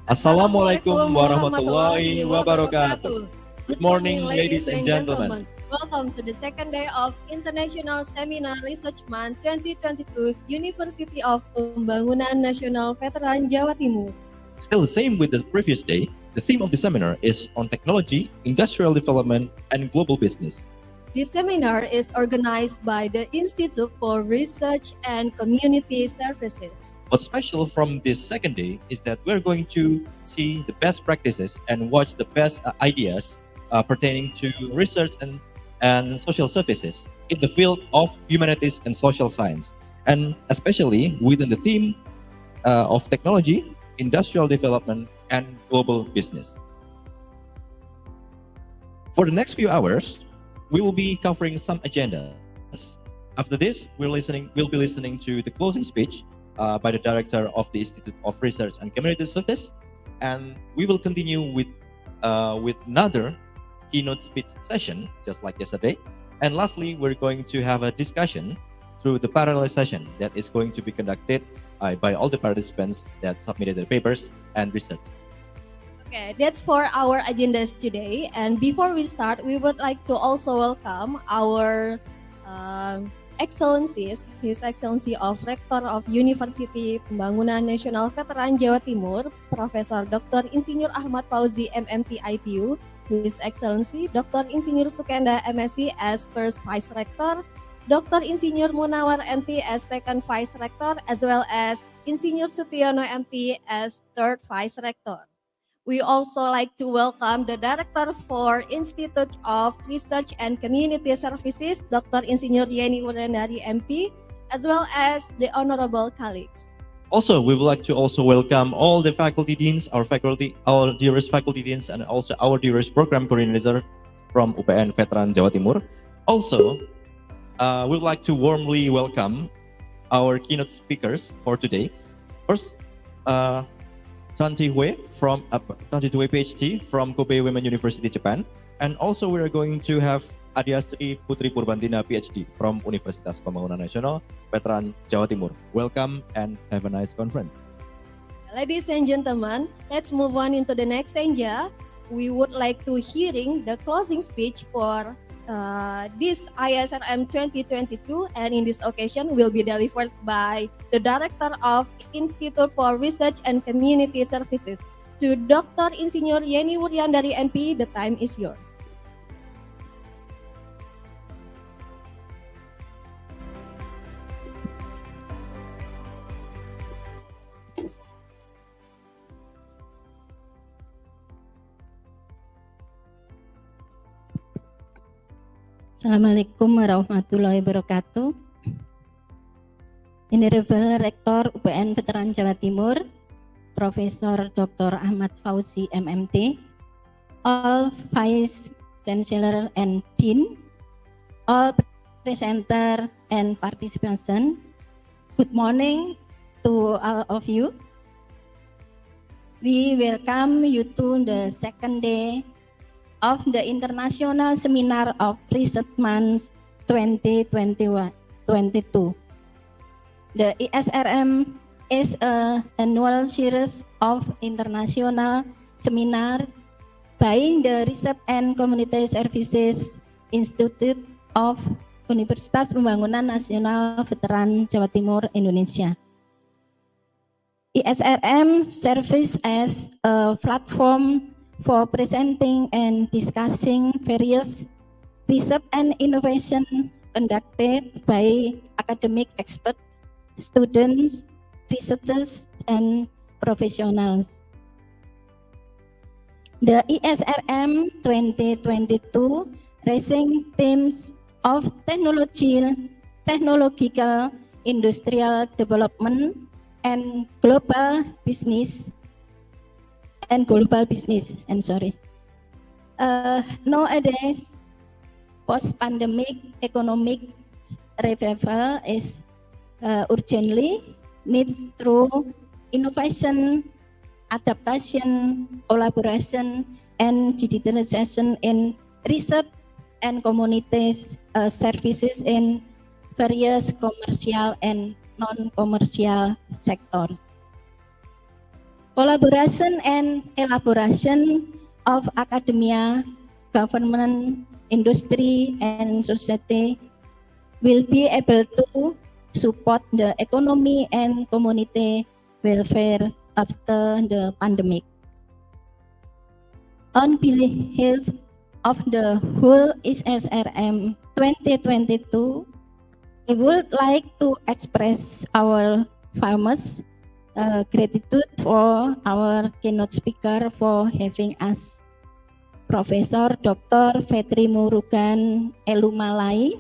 Assalamualaikum warahmatullahi wabarakatuh. Good morning, ladies and gentlemen. Welcome to the second day of International Seminar Research Month 2022, University of Pembangunan Nasional Veteran Jawa Timur. Still the same with the previous day, the theme of the seminar is on technology, industrial development, and global business. This seminar is organized by the Institute for Research and Community Services. What's special from this second day is that we're going to see the best practices and watch the best ideas pertaining to research and social services in the field of humanities and social science, and especially within the theme of technology, industrial development, and global business. For the next few hours, we will be covering some agendas. After this, we'll be listening to the closing speech by the director of the Institute of Research and Community Service, and we will continue with another keynote speech session, just like yesterday. And lastly, we're going to have a discussion through the parallel session that is going to be conducted by all the participants that submitted their papers and research. Okay, that's for our agendas today. And before we start, we would like to also welcome our Excellencies, His Excellency of Rector of University Pembangunan Nasional Veteran Jawa Timur, Profesor Dr. Insinyur Ahmad Fauzi MMT IPU, His Excellency Dr. Insinyur Sukenda MSc as First Vice Rector, Dr. Insinyur Munawar MT as Second Vice Rector, as well as Insinyur Sutiono MT as Third Vice Rector. We also like to welcome the Director for Institute of Research and Community Services, Dr. Insinyur Yeni Wulandari MP, as well as the honorable colleagues. Also, we would like to also welcome all the faculty deans, our dearest faculty deans, and also our dearest program coordinator from UPN Veteran Jawa Timur. Also, we would like to warmly welcome our keynote speakers for today. First, Tanti Hue PhD from Kobe Women University, Japan. And also we are going to have Adiastri Putri Purbantina PhD from Universitas Pembangunan Nasional, Veteran Jawa Timur. Welcome and have a nice conference. Ladies and gentlemen, let's move on into the next agenda. We would like to hearing the closing speech for this ISRM 2022, and in this occasion will be delivered by the Director of Institute for Research and Community Services, to Dr. Insinyur Yeni Wulandari MP. The time is yours. Assalamualaikum warahmatullahi wabarakatuh. Honorable Rektor UPN Veteran Jawa Timur, Profesor Dr. Ahmad Fauzi MMT, all Vice Chancellor and Dean, all presenter and participants, good morning to all of you. We welcome you to the second day of the International Seminar of Research Month 2021-22. The ISRM is an annual series of international seminars by the Research and Community Services Institute of Universitas Pembangunan Nasional Veteran Jawa Timur, Indonesia. ISRM serves as a platform for presenting and discussing various research and innovation conducted by academic experts, students, researchers, and professionals. The ISRM 2022 raising themes of technological, industrial development, and global business. Nowadays, post-pandemic economic revival is urgently needs through innovation, adaptation, collaboration, and digitalization in research and communities services in various commercial and non-commercial sectors. Collaboration and elaboration of academia, government, industry, and society will be able to support the economy and community welfare after the pandemic. On behalf of the whole SSRM 2022, I would like to express our farmers' gratitude for our keynote speaker for having us, Professor Dr. Vetri Murugan Elumalai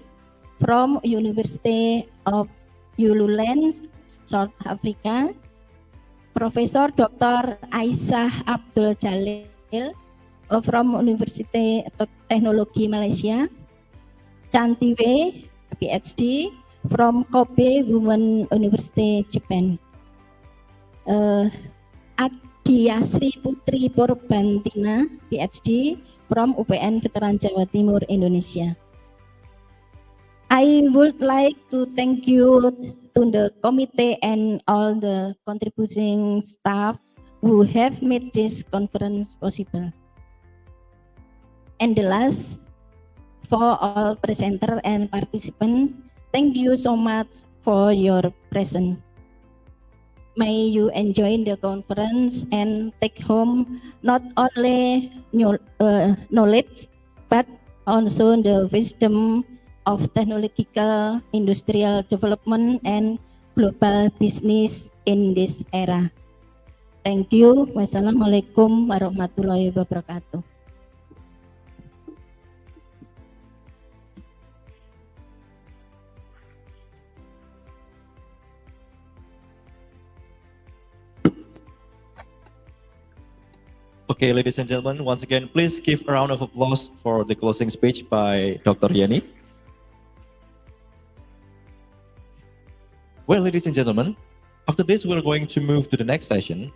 from University of Zululand, South Africa, Professor Dr. Aisyah Abdul Jalil from University Teknologi Malaysia, Chantiwe, PhD from Kobe Women University, Japan. Adiasri Putri Purbantina, PhD from UPN Veteran Jawa Timur, Indonesia. I would like to thank you to the committee and all the contributing staff who have made this conference possible. And the last, for all presenter and participant, thank you so much for your presence. May you enjoy the conference and take home not only knowledge, but also the wisdom of technological, industrial development, and global business in this era. Thank you. Wassalamualaikum warahmatullahi wabarakatuh. Okay, ladies and gentlemen, once again, please give a round of applause for the closing speech by Dr. Yani. Well, ladies and gentlemen, after this, we're going to move to the next session,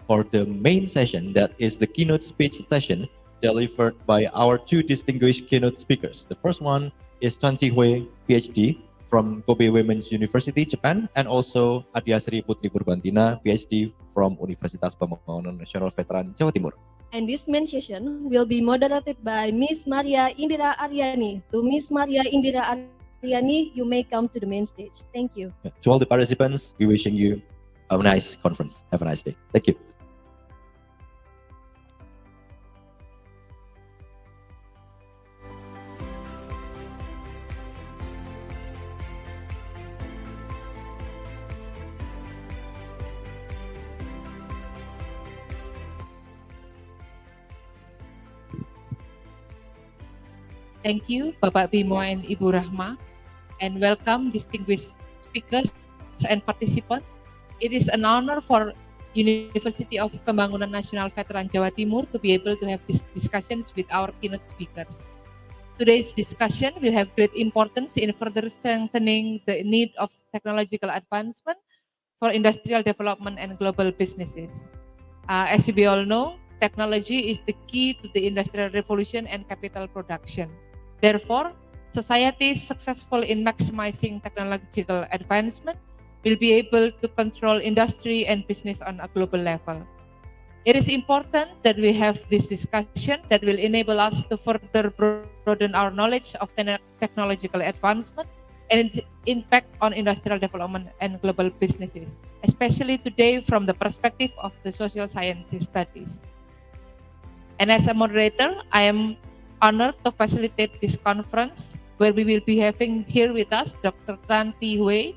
or the main session, that is the keynote speech session delivered by our two distinguished keynote speakers. The first one is Tansi Hui, PhD, from Kobe Women's University, Japan, and also Adiasri Putri Purbantina, PhD from Universitas Pembangunan Nasional Veteran Jawa Timur. And this main session will be moderated by Miss Maria Indira Aryani. To Miss Maria Indira Aryani, you may come to the main stage. Thank you. To all the participants, we wishing you a nice conference. Have a nice day. Thank you. Thank you, Bapak Bimo and Ibu Rahma, and welcome distinguished speakers and participants. It is an honor for University of Pembangunan Nasional Veteran Jawa Timur to be able to have these discussions with our keynote speakers. Today's discussion will have great importance in further strengthening the need of technological advancement for industrial development and global businesses. As we all know, technology is the key to the industrial revolution and capital production. Therefore, society successful in maximizing technological advancement will be able to control industry and business on a global level. It is important that we have this discussion that will enable us to further broaden our knowledge of technological advancement and its impact on industrial development and global businesses, especially today from the perspective of the social sciences studies. And as a moderator, I am honored to facilitate this conference, where we will be having here with us Dr. Kranti Hui,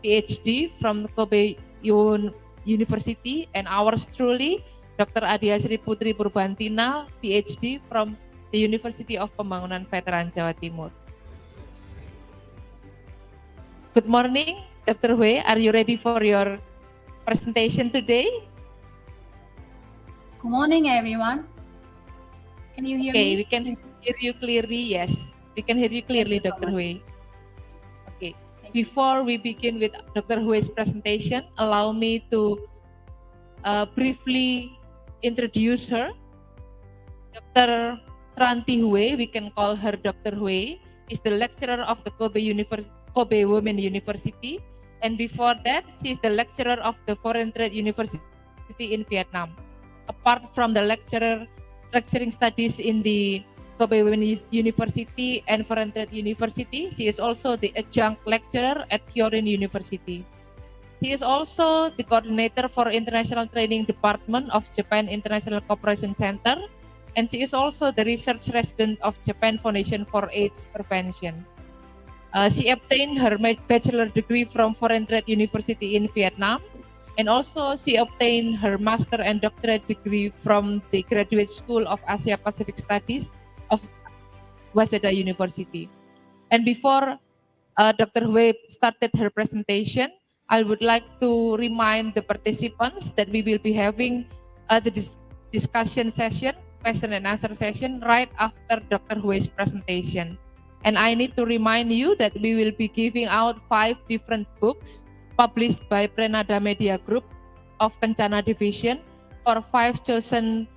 PhD from Kobe University, and ours truly, Dr. Adiasri Putri Purbantina, PhD from the University of Pembangunan Veteran Jawa Timur. Good morning, Dr. Hui. Are you ready for your presentation today? Good morning, everyone. Can you hear me? Okay, we can hear you clearly. Yes, we can hear you clearly, Thank you so Dr. Hui. Okay, before we begin with Dr. Hui's presentation, allow me to briefly introduce her. Dr. Kranti Hui, we can call her Dr. Hui, is the lecturer of the Kobe Women University, and before that, she is the lecturer of the Foreign Trade University University in Vietnam. Apart from the lecturing studies in the Kobe Women University and Foreign Trade University, she is also the adjunct lecturer at Kyorin University. She is also the coordinator for International Training Department of Japan International Cooperation Center, and she is also the research resident of Japan Foundation for AIDS Prevention. She obtained her bachelor degree from Foreign Trade University in Vietnam, and also she obtained her master and doctorate degree from the Graduate School of Asia Pacific Studies of Waseda University. And before Dr. Hui started her presentation, I would like to remind the participants that we will be having the discussion session, question and answer session right after Dr. Hui's presentation. And I need to remind you that we will be giving out 5 different books published by Prenada Media Group of Kencana Division for 5 chosen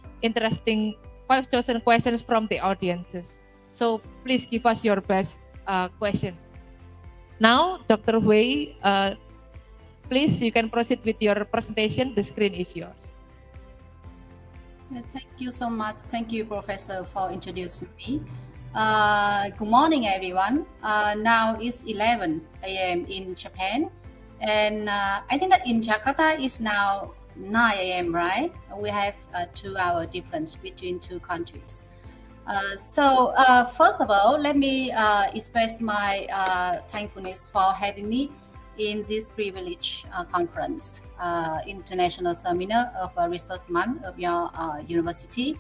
questions from the audiences. So please give us your best question. Now, Dr. Hui, please, you can proceed with your presentation. The screen is yours. Thank you so much. Thank you, Professor, for introducing me. Good morning, everyone. Now it's 11 a.m. in Japan, and I think that in Jakarta it's now 9 a.m., right? We have a 2-hour difference between 2 countries. So first of all, let me express my thankfulness for having me in this privileged conference, international seminar of a research month of your university.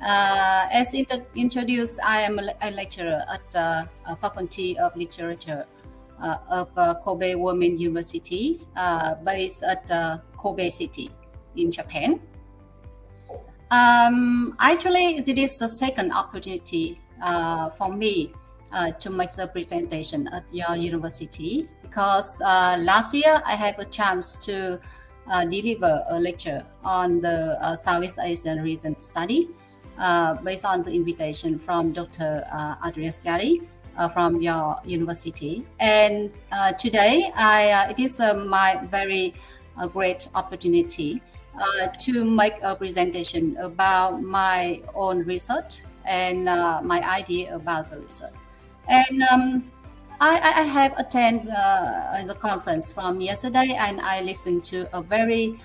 As introduced, I am a lecturer at the Faculty of Literature of Kobe Women University, based at Kobe City in Japan. Actually, this is the second opportunity for me to make the presentation at your university, because last year I had a chance to deliver a lecture on the Southeast Asian region study based on the invitation from Dr. Andreas Yari from your university. And today it is my very great opportunity to make a presentation about my own research and my idea about the research. And I have attended the conference from yesterday, and I listened to a very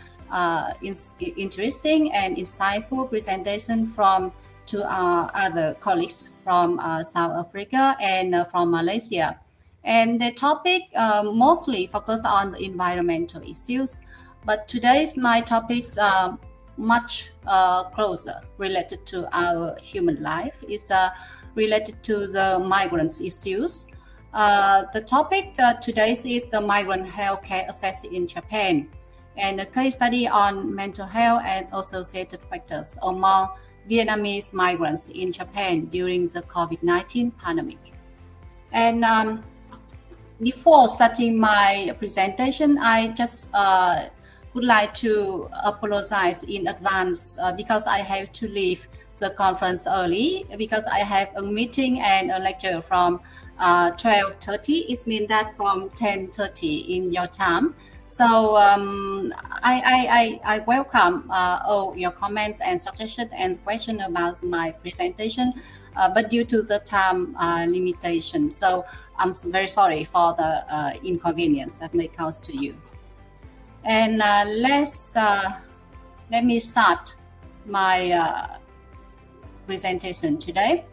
interesting and insightful presentation from 2 other colleagues from South Africa and from Malaysia. And the topic mostly focused on the environmental issues, but today's my topics are much closer related to our human life. It's related to the migrants issues. The topic today is the migrant healthcare access in Japan, and a case study on mental health and associated factors among Vietnamese migrants in Japan during the COVID-19 pandemic. And before starting my presentation, I just would like to apologize in advance because I have to leave the conference early, because I have a meeting and a lecture from 12:30. It means that from 10:30 in your time. So I welcome all your comments and suggestions and questions about my presentation, but due to the time limitation, so I'm very sorry for the inconvenience that may cause to you. And let me start my presentation today.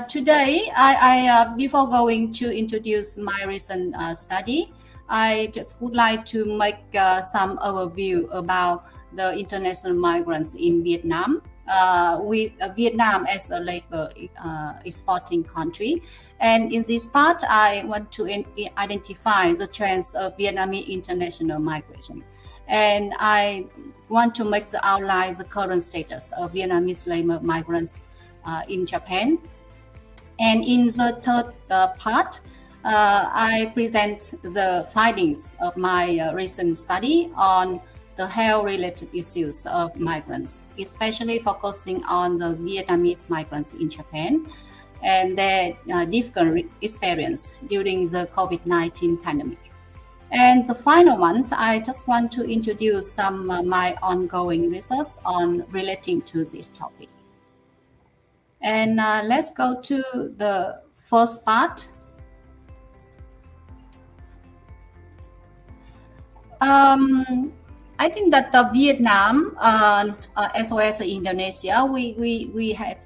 Today, I before going to introduce my recent study, I just would like to make some overview about the international migrants in Vietnam, with Vietnam as a labor exporting country. And in this part, I want to identify the trends of Vietnamese international migration. And I want to make the outline the current status of Vietnamese labor migrants in Japan. And in the third part, I present the findings of my recent study on the health-related issues of migrants, especially focusing on the Vietnamese migrants in Japan and their difficult experience during the COVID-19 pandemic. And the final one, I just want to introduce some my ongoing research on relating to this topic. And let's go to the first part. I think that the Vietnam, as well as Indonesia, we have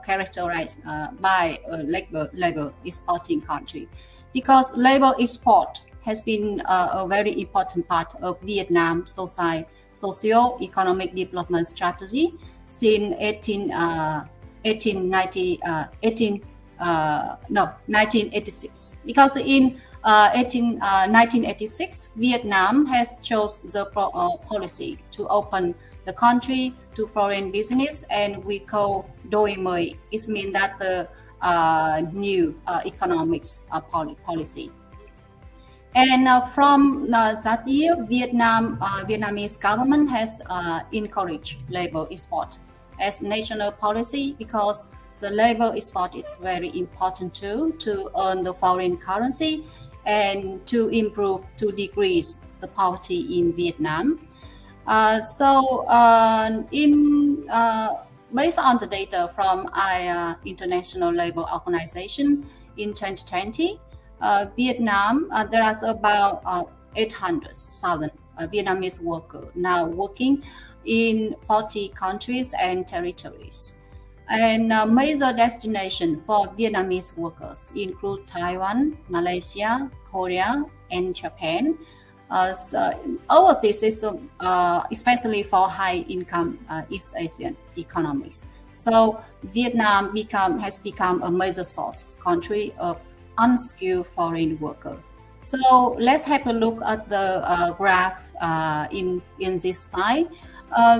characterized by a labor exporting country, because labor export has been a very important part of Vietnam socio-economic development strategy since 1986. Because in 1986, Vietnam has chose the policy to open the country to foreign business, and we call DAY2. It means that the new economics policy. And from that year, Vietnamese government has encouraged labor export as national policy, because the labor export is very important too, to earn the foreign currency and to decrease the poverty in Vietnam. Based on the data from International Labour Organization in 2020, Vietnam, there are about 800,000 Vietnamese workers now working in 40 countries and territories. And major destinations for Vietnamese workers include Taiwan, Malaysia, Korea, and Japan. All of this is especially for high-income East Asian economies. So Vietnam has become a major source country of unskilled foreign workers. So let's have a look at the graph in this slide.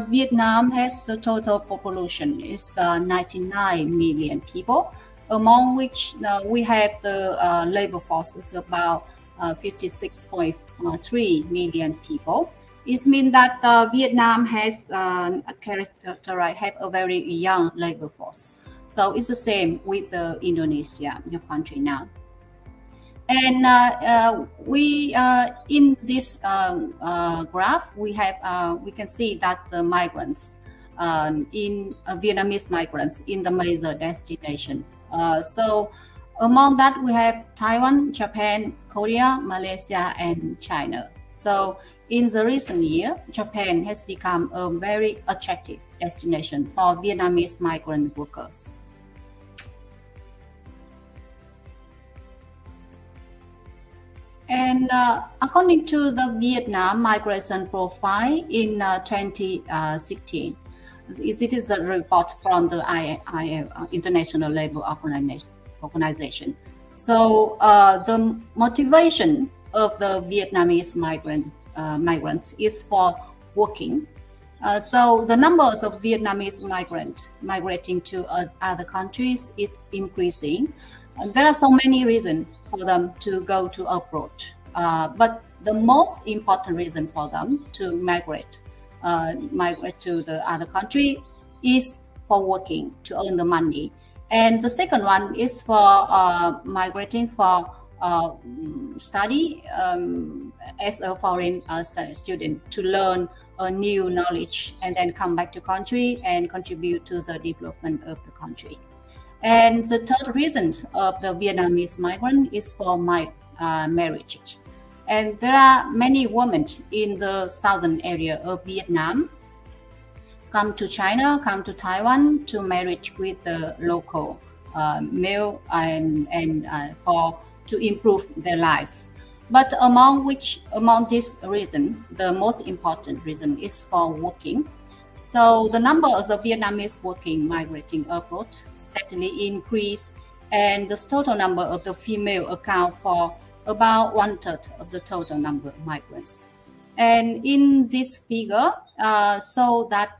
Vietnam has the total population is 99 million people, among which we have the labor force is about 56.3 million people. It means that Vietnam has have a very young labor force. So it's the same with Indonesia, your country now. And we in this graph we can see that the migrants in Vietnamese migrants in the major destination. So among that we have Taiwan, Japan, Korea, Malaysia, and China. So in the recent year, Japan has become a very attractive destination for Vietnamese migrant workers. And according to the Vietnam migration profile in 2016, it is a report from the International Labour Organization. So the motivation of the Vietnamese migrants is for working. So the numbers of Vietnamese migrants migrating to other countries is increasing. There are so many reasons for them to go to abroad, but the most important reason for them to migrate to the other country is for working to earn the money. And the second one is for migrating for study as a foreign student, to learn a new knowledge and then come back to country and contribute to the development of the country. And the third reason of the Vietnamese migrant is for marriage. And there are many women in the southern area of Vietnam come to China, come to Taiwan to marriage with the local male and to improve their life. But among this reason, the most important reason is for working. So the number of the Vietnamese working migrating abroad steadily increase, and the total number of the female account for about 1/3 of the total number of migrants. And in this figure, so that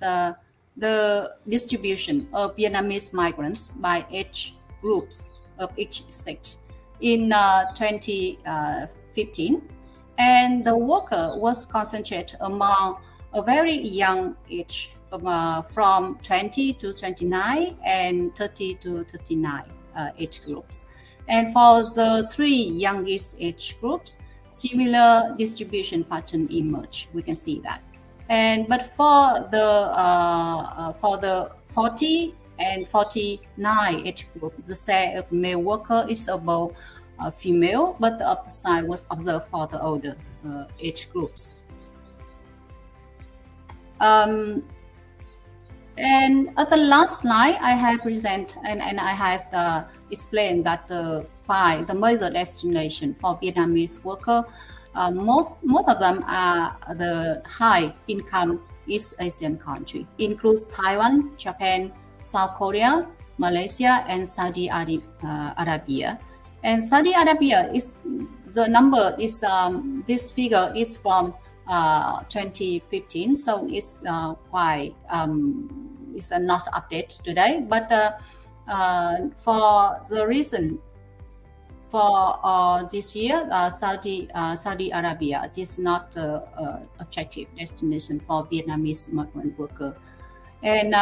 the distribution of Vietnamese migrants by age groups of each sex in 2015, and the worker was concentrated among a very young age, from 20 to 29 and 30 to 39 age groups. And for the three youngest age groups, similar distribution pattern emerge. We can see that. But for the 40 and 49 age group, the share of male worker is above female, but the opposite was observed for the older age groups. And at the last slide, I have present and I have explained that the major destination for Vietnamese worker, most of them are the high income East Asian country, includes Taiwan, Japan, South Korea, Malaysia, and Saudi Arabia. And Saudi Arabia is the number is this figure is from 2015, so it's quite it's not updated today. But for the reason for this year, Saudi Arabia is not attractive destination for Vietnamese migrant worker. And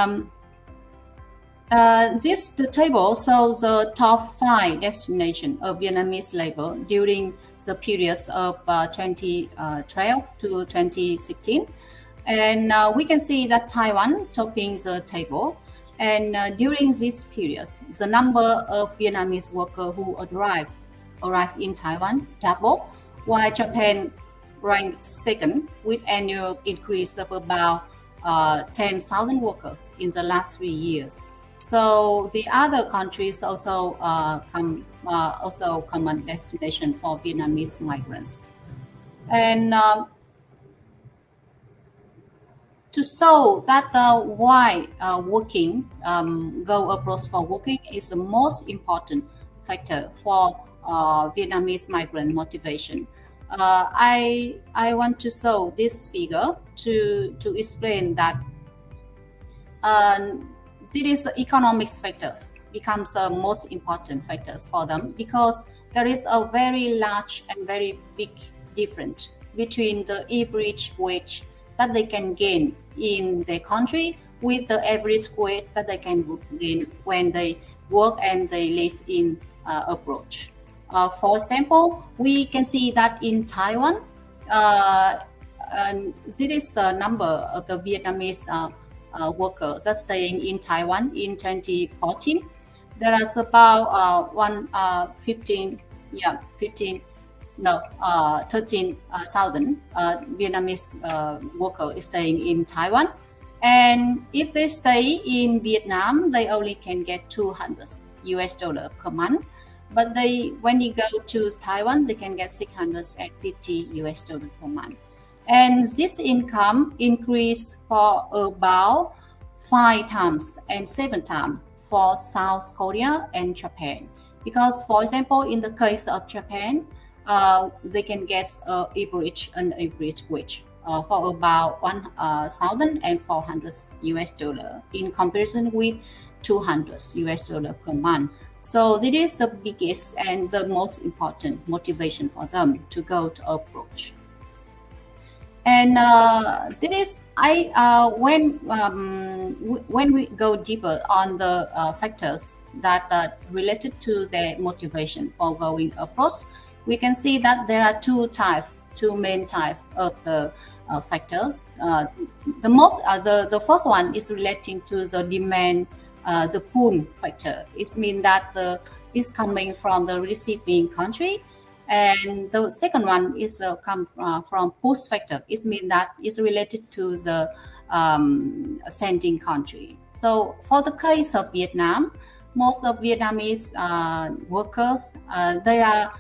the table shows the top 5 destinations of Vietnamese labor during the periods of 2012 to 2016. And we can see that Taiwan topping the table. And during these periods, the number of Vietnamese workers who arrived in Taiwan doubled, while Japan ranked second with annual increase of about 10,000 workers in the last 3 years. So the other countries also common destination for Vietnamese migrants. And to show that why working go abroad for working is the most important factor for Vietnamese migrant motivation. I want to show this figure to explain that this is the economic factors becomes the most important factors for them, because there is a very large and very big difference between the average wage that they can gain in their country with the average wage that they can gain when they work and they live in abroad. For example, we can see that in Taiwan, this is the number of the Vietnamese workers are staying in Taiwan in 2014. There is about 13,000 Vietnamese workers staying in Taiwan. And if they stay in Vietnam, they only can get $200 per month. But when you go to Taiwan, they can get $650 per month. And this income increased for about 5 times and 7 times for South Korea and Japan. Because, for example, in the case of Japan, they can get an average wage for about $1,400 in comparison with $200 per month. So this is the biggest and the most important motivation for them to go to abroad. And this is when we go deeper on the factors that are related to their motivation for going abroad, we can see that there are two main types of the factors. The first one is relating to the demand, the pull factor. It means that it's coming from the receiving country. And the second one is come from push factor. It means that it's related to the sending country. So for the case of Vietnam, most of Vietnamese workers, they are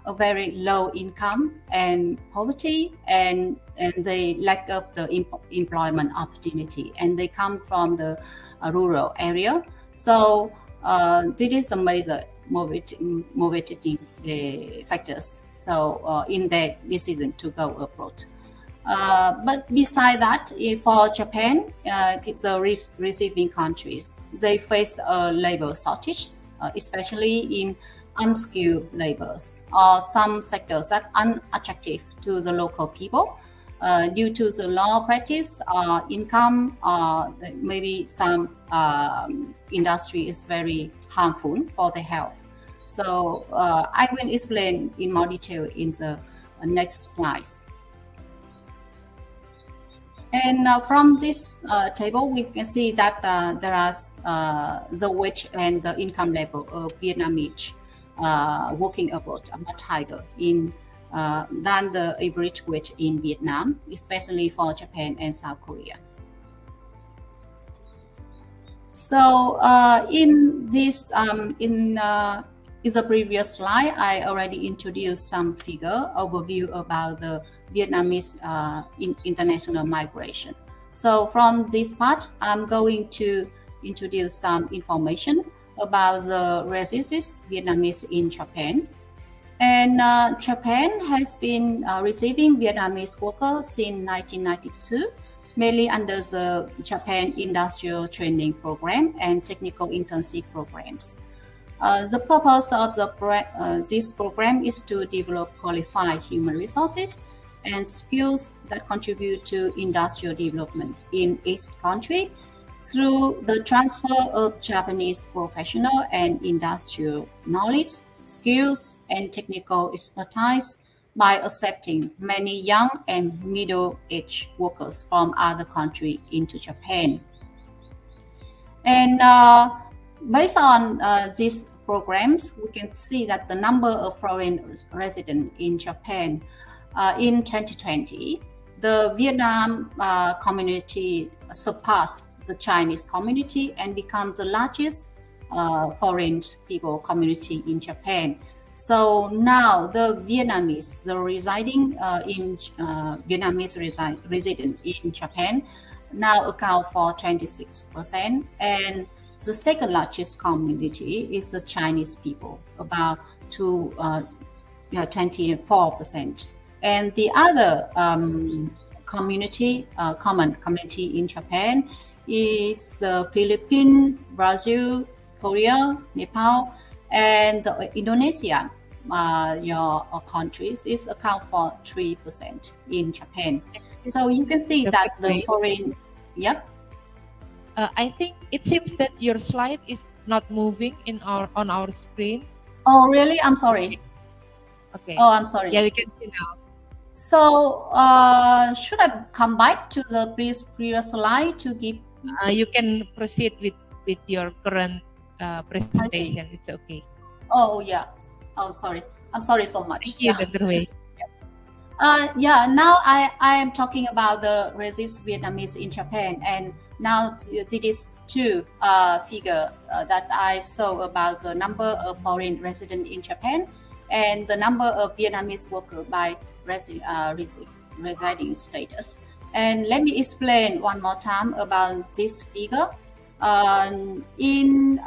a very low income and poverty, and they lack of the employment opportunity, and they come from the rural area. So this is a major motivating factors. So in their decision to go abroad. But beside that, for Japan, it's the receiving countries. They face a labor shortage, especially in unskilled laborers, or some sectors that are unattractive to the local people due to the law practice, income, maybe some industry is very harmful for the health. So I will explain in more detail in the next slides. And from this table, we can see that there are the wage and the income level of Vietnamese working abroad are much higher than the average wage in Vietnam, especially for Japan and South Korea. So in this in the previous slide, I already introduced some figure overview about the Vietnamese international migration. So from this part, I'm going to introduce some information about the resources Vietnamese in Japan. And Japan has been receiving Vietnamese workers since 1992, mainly under the Japan Industrial Training Program and Technical Internship Programs. The purpose of this program is to develop qualified human resources and skills that contribute to industrial development in each country through the transfer of Japanese professional and industrial knowledge, skills, and technical expertise by accepting many young and middle-aged workers from other countries into Japan. And based on these programs, we can see that the number of foreign residents in Japan in 2020, the Vietnam community surpassed the Chinese community and becomes the largest foreign people community in Japan. So now the Vietnamese, the residing in Vietnamese resident in Japan, now account for 26%, and the second largest community is the Chinese people, about 24%. And the other common community in Japan is Philippines, Brazil, Korea, Nepal, and Indonesia. Your countries is account for 3% in Japan. So you can see that the foreign, yeah. I think it seems that your slide is not moving on our screen. Oh, really? I'm sorry. Okay. Oh, I'm sorry. Yeah, we can see now. So should I come back to the previous slide to give? You can proceed with your current presentation. It's okay. Oh yeah. Oh, sorry. I'm sorry so much. Thank you, Dr. Wei. Yeah. Now I am talking about the resist Vietnamese in Japan, and now this is two figure that I saw about the number of foreign residents in Japan and the number of Vietnamese workers by residing status. And let me explain one more time about this figure. In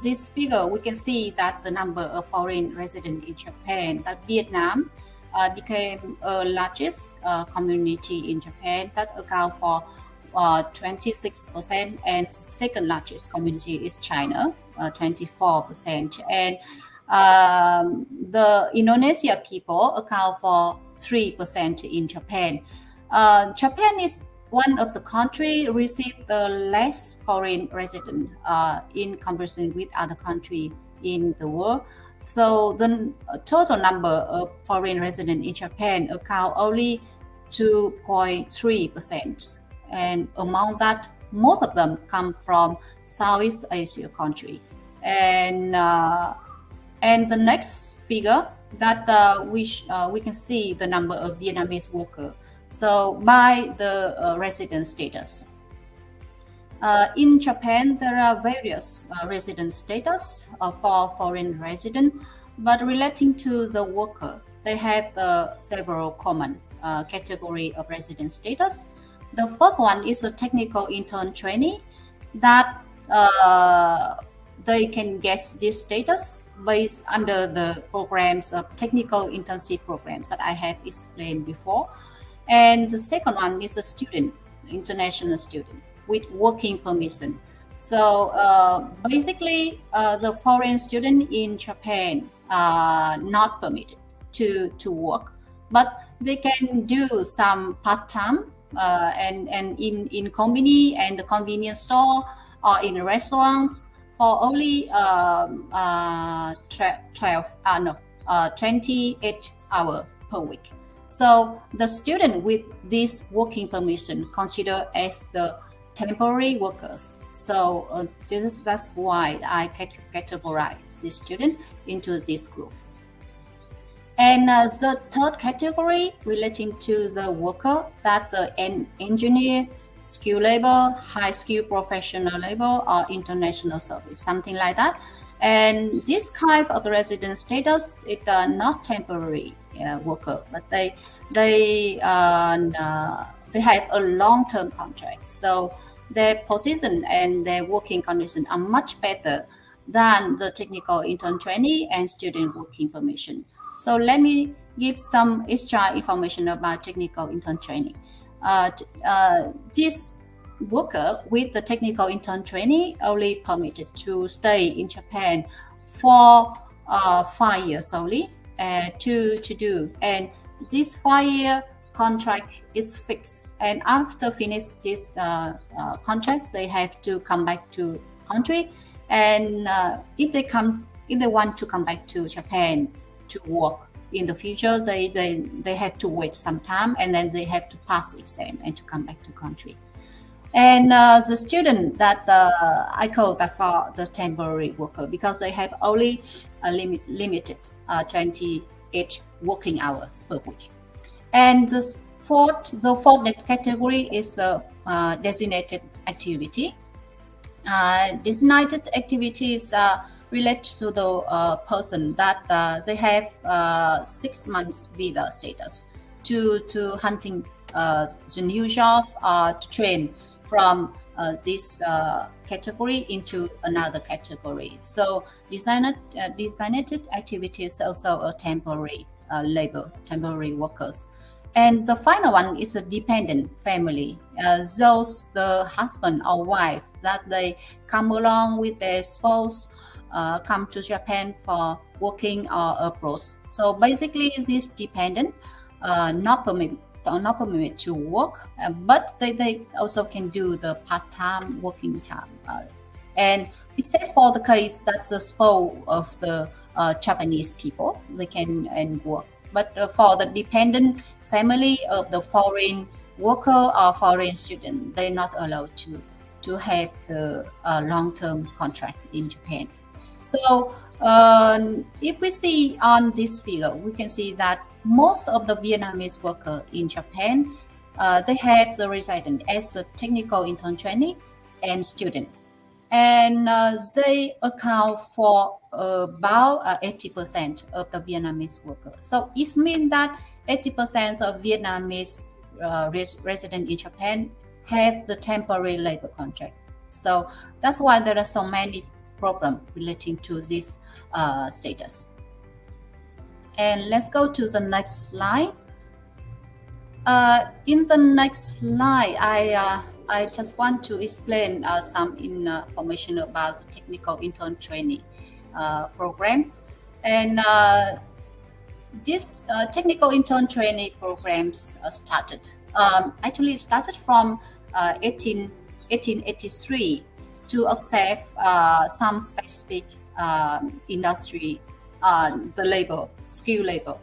this figure, we can see that the number of foreign residents in Japan, that Vietnam became a largest community in Japan that account for 26%, and second largest community is China, 24%. And the Indonesia people account for 3% in Japan. Japan is one of the countries received the less foreign resident in comparison with other countries in the world. So the total number of foreign residents in Japan account only 2.3%. And among that, most of them come from Southeast Asia country. And the next figure that we can see the number of Vietnamese workers. So by the resident status. In Japan, there are various resident status for foreign resident, but relating to the worker, they have several common category of resident status. The first one is a technical intern trainee that they can get this status based under the programs of technical internship programs that I have explained before. And the second one is a student, international student with working permission. So basically, the foreign student in Japan are not permitted to work, but they can do some part-time and in convenience and the convenience store or in restaurants for only 28 hours per week. So the student with this working permission considered as the temporary workers. So that's why I categorize this student into this group. And the third category relating to the worker, that the engineer, skilled labor, high skill professional labor, or international service, something like that. And this kind of resident status, it not temporary worker, but they have a long-term contract. So their position and their working conditions are much better than the technical intern trainee and student working permission. So let me give some extra information about technical intern training. This worker with the technical intern trainee only permitted to stay in Japan for 5 years only to do. And this 5-year contract is fixed. And after finish this contract, they have to come back to country. And if they want to come back to Japan to work in the future, they have to wait some time, and then they have to pass exam and to come back to country. And the student that I call that for the temporary worker, because they have only a limited 28 working hours per week. And the fourth category is designated activity. Designated activities relate to the person that they have 6 months visa status to hunting the new job, to train from this category into another category. So designated activities also a temporary labor, temporary workers. And the final one is a dependent family. Those the husband or wife that they come along with their spouse, come to Japan for working or abroad. So basically, this dependent not permitted to work, but they also can do the part-time working time. And except for the case that the spouse of the Japanese people, they can work. But for the dependent family of the foreign worker or foreign student, they're not allowed to have the long-term contract in Japan. So if we see on this figure, we can see that most of the Vietnamese workers in Japan, they have the residence as a technical intern trainee and student. And they account for about 80% of the Vietnamese workers. So it means that 80% of Vietnamese residents in Japan have the temporary labor contract. So that's why there are so many problems relating to this status. And let's go to the next slide. In the next slide, I just want to explain some information about the technical intern training program. And this technical intern training programs started. Actually, it started from 1883 to accept some specific industry, the labor, skilled labor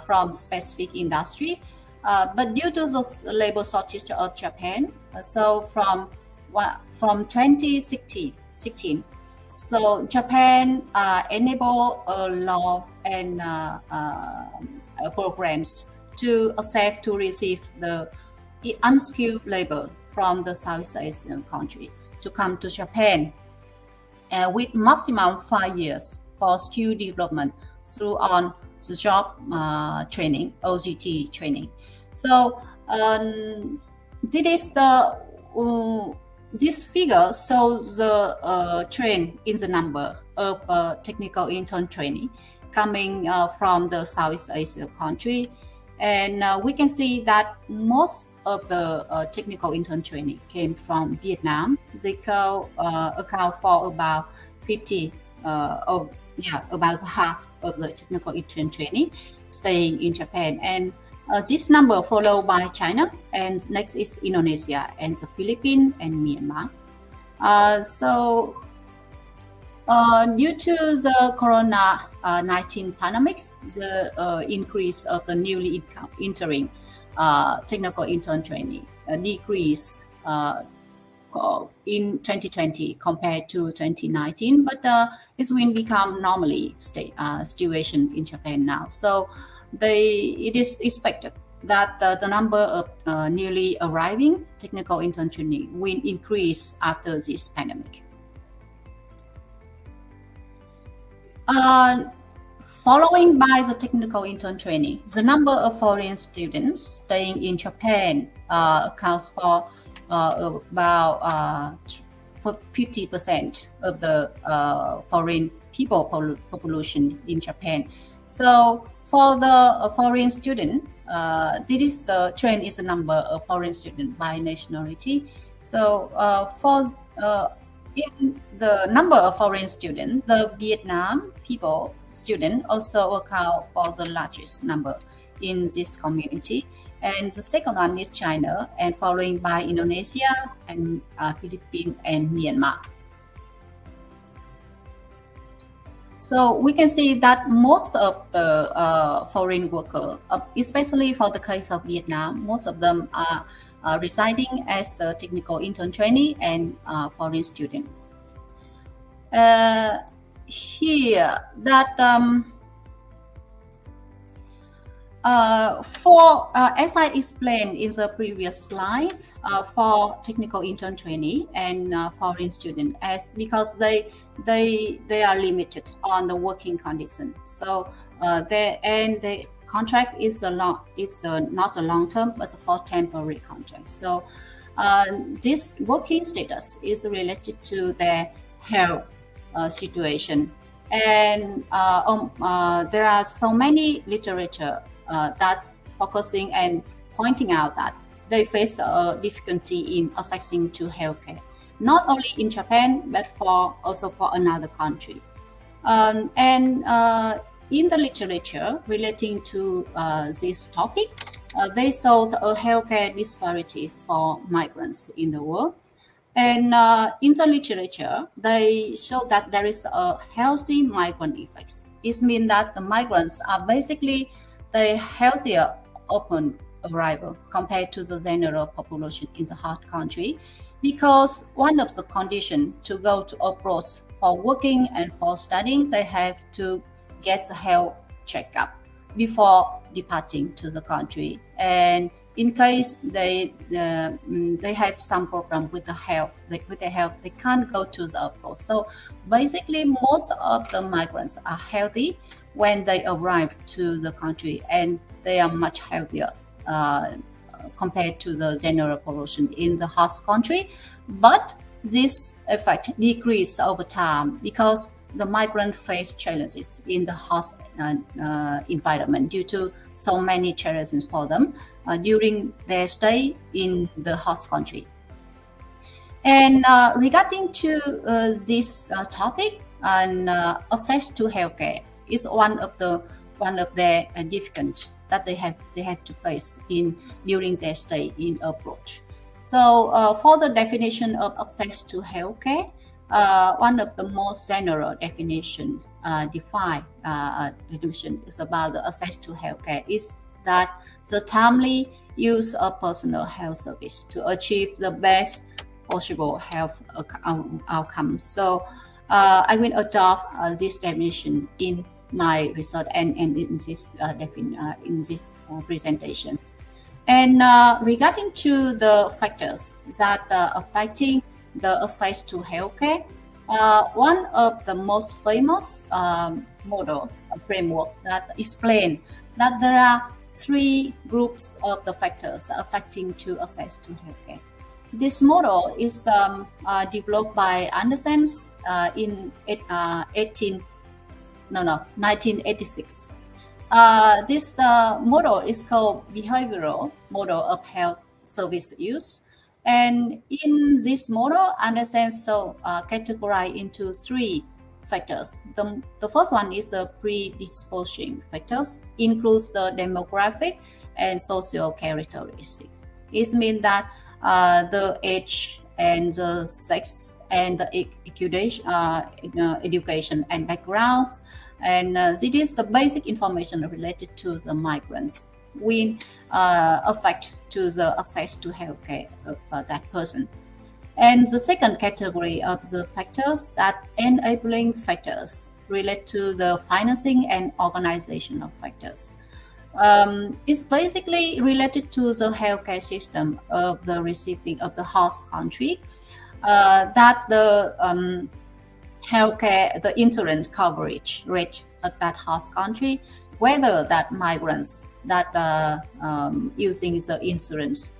from specific industry. But due to the labor shortage of Japan, so from 2016, so Japan enable a law and programs to accept to receive the unskilled labor from the Southeast Asian country to come to Japan with maximum 5 years for skill development through on the job training, OJT training. So this is this figure shows the trend in the number of technical intern training coming from the Southeast Asia country. And we can see that most of the technical intern training came from Vietnam. They account for about 50, about half of the technical intern training staying in Japan. And this number followed by China, and next is Indonesia, and the Philippines and Myanmar. So Due to the Corona-19 pandemics, the increase of the newly entering technical intern trainee decrease in 2020 compared to 2019, but it's will become normally situation in Japan now. So it is expected that the number of newly arriving technical intern trainee will increase after this pandemic. Following by the technical intern training, the number of foreign students staying in Japan accounts for about 50% of the foreign people population in Japan. So for the foreign student, this is the trend is the number of foreign student by nationality. So in the number of foreign students, the Vietnam people student also account for the largest number in this community. And the second one is China, and following by Indonesia and Philippines and Myanmar. So we can see that most of the foreign workers, especially for the case of Vietnam, most of them are residing as a technical intern trainee and foreign student. Here, that as I explained in the previous slides, for technical intern trainee and foreign student, because they are limited on the working condition. So the contract is not a long term, but for temporary contract. So this working status is related to their health situation, and there are so many literature that's focusing and pointing out that they face a difficulty in accessing to healthcare, not only in Japan but also for another country. And in the literature relating to this topic, they saw the healthcare disparities for migrants in the world. And in the literature, they show that there is a healthy migrant effects. It means that the migrants are basically the healthier open arrival compared to the general population in the host country, because one of the conditions to go to abroad for working and for studying, they have to get a health checkup before departing to the country. And in case they have some problem with the health, they can't go to the abroad. So basically, most of the migrants are healthy when they arrive to the country, and they are much healthier compared to the general population in the host country. But this effect decreases over time because the migrant face challenges in the host environment due to so many challenges for them during their stay in the host country. And regarding to this topic, and access to healthcare is one of their difficulties that they have to face during their stay in abroad. So for the definition of access to healthcare, one of the most general definition is about the access to healthcare is that the timely use of personal health service to achieve the best possible health outcomes. So I will adopt this definition in my research and in this presentation. And regarding to the factors that affecting the access to healthcare, one of the most famous framework that explain that there are 3 groups of the factors affecting to access to healthcare. This model is developed by Anderson in 1986. This model is called behavioral model of health service use. And in this model, Anderson categorized into 3 factors. The first one is a predisposing factors, includes the demographic and social characteristics. It means that the age and the sex and the education and backgrounds. And this is the basic information related to the migrants will affect to the access to healthcare of that person. And the second category of the factors, that enabling factors, relate to the financing and organizational factors. It's basically related to the healthcare system of the receiving of the host country, that the healthcare, the insurance coverage rate of that host country, whether that migrants that using the insurance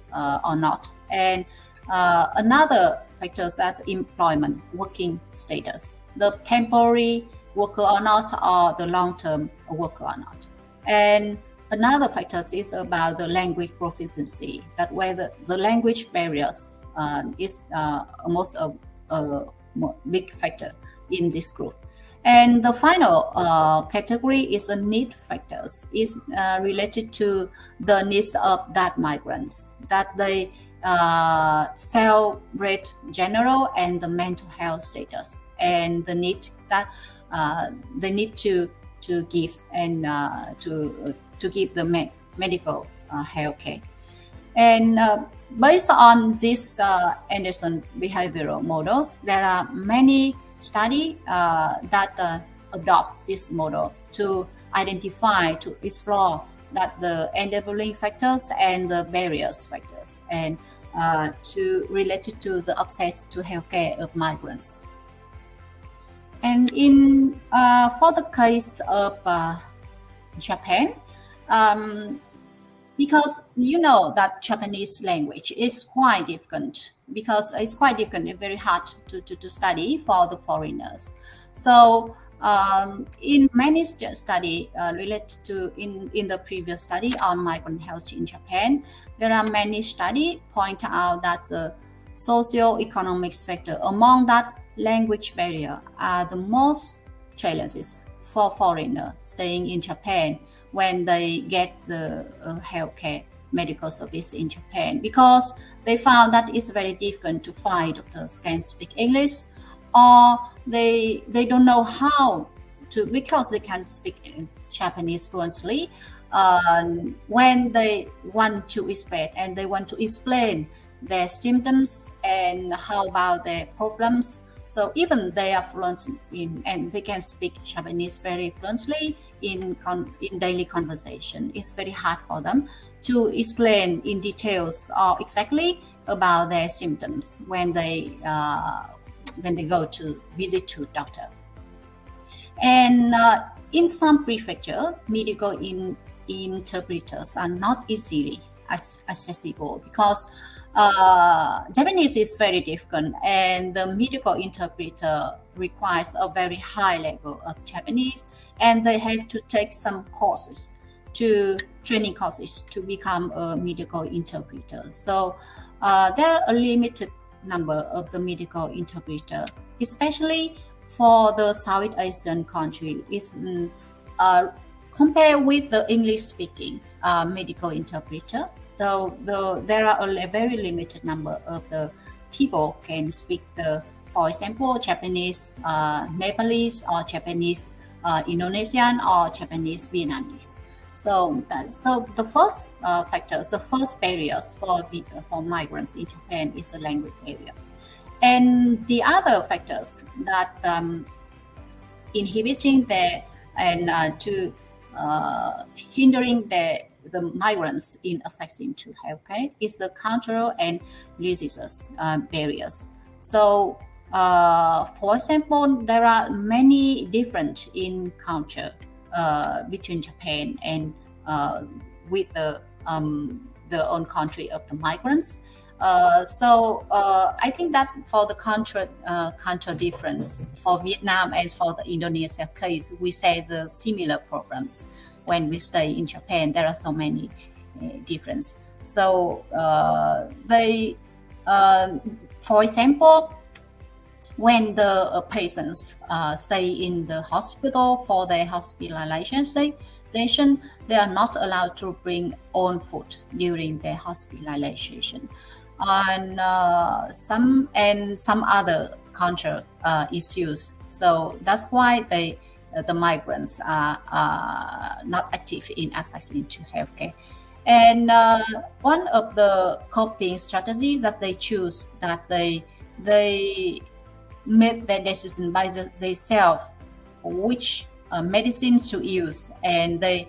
or not. And another factor is that employment, working status, the temporary worker or not, or the long-term worker or not. And another factor is about the language proficiency, that whether the language barriers is almost a big factor in this group. And the final category is a need factors, is related to the needs of that migrants, that they celebrate general and the mental health status, and the need that they need to give and to give the medical health care. And based on this Anderson behavioral models, there are many studies that adopt this model to identify, to explore that the enabling factors and the barriers factors, and to related to the access to healthcare of migrants. And in for the case of Japan, because you know that Japanese language is quite difficult, because it's quite difficult and very hard to study for the foreigners. So in many study related to in the previous study on migrant health in Japan, there are many studies point out that the socio-economic factor among that language barrier are the most challenges for foreigners staying in Japan when they get the healthcare medical service in Japan, because they found that it's very difficult to find doctors can speak English, or they don't know how to, because they can't speak Japanese fluently. When they want to express and they want to explain their symptoms and how about their problems, so even they are fluent in and they can speak Japanese very fluently in daily conversation, it's very hard for them to explain in details or exactly about their symptoms when they go to visit to doctor. And in some prefecture, medical interpreters are not easily accessible, because Japanese is very difficult, and the medical interpreter requires a very high level of Japanese, and they have to take some courses, training courses to become a medical interpreter. So there are a limited number of the medical interpreter, especially for the South Asian country. Is compared with the English-speaking medical interpreter, though there are a very limited number of the people can speak the, for example, Japanese Nepalese, or Japanese Indonesian, or Japanese Vietnamese. So that's the first factors, the first barriers for migrants in Japan is the language barrier. And the other factors that inhibiting their and to hindering the migrants in accessing to healthcare is the cultural and religious barriers. So, for example, there are many different in culture between Japan and with the own country of the migrants. So I think that for the cultural difference for Vietnam and for the Indonesia case, we say the similar problems. When we stay in Japan, there are so many differences. So they, for example, when the patients stay in the hospital for their hospitalization, they are not allowed to bring own food during their hospitalization. on some other counter issues. So that's why the migrants are not active in accessing to healthcare. And one of the coping strategies that they choose, that they make their decision by themselves which medicines to use, and they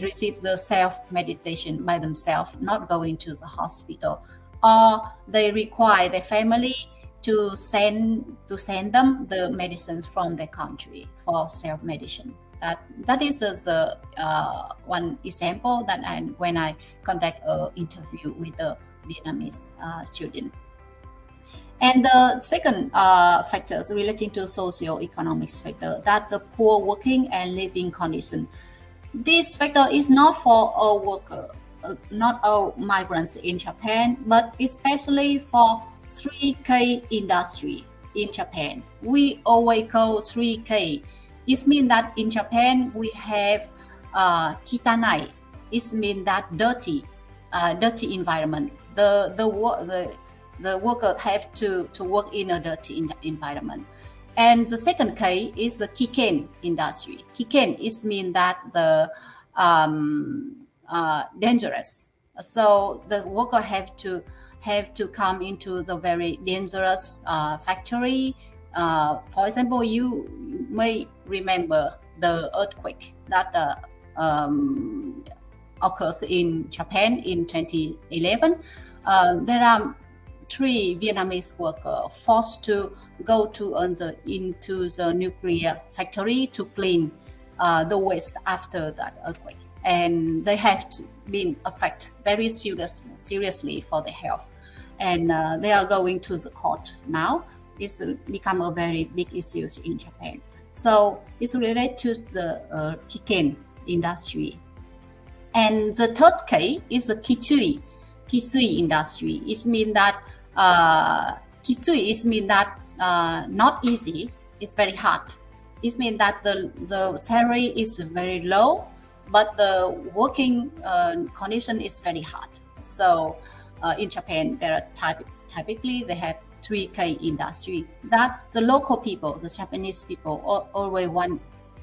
receive the self meditation by themselves, not going to the hospital, or they require their family to send them the medicines from their country for self medicine. That is the one example that when I conduct an interview with the Vietnamese student. And the second factors relating to socio-economic factor, that the poor working and living condition. This factor is not for all worker, not all migrants in Japan, but especially for 3K industry in Japan. We always call 3K. It means that in Japan we have kitanai. It means that dirty environment. The worker have to work in a dirty environment. And the second K is the kiken industry. Kiken is mean that the dangerous. So the worker have to come into the very dangerous factory. For example, you may remember the earthquake that occurs in Japan in 2011. There are 3 Vietnamese workers forced to go into the nuclear factory to clean the waste after that earthquake, and they have been affected very seriously for their health, and they are going to the court now. It's become a very big issue in Japan. So it's related to the kiken industry. And the third case is the kitsui industry. It means that kitsui is mean that not easy. It's very hard. It means that the salary is very low, but the working condition is very hard. So in Japan, there are typically they have 3K industry that the local people, the Japanese people, always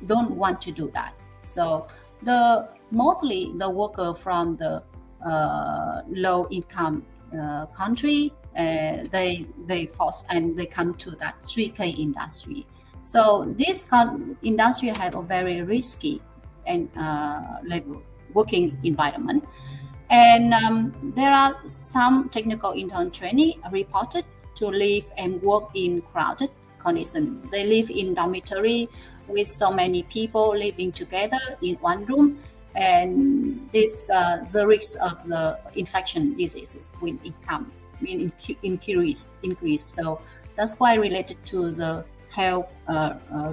don't want to do that. So mostly the worker from the low income country, they force and they come to that 3K industry. So this industry have a very risky and labor working environment. And there are some technical intern training reported to live and work in crowded conditions. They live in dormitory with so many people living together in one room, and this the risk of the infection diseases will increase. So that's why related to the health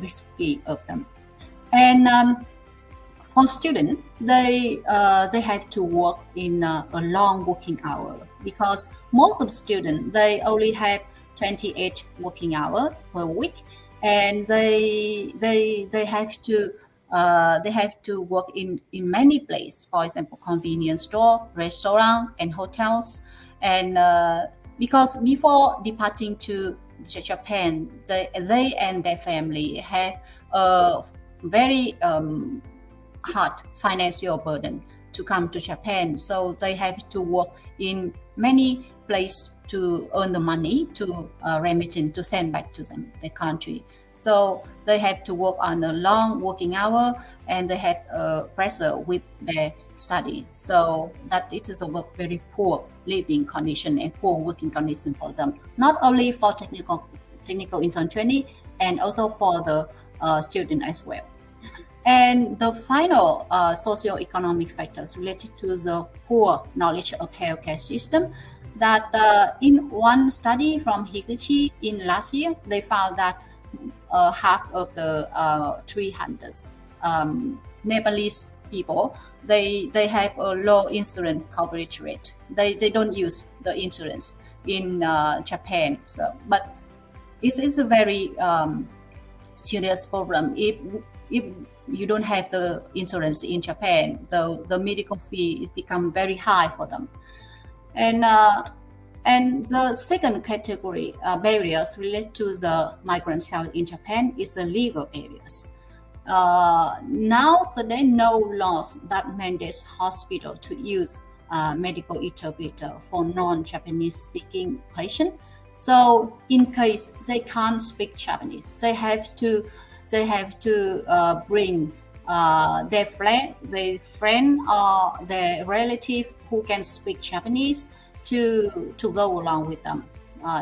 risky of them. And for students, they have to work in a long working hour, because most of students they only have 28 working hours per week, and they have to work in many places. For example, convenience store, restaurant, and hotels. And because before departing to Japan, they and their family have a very hard financial burden to come to Japan. So they have to work in many places to earn the money to remitting to send back to their country. So they have to work on a long working hour, and they have pressure with their study. So that it is a very poor living condition and poor working condition for them, not only for technical intern training, and also for the student as well. And the final socio-economic factors related to the poor knowledge of healthcare system, that in one study from Higuchi in last year, they found that half of the 300 Nepalese people, they have a low insurance coverage rate. They don't use the insurance in Japan. So, but it's a very serious problem. If you don't have the insurance in Japan, the medical fee is become very high for them. And And the second category barriers related to the migrant health in Japan is the legal barriers. Now, so there are no laws that mandates hospital to use medical interpreter for non-Japanese speaking patient. So in case they can't speak Japanese, they have to bring their friend or their relative who can speak Japanese to go along with them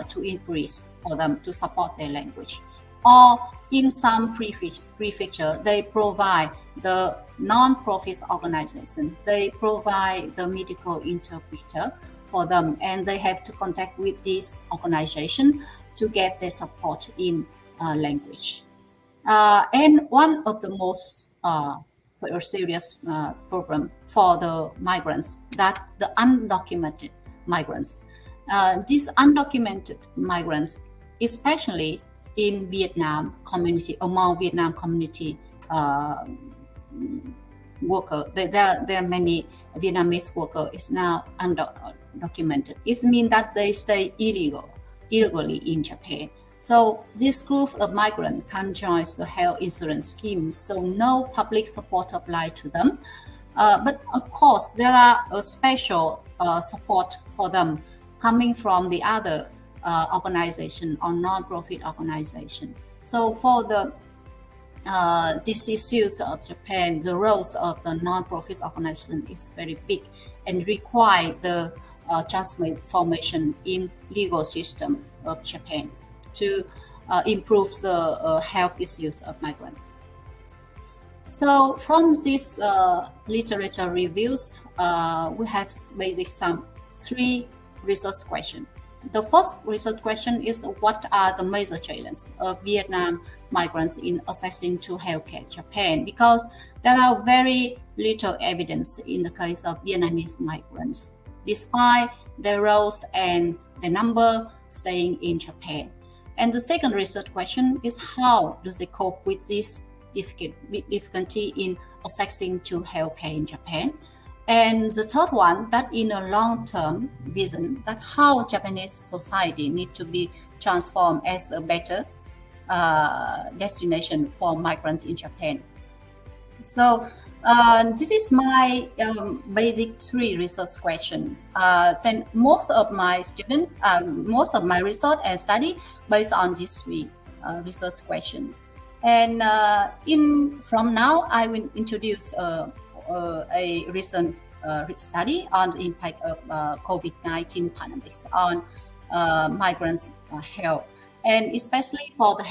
to increase for them to support their language. Or in some prefecture, they provide the non-profit organization. They provide the medical interpreter for them, and they have to contact with this organization to get their support in language. And one of the most serious problem for the migrants, that the undocumented migrants. These undocumented migrants, especially in Vietnam community, among Vietnam community worker, there are many Vietnamese worker is now undocumented. It means that they stay illegally in Japan. So this group of migrants can join the health insurance scheme, so no public support applied to them. But of course, there are a special support for them coming from the other organization or non-profit organization. So for the these issues of Japan, the roles of the non-profit organization is very big and require the transformation in legal system of Japan to improve the health issues of migrants. So from these literature reviews, we have basic three research questions. The first research question is, what are the major challenges of Vietnam migrants in accessing to healthcare in Japan? Because there are very little evidence in the case of Vietnamese migrants, despite their roles and the number staying in Japan. And the second research question is, how do they cope with this difficulty in accessing to healthcare in Japan? And the third one, that in a long-term vision, that how Japanese society need to be transformed as a better destination for migrants in Japan. So this is my basic three research question. And most of my students, most of my research and study based on these three research questions. And from now, I will introduce a recent study on the impact of COVID-19 pandemics on migrants' health, and especially for the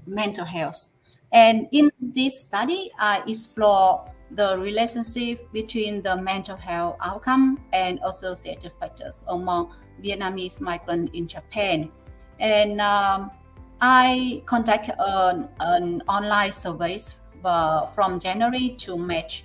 mental health. And in this study, I explore the relationship between the mental health outcome and associated factors among Vietnamese migrants in Japan. And I conduct an online surveys from January to March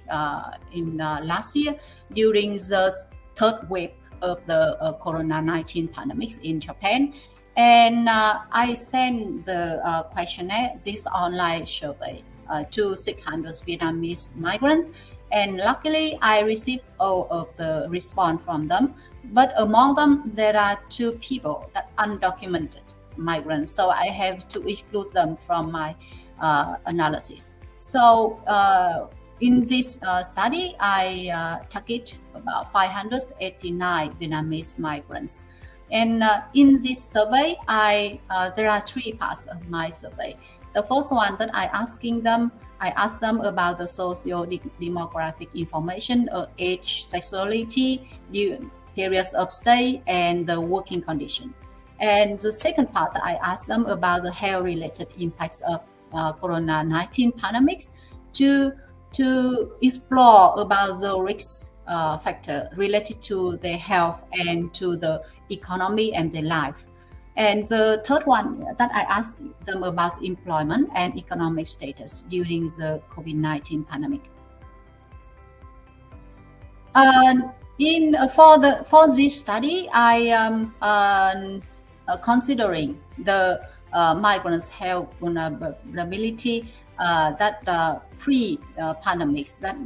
in last year during the third wave of the Corona-19 pandemic in Japan. And I sent the questionnaire, this online survey, to 600 Vietnamese migrants. And luckily, I received all of the response from them. But among them, there are two people that undocumented migrants. So I have to exclude them from my analysis. So in this study, I target about 589 Vietnamese migrants. And in this survey, there are three parts of my survey. The first one that I asked them about the socio-demographic information, age, sexuality, periods of stay, and the working condition. And the second part, I asked them about the health-related impacts of Corona-19 pandemics to explore about the risk factor related to their health and to the economy and their life. And the third one that I asked them about employment and economic status during the COVID-19 pandemic. For this study, I am considering the migrants' health vulnerability that pre-pandemics that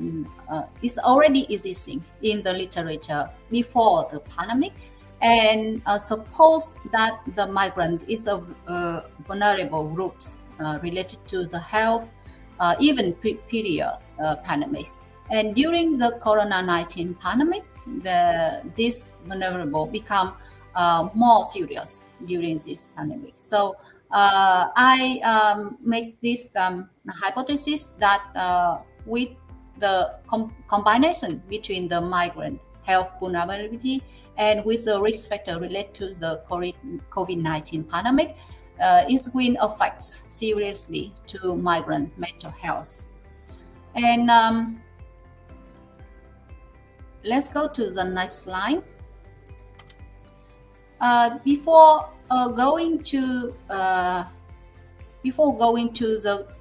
is already existing in the literature before the pandemic, And suppose that the migrant is a vulnerable group related to the health, even period pandemics. And during the Corona-19 pandemic, this vulnerable become more serious during this pandemic. So I make this hypothesis that with the combination between the migrant health vulnerability and with the risk factor related to the COVID-19 pandemic, is going to affect seriously to migrant mental health. And let's go to the next slide. Before going to the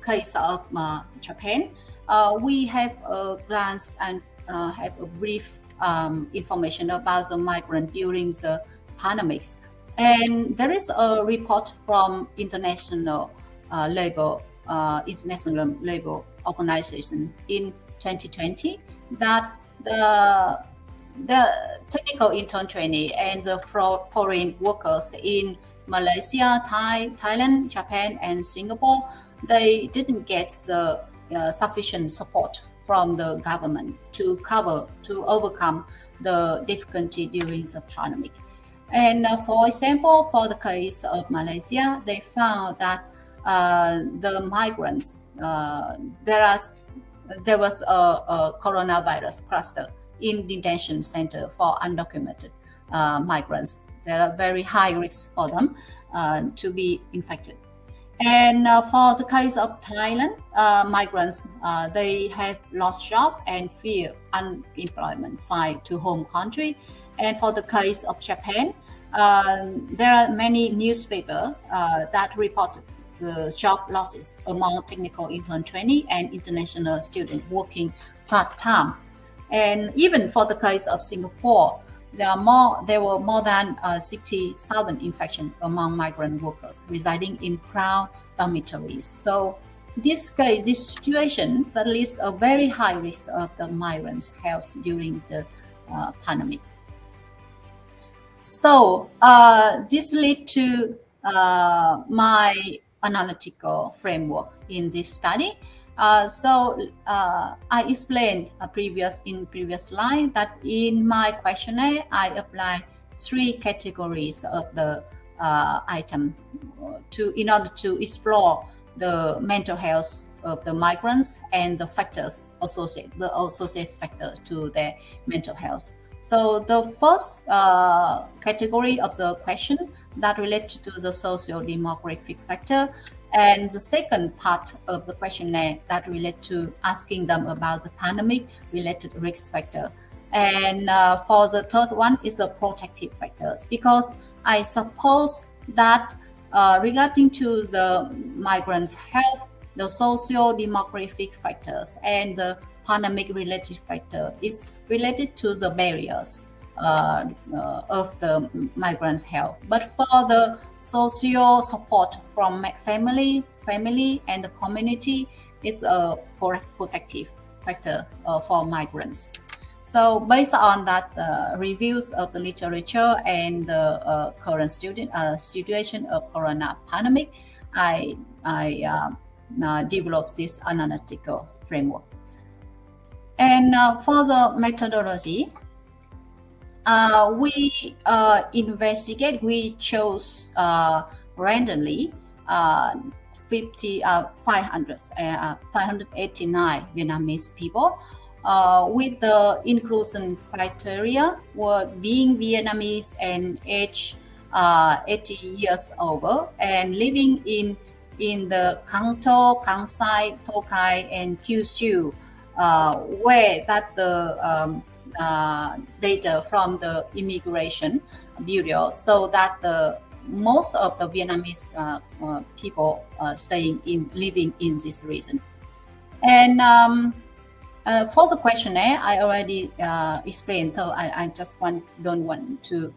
case of Japan, we have a glance and have a brief information about the migrant during the pandemics. And there is a report from International Labour Organization in 2020 that the technical intern trainee and the foreign workers in Malaysia, Thailand, Japan, and Singapore, they didn't get the sufficient support from the government to overcome the difficulty during the pandemic. And for example, for the case of Malaysia, they found that the migrants, there was a coronavirus cluster in detention center for undocumented migrants. There are very high risks for them to be infected. And for the case of Thailand, migrants, they have lost jobs and fear unemployment, flight to home country. And for the case of Japan, there are many newspapers that reported the job losses among technical intern trainee and international students working part-time. And even for the case of Singapore, there were more than 60,000 infections among migrant workers residing in crowd dormitories. So this situation that leads a very high risk of the migrants' health during the pandemic. So this led to my analytical framework in this study. I explained in previous slide that in my questionnaire, I apply 3 categories of the item in order to explore the mental health of the migrants and the factors associated factors to their mental health. So the first category of the question that relates to the socio-demographic factor, and the second part of the questionnaire that relates to asking them about the pandemic-related risk factor. And for the third one is the protective factors, because I suppose that regarding to the migrants' health, the socio-demographic factors and the pandemic-related factor is related to the barriers of the migrants' health. But for the social support from family and the community is a protective factor for migrants. So based on that reviews of the literature and the current situation of corona pandemic, I developed this analytical framework. And for the methodology, we chose randomly 589 Vietnamese people with the inclusion criteria were being Vietnamese and age 80 years over and living in the Cang Tô, Cang Sai, Tokai, and Kyushu, where that the data from the Immigration Bureau, so that most of the Vietnamese people living in this region. And for the questionnaire, I already explained, so I just don't want to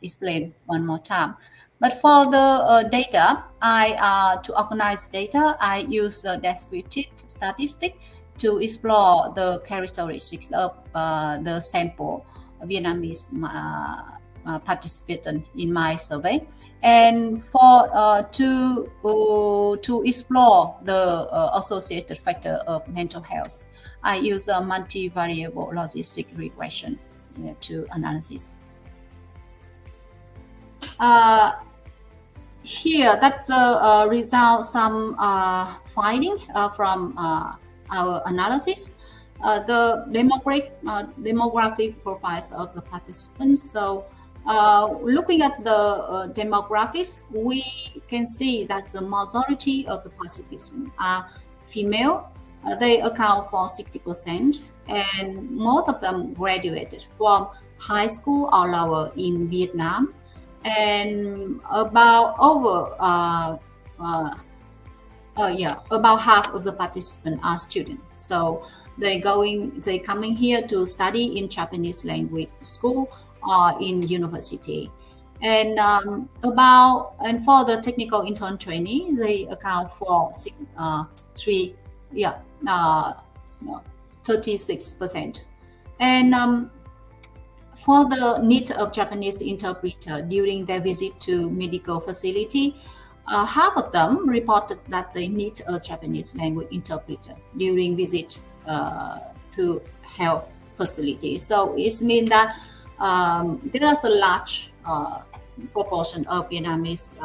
explain one more time. But for the data, to organize data, I use descriptive statistics to explore the characteristics of the sample Vietnamese participants in my survey. And for to explore the associated factor of mental health, I use a multivariable logistic regression to analysis. Here, that result some finding from our analysis. The demographic profiles of the participants. So, looking at the demographics, we can see that the majority of the participants are female. They account for 60%, and most of them graduated from high school or lower in Vietnam, and about about half of the participants are students. So they coming here to study in Japanese language school or in university. And for the technical intern training, they account for 36%. And for the need of Japanese interpreter during their visit to medical facility, half of them reported that they need a Japanese language interpreter during visit to health facility. So it means that there is a large proportion of Vietnamese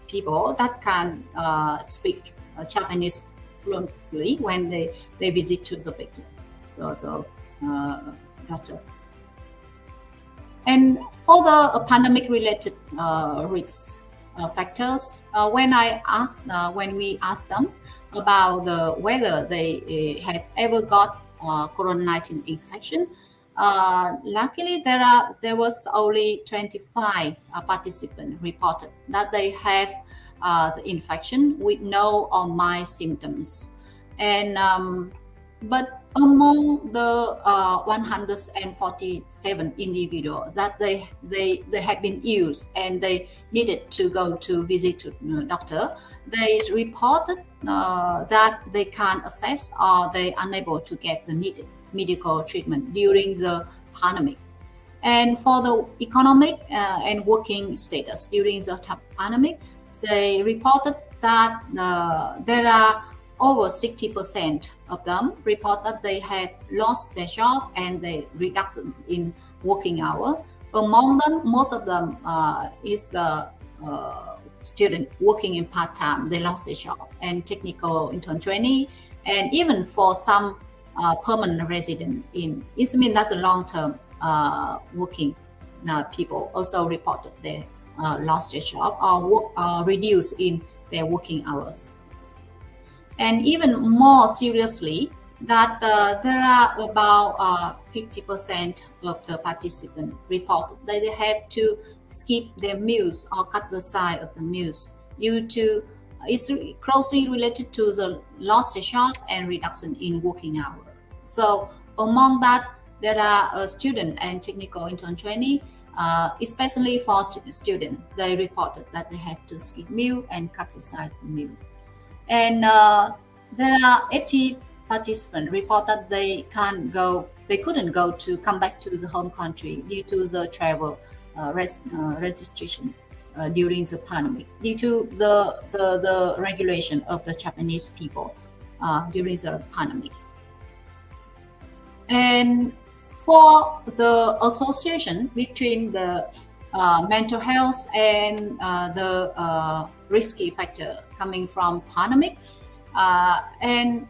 people that can speak Japanese fluently when they visit to the victim, doctor. And for the pandemic-related risk factors, when we asked them about whether they had ever got COVID-19 infection, luckily there was only 25 participants reported that they have the infection with no or mild symptoms. And but among the 147 individuals that they had been ill and they needed to go to visit to doctor, they reported that they can't access or they unable to get the needed medical treatment during the pandemic. And for the economic and working status during the pandemic, they reported that there are over 60% of them report that they have lost their job and the reduction in working hour. Among them, most of them is the student working in part-time. They lost their job, and technical intern training, and even for some permanent resident in, it means that the long-term working people also reported they lost their job or reduced in their working hours. And even more seriously, that there are about 50% of the participants reported that they have to skip their meals or cut the size of the meals due to it's closely related to the lost job and reduction in working hour. So among that, there are student and technical intern training, especially for students. They reported that they had to skip meal and cut aside the meal. And there are 80 participants reported they couldn't go to come back to the home country due to the travel restriction during the pandemic, due to the regulation of the Japanese people during the pandemic. And for the association between the mental health and the risky factor coming from pandemic, and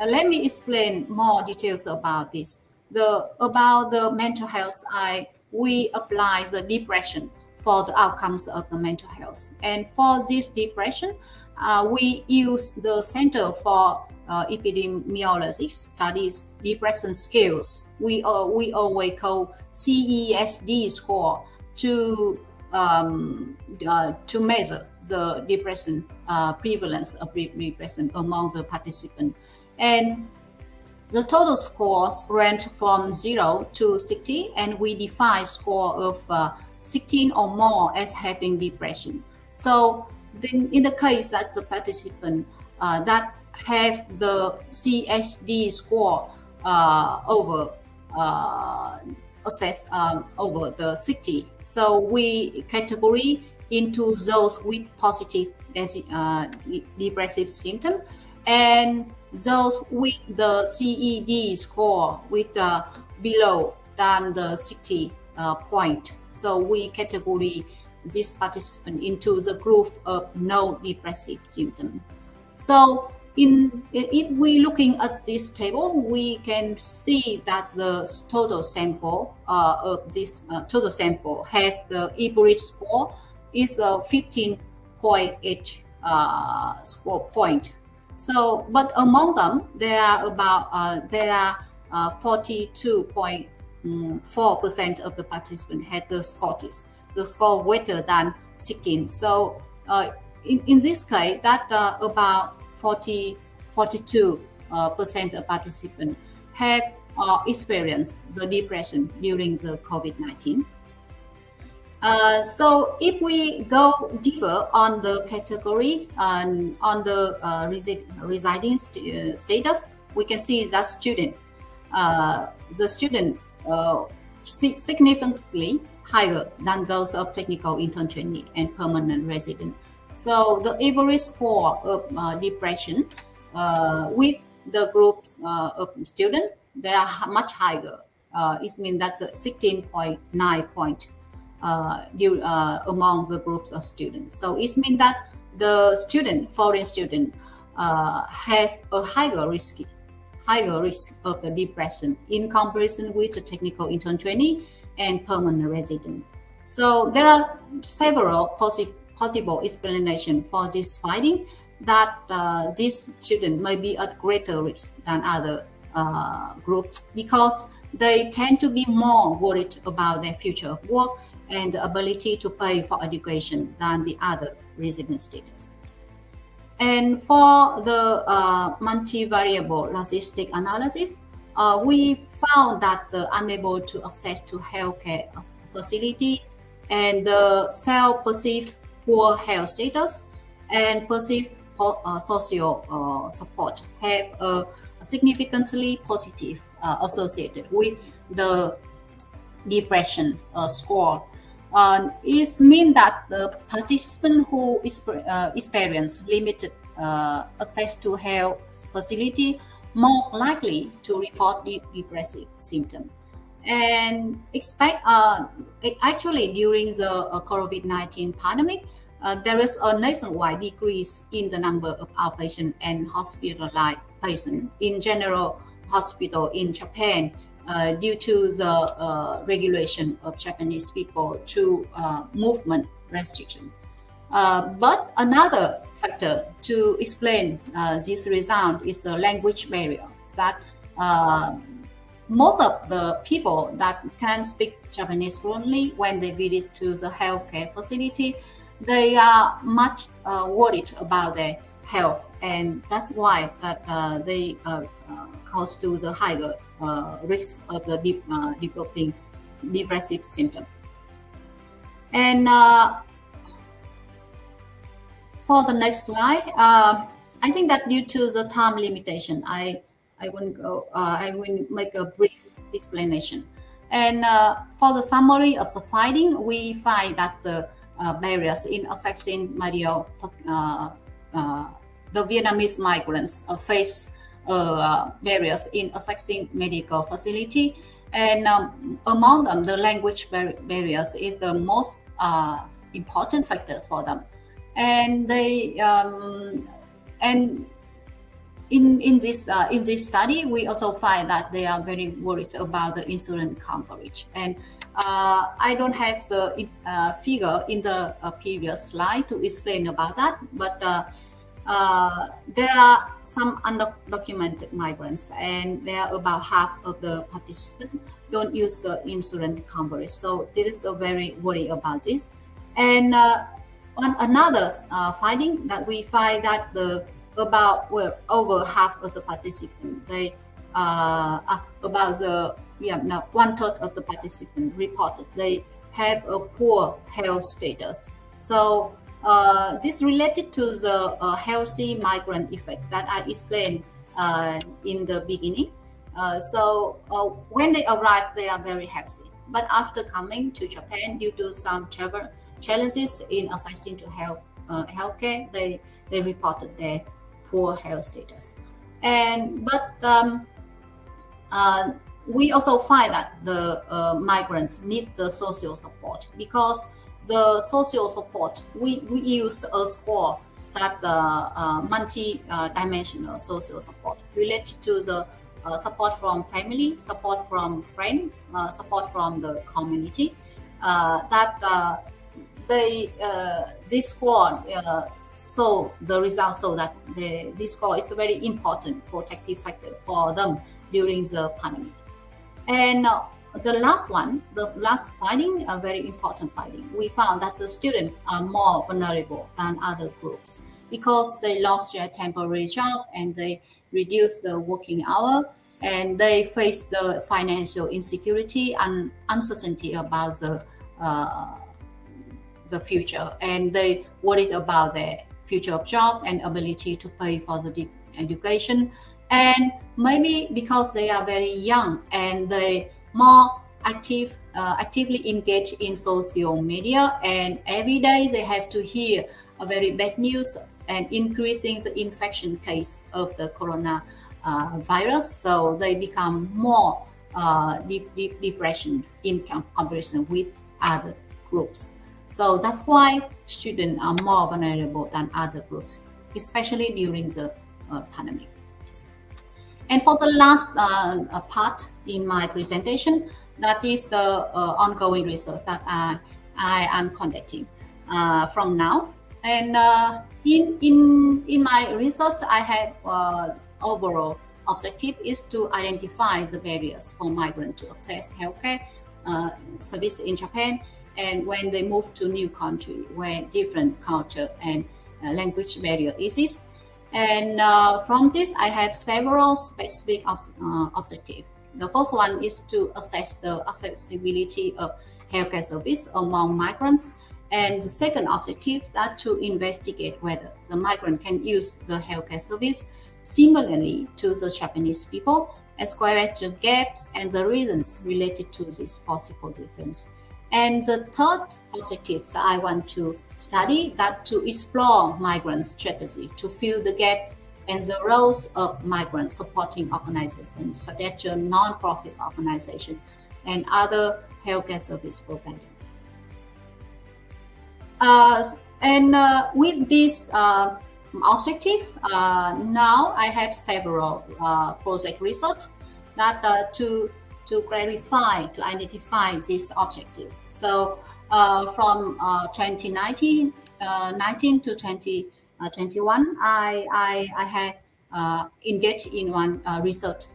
let me explain more details about this. About the mental health, we apply the depression for the outcomes of the mental health. And for this depression, we use the Center for Epidemiology Studies Depression Scales. We always call CESD score to measure the depression prevalence of depression among the participants. And the total scores range from 0 to 60, and we define score of 16 or more as having depression. So then in the case that the participant that have the CSD score over assess over the 60. So we category into those with positive depressive symptom and those with the CED score with below than the 60 point. So we category this participant into the group of no depressive symptom. So if we looking at this table, we can see that the total sample of this total sample have the average score is 15.8 score point. So, but among them, there are about 42.4% of the participants had the score greater than 16. So, in this case, that about 42% of participants have experienced the depression during the COVID-19. So if we go deeper on the category and on the residing status, we can see that the student significantly higher than those of technical intern trainee and permanent resident. So the average score of depression with the groups of students, they are much higher. It means that the 16.9 point among the groups of students. So it means that the foreign student have a higher risk of the depression in comparison with the technical intern trainee and permanent resident. So there are several possible explanations for this finding that this student may be at greater risk than other groups because they tend to be more worried about their future of work and the ability to pay for education than the other resident status. And for the multivariable logistic analysis, we found that the unable to access to healthcare facility and the self-perceived poor health status and perceived social support have a significantly positive associated with the depression score. It means that the participant who experience limited access to health facility more likely to report depressive symptoms. And actually during the COVID-19 pandemic, there is a nationwide decrease in the number of outpatient and hospitalized patients in general hospital in Japan due to the regulation of Japanese people to movement restriction. But another factor to explain this result is a language barrier that most of the people that can speak Japanese fluently when they visit to the healthcare facility, they are much worried about their health, and that's why that they cause to the higher risk of the developing depressive symptom. And for the next slide, I think that due to the time limitation, I will make a brief explanation. And for the summary of the finding, we find that the barriers in accessing medical, the Vietnamese migrants face barriers in accessing medical facility, and among them, the language barriers is the most important factors for them. And they and in this study, we also find that they are very worried about the insurance coverage. And I don't have the figure in the previous slide to explain about that, but there are some undocumented migrants, and they are about half of the participants don't use the insurance coverage. So this is a very worry about this. And on another finding that we find that over half of the participants, they about the 1/3 of the participants reported they have a poor health status. So this related to the healthy migrant effect that I explained in the beginning. When they arrive, they are very happy. But after coming to Japan, due to some travel challenges in accessing to healthcare, they reported their poor health status. We also find that the migrants need the social support, because the social support, we use a score that multi-dimensional social support related to the support from family, support from friend, support from the community. This score so the results show that this score is a very important protective factor for them during the pandemic. And the last finding, a very important finding, we found that the students are more vulnerable than other groups because they lost their temporary job and they reduced the working hour, and they face the financial insecurity and uncertainty about the future, and they worried about their future of job and ability to pay for the education. And maybe because they are very young and they more actively engage in social media, and every day they have to hear a very bad news and increasing the infection case of the corona virus, so they become more deep depression in comparison with other groups. So that's why students are more vulnerable than other groups, especially during the pandemic. And for the last part in my presentation, that is the ongoing research that I am conducting from now. And in my research, I have overall objective is to identify the barriers for migrants to access healthcare service in Japan, and when they move to new country where different culture and language barrier exists. And from this, I have several specific objectives. The first one is to assess the accessibility of healthcare service among migrants. And the second objective is to investigate whether the migrant can use the healthcare service similarly to the Japanese people, as well as the gaps and the reasons related to this possible difference. And the third objective that I want to study that to explore migrant strategy to fill the gaps and the roles of migrant supporting organizations such as non-profit organizations and other healthcare service providers. With this objective, now I have several project research that to clarify, to identify this objective. So from 2019 to 2021, I have engaged in one research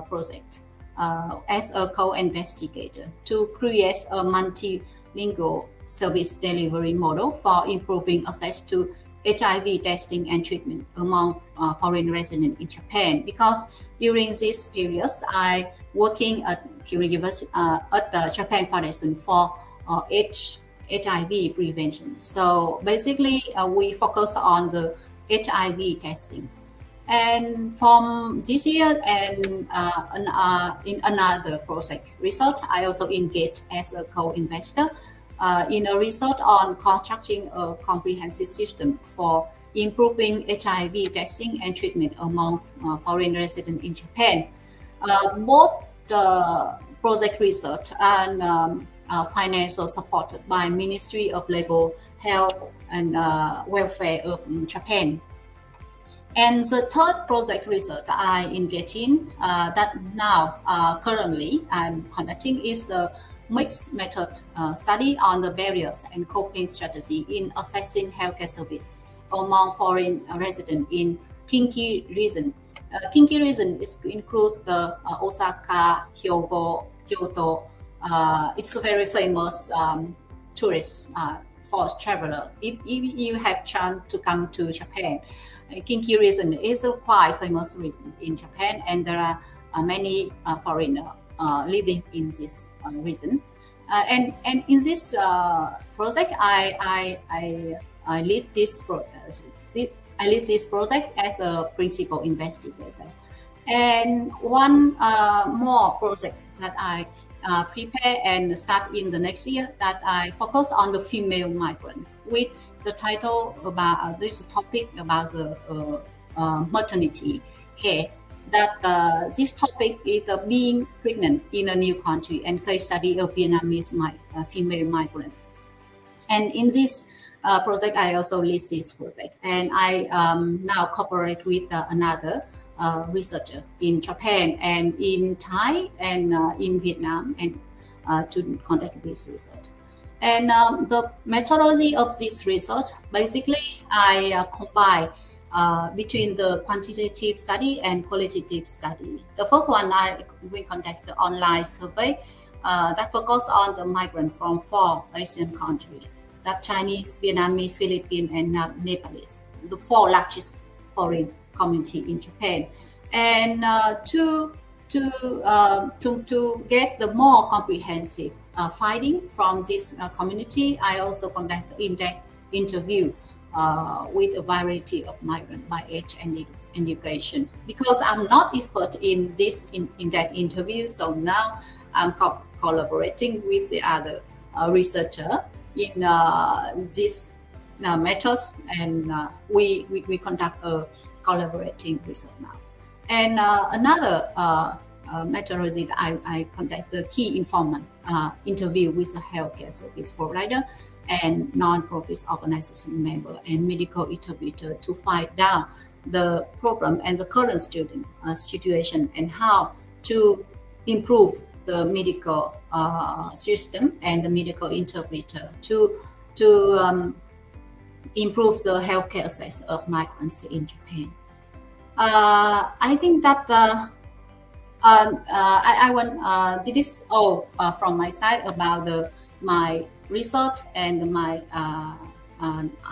project as a co-investigator to create a multilingual service delivery model for improving access to HIV testing and treatment among foreign residents in Japan. Because during these periods, I working at Kyuri University at the Japan Foundation for HIV prevention. So basically, we focus on the HIV testing. And from this year and in another project research, I also engaged as a co-investor in a research on constructing a comprehensive system for improving HIV testing and treatment among foreign residents in Japan. Both the project research and financial supported by Ministry of Labor, Health and Welfare of Japan. And the third project research I engage in that now currently I'm conducting is the mixed method study on the barriers and coping strategy in assessing healthcare service among foreign residents in Kinki region. Kinki region includes the Osaka, Hyogo, Kyoto. It's a very famous tourist for traveler. If you have chance to come to Japan, Kinki region is a quite famous region in Japan, and there are many foreigners living in this region. And in this project, I lead this project as a principal investigator. And one more project that I prepare and start in the next year, that I focus on the female migrant with the title about this topic about the maternity care. That this topic is being pregnant in a new country and case study of Vietnamese female migrant. And in this project, I also lead this project, and I now cooperate with another researcher in Japan and in Thai and in Vietnam, and to conduct this research. And the methodology of this research, basically, I combine between the quantitative study and qualitative study. The first one, we conduct the online survey that focus on the migrant from 4 Asian countries, that Chinese, Vietnamese, Philippines, and Nepalese, the 4 largest foreign community in Japan. And to get the more comprehensive finding from this community, I also conduct the in-depth interview with a variety of migrants by age and education. Because I'm not expert in this in-depth interview, so now I'm collaborating with the other researcher in these methods, and we conduct a collaborating research now. And another methodology that I conduct the key informant interview with a healthcare service provider and non-profit organization member and medical interpreter to find out the problem and the current student situation and how to improve the medical system and the medical interpreter to improve the healthcare access of migrants in Japan. I think that I want this is all from my side about my research and my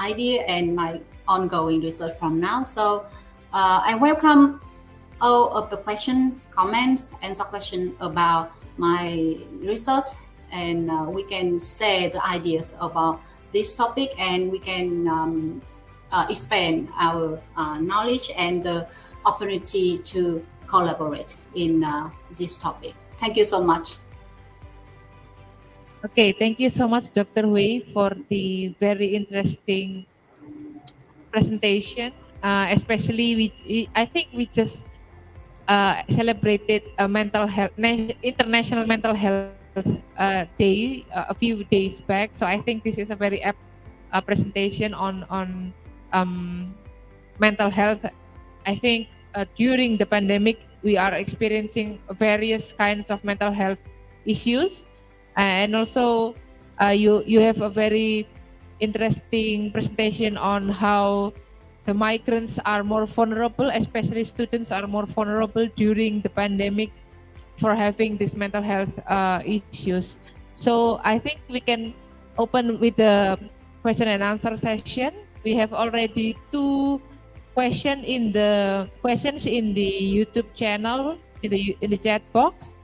idea and my ongoing research from now. So I welcome all of the questions, comments, and suggestions about my research, and we can share the ideas about this topic, and we can expand our knowledge and the opportunity to collaborate in this topic. Thank you so much. Okay, thank you so much, Dr. Hui, for the very interesting presentation. Especially, I think we just celebrated a International Mental Health Day a few days back. So I think this is a very apt presentation on mental health. I think during the pandemic, we are experiencing various kinds of mental health issues, and also you have a very interesting presentation on how the migrants are more vulnerable, especially students are more vulnerable during the pandemic for having these mental health issues. So I think we can open with the question and answer session. We have already 2 questions in the YouTube channel in the chat box.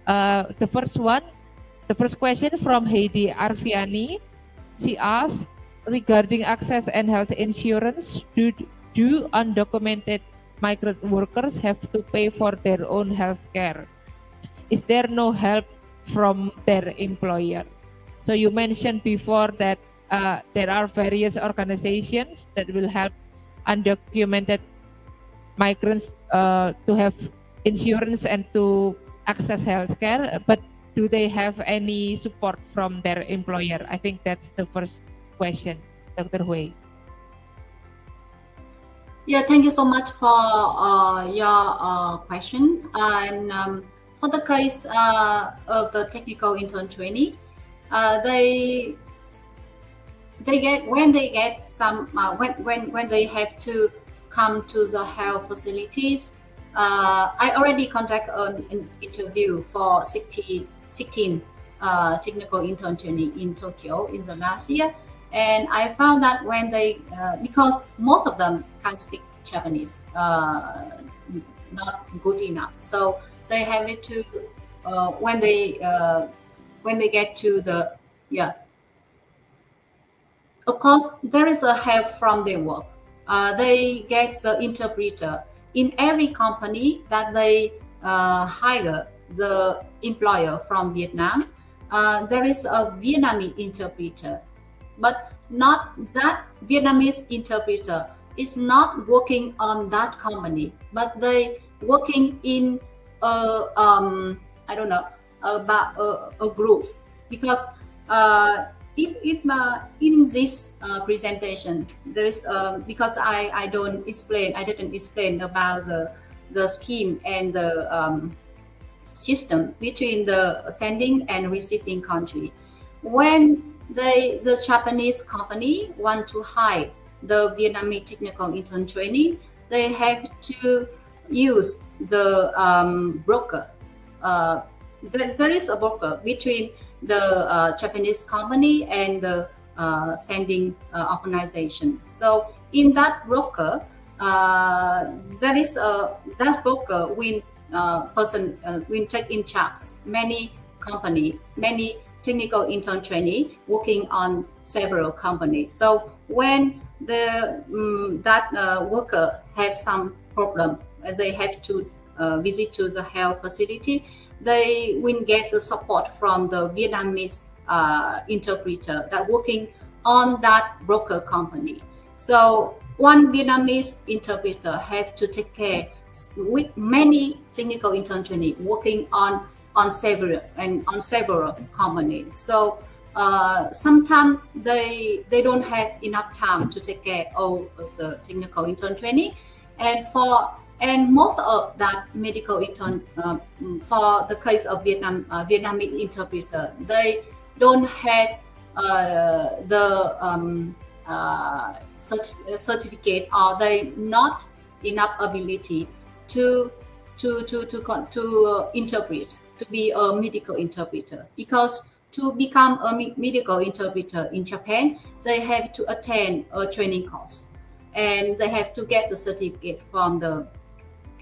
The first question from Heidi Arviani. She asked, regarding access and health insurance, do undocumented migrant workers have to pay for their own health care? Is there no help from their employer? So you mentioned before that there are various organizations that will help undocumented migrants to have insurance and to access healthcare, but do they have any support from their employer? I think that's the first question, Dr. Hui. Yeah, thank you so much for your question. And for the case of the technical intern trainee, they get when they get some when they have to come to the health facilities. I already conduct an interview for 16 technical intern trainee in Tokyo in the last year. And I found that when they, because most of them can't speak Japanese, not good enough, so they have it to when they get to the of course there is a help from their work. They get the interpreter in every company that they hire the employer from Vietnam, there is a Vietnamese interpreter, but not that Vietnamese interpreter is not working on that company, but they working in I don't know, about a group, because in this presentation there is because I didn't explain about the scheme and the system between the sending and receiving country. When the Japanese company want to hire the Vietnamese technical intern training, they have to use the broker. There is a broker between the Japanese company and the sending organization. So in that broker, there is that broker will take in charge many company, many technical intern trainee working on several companies. So when that worker have some problem, they have to visit to the health facility, they will get the support from the Vietnamese interpreter that working on that broker company. So one Vietnamese interpreter have to take care with many technical intern trainee working on several companies. So sometimes they don't have enough time to take care of the technical intern trainee, and most of that medical intern, for the case of Vietnamese interpreter, they don't have the certificate, or they not enough ability to interpret, to be a medical interpreter. Because to become a medical interpreter in Japan, they have to attend a training course, and they have to get a certificate from the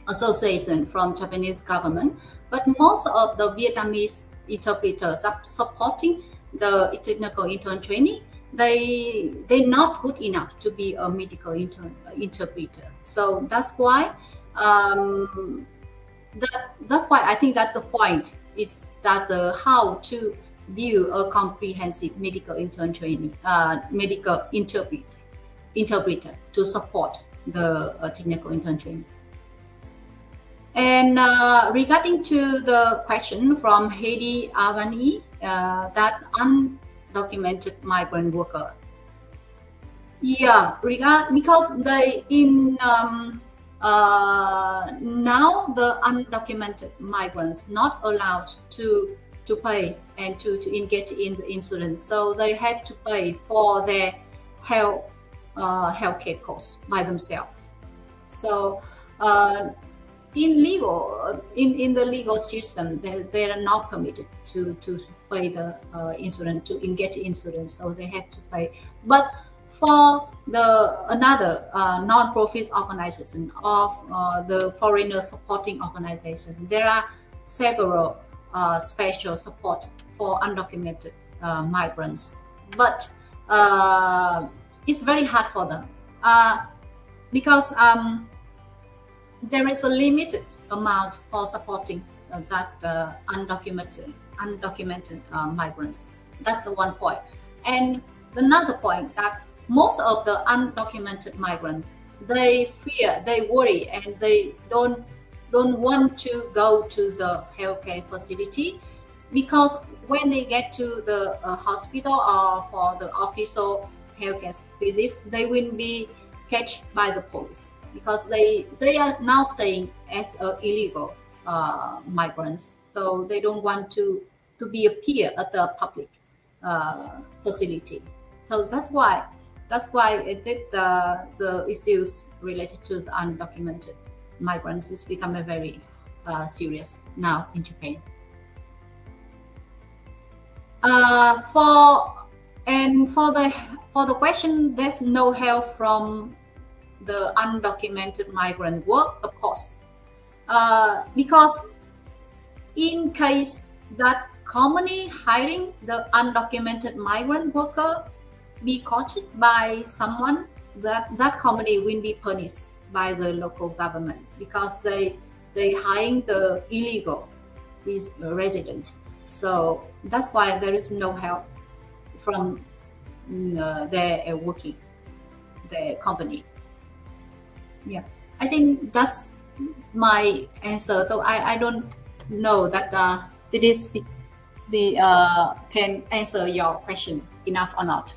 association from Japanese government. But most of the Vietnamese interpreters are supporting the technical intern training. They're not good enough to be a medical interpreter. So that's why I think that the point is that how to build a comprehensive medical intern training, medical interpreter to support the technical intern training. And regarding to the question from Heidi Avani, that undocumented migrant worker. Yeah, because they in now the undocumented migrants not allowed to pay and to engage in the insurance, so they have to pay for their healthcare costs by themselves. So in the legal system, they are not permitted to pay the insurance, to engage insurance, so they have to pay. But for another non-profit organization of the foreigner supporting organization, there are several special support for undocumented migrants, but it's very hard for them because there is a limited amount for supporting that undocumented migrants. That's the one point. And another point, that most of the undocumented migrants, they fear, they worry, and they don't want to go to the healthcare facility, because when they get to the hospital or for the official healthcare visits, they will be catched by the police, because they are now staying as illegal migrants. So they don't want to be a peer at the public facility. So that's why the issues related to the undocumented migrants is becoming very serious now in Japan. For the question, there's no help from the undocumented migrant work, of course, because in case that company hiring the undocumented migrant worker be caught by someone, that company will be punished by the local government because they hiring the illegal residents. So that's why there is no help from their working, the company. Yeah, I think that's my answer. So I don't know that did it speak the can answer your question enough or not.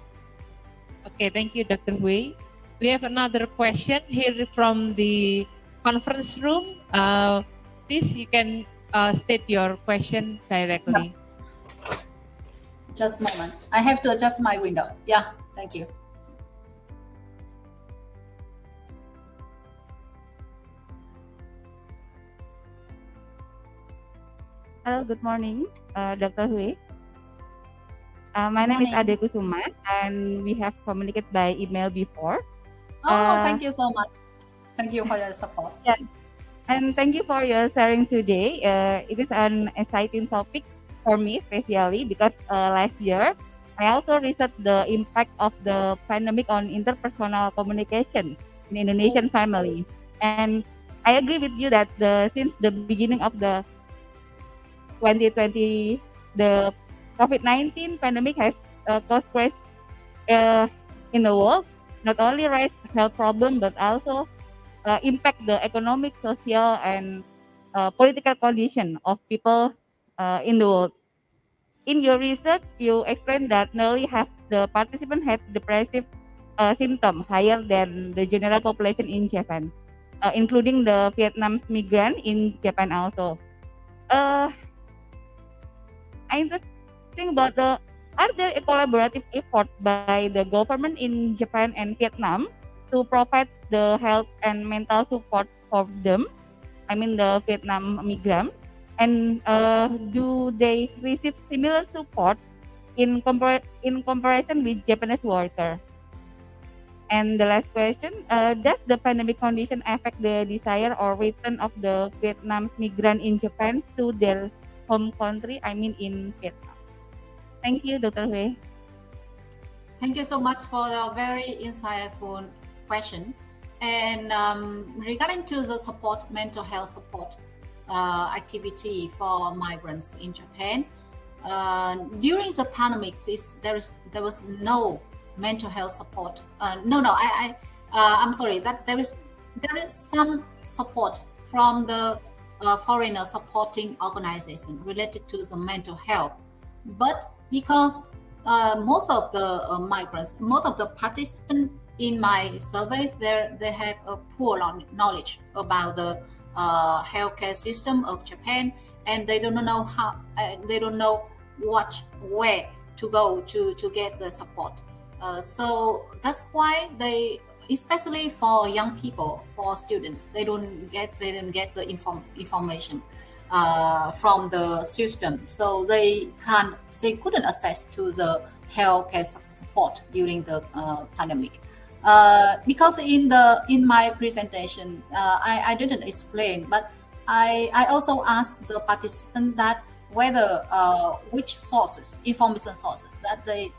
Okay, thank you, Dr. Hui. We have another question here from the conference room. Please, you can state your question directly. Just a moment. I have to adjust my window. Yeah, thank you. Hello, good morning, Dr. Hui. My name is Ade Kusuma, and we have communicated by email before. Thank you so much. Thank you for your support. Yeah, and thank you for your sharing today. It is an exciting topic for me, especially because last year I also researched the impact of the pandemic on interpersonal communication in Indonesian family, and I agree with you that since the beginning of the 2020, the COVID-19 pandemic has caused crisis in the world, not only raise health problem, but also impact the economic, social, and political condition of people in the world. In your research, you explained that nearly half the participants had depressive symptoms higher than the general population in Japan, including the Vietnamese migrant in Japan also. I'm just thinking about are there a collaborative effort by the government in Japan and Vietnam to provide the health and mental support for them? I mean the Vietnam migrant, and do they receive similar support in comparison with Japanese worker? And the last question, does the pandemic condition affect the desire or return of the Vietnamese migrant in Japan to their home country, I mean in Vietnam? Thank you, Dr. Hui. Thank you so much for your very insightful question. And regarding to the support, mental health support activity for migrants in Japan, during the pandemic, there was no mental health support. I'm sorry. That there is some support from the foreigner supporting organization related to the mental health, but because most of the migrants, most of the participants in my surveys, they have a poor knowledge about the healthcare system of Japan, and they don't know how, they don't know where to go to get the support. So that's why they, especially for young people, for students, they don't get the information from the system, so they couldn't access to the healthcare support during the pandemic. Because in my presentation, I didn't explain, but I also asked the participant that whether which sources, information sources that they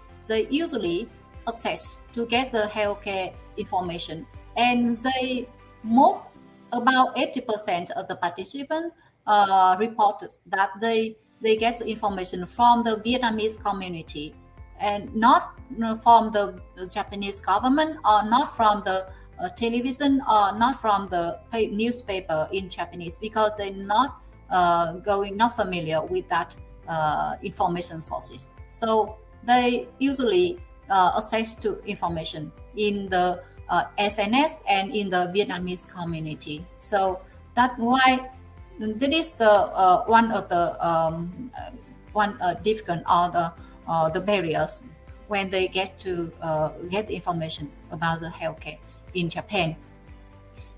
usually access to get the healthcare information, and about 80% of the participants reported that they get the information from the Vietnamese community, and not from the Japanese government, or not from the television, or not from the newspaper in Japanese, because they're not familiar with that information sources. So they usually access to information in the SNS and in the Vietnamese community. So that's why that is the one of the difficult, or the barriers when they get to get the information about the healthcare in Japan.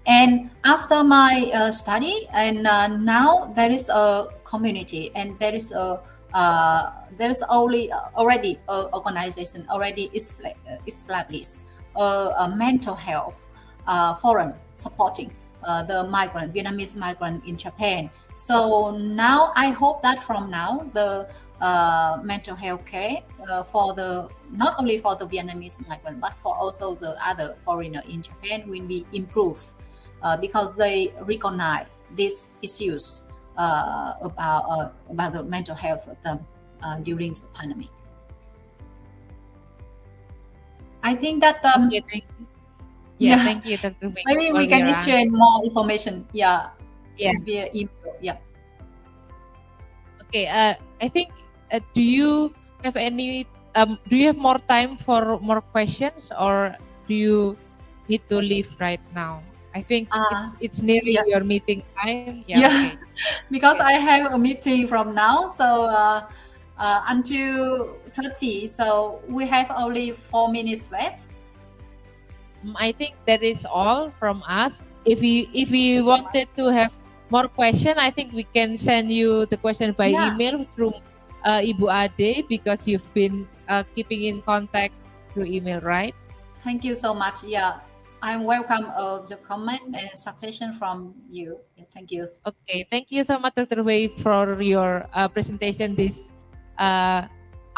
And after my study, and now there is a community, and there is already an organization already established a mental health forum supporting the Vietnamese migrant in Japan. So now I hope that from now the mental health care for not only for the Vietnamese migrant, but for also the other foreigner in Japan will be improved. because they recognize these issues about the mental health of them during the pandemic. I think that Okay, thank you. Yeah, yeah, thank you, Dr. Wei, maybe for we can your exchange more information. Yeah, Yeah. via email. Yeah. Okay, I think, do you have any, do you have more time for more questions, or do you need to leave right now? I think it's nearly Yes. your meeting time. Yeah, Yeah, okay. because Okay. I have a meeting from now, so until 30, so we have only 4 minutes left. I think that is all from us. If you So much. wanted to have more question, I think we can send you the question by Yeah. email through Ibu Ade, because you've been keeping in contact through email, right? Thank you so much. Yeah, I'm welcome of the comment and suggestion from you. Yeah, thank you. Okay, thank you so much, Dr. Wei, for your presentation this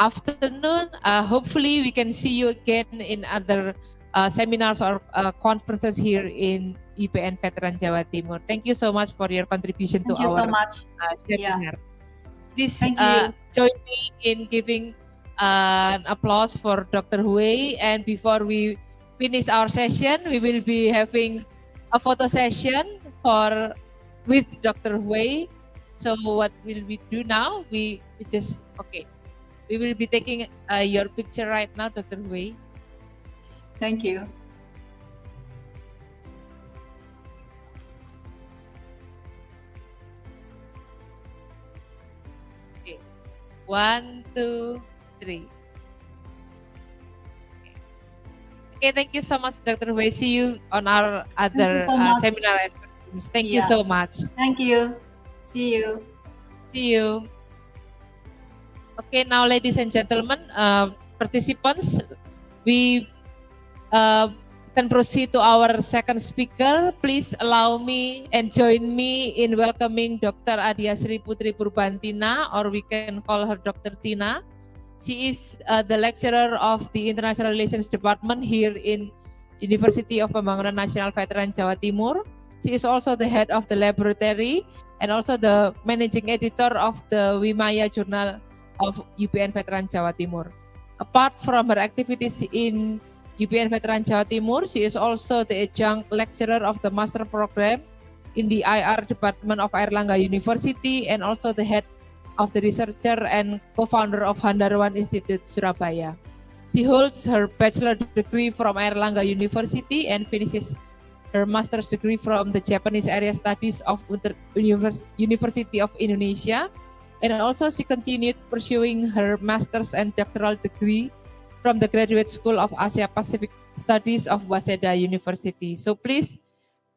afternoon. Hopefully, we can see you again in other seminars or conferences here in UPN Veteran Jawa Timur. Thank you so much for your contribution to Thank you so our much. Yeah. seminar. Please Thank you. join me in giving an applause for Dr. Wei. And before we finish our session, we will be having a photo session with Dr. Wei. So what will we do now? We just, okay. We will be taking your picture right now, Dr. Wei. Thank you. Okay. 1, 2, 3. Okay, thank you so much, Dr. Wei. See you on our other so much. seminar. Thank you Yeah. so much. Thank you. See you. See you. Okay, now, ladies and gentlemen, participants, we can proceed to our second speaker. Please allow me and join me in welcoming Dr. Adia Sri Putri Purbantina, or we can call her Dr. Tina. She is the lecturer of the International Relations Department here in University of Pembangunan Nasional Veteran Jawa Timur. She is also the head of the laboratory and also the managing editor of the Wimaya Journal of UPN Veteran Jawa Timur. Apart from her activities in UPN Veteran Jawa Timur, she is also the adjunct lecturer of the master program in the IR Department of Airlangga University, and also the head of the researcher and co-founder of Handarwan Institute, Surabaya. She holds her bachelor degree from Airlangga University and finishes her master's degree from the Japanese Area Studies of University of Indonesia. And also she continued pursuing her master's and doctoral degree from the Graduate School of Asia Pacific Studies of Waseda University. So please,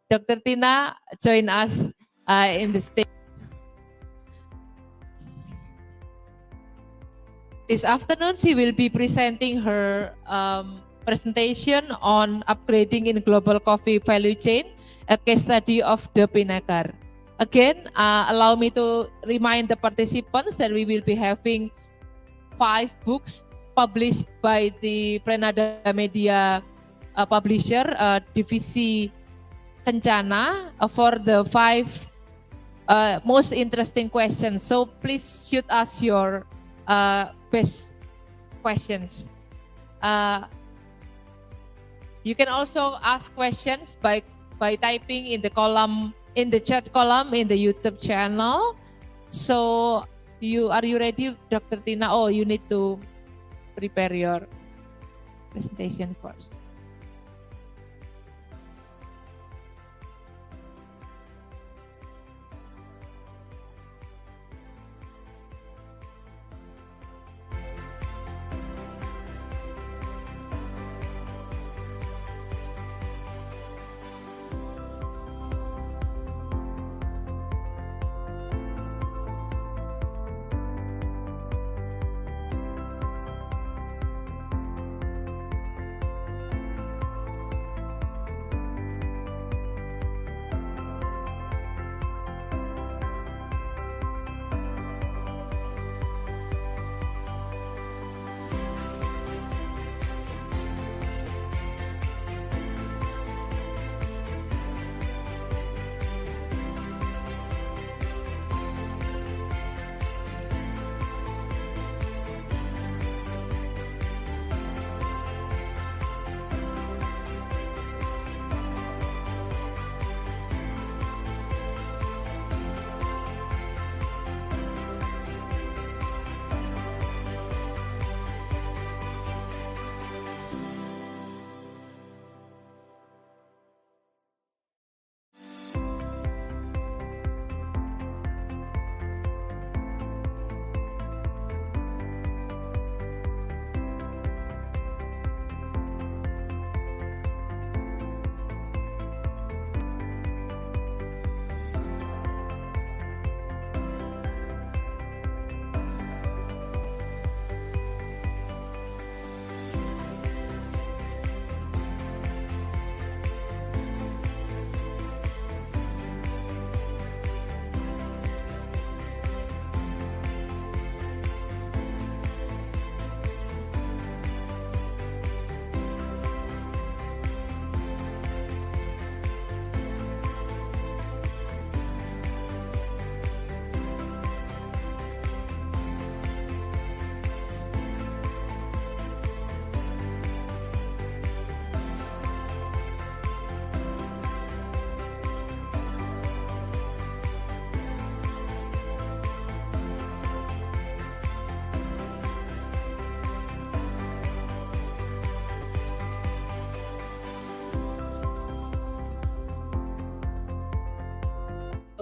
Dr. Tina, join us in the stage. This afternoon, she will be presenting her presentation on upgrading in global coffee value chain, a case study of the Pinnaker. Again, allow me to remind the participants that we will be having 5 books published by the Prenada Media publisher, Divisi Kencana, for the 5 most interesting questions. So please shoot us your best questions. You can also ask questions by typing in the column, in the chat column in the YouTube channel. So are you ready, Dr. Tina? Oh, you need to prepare your presentation first.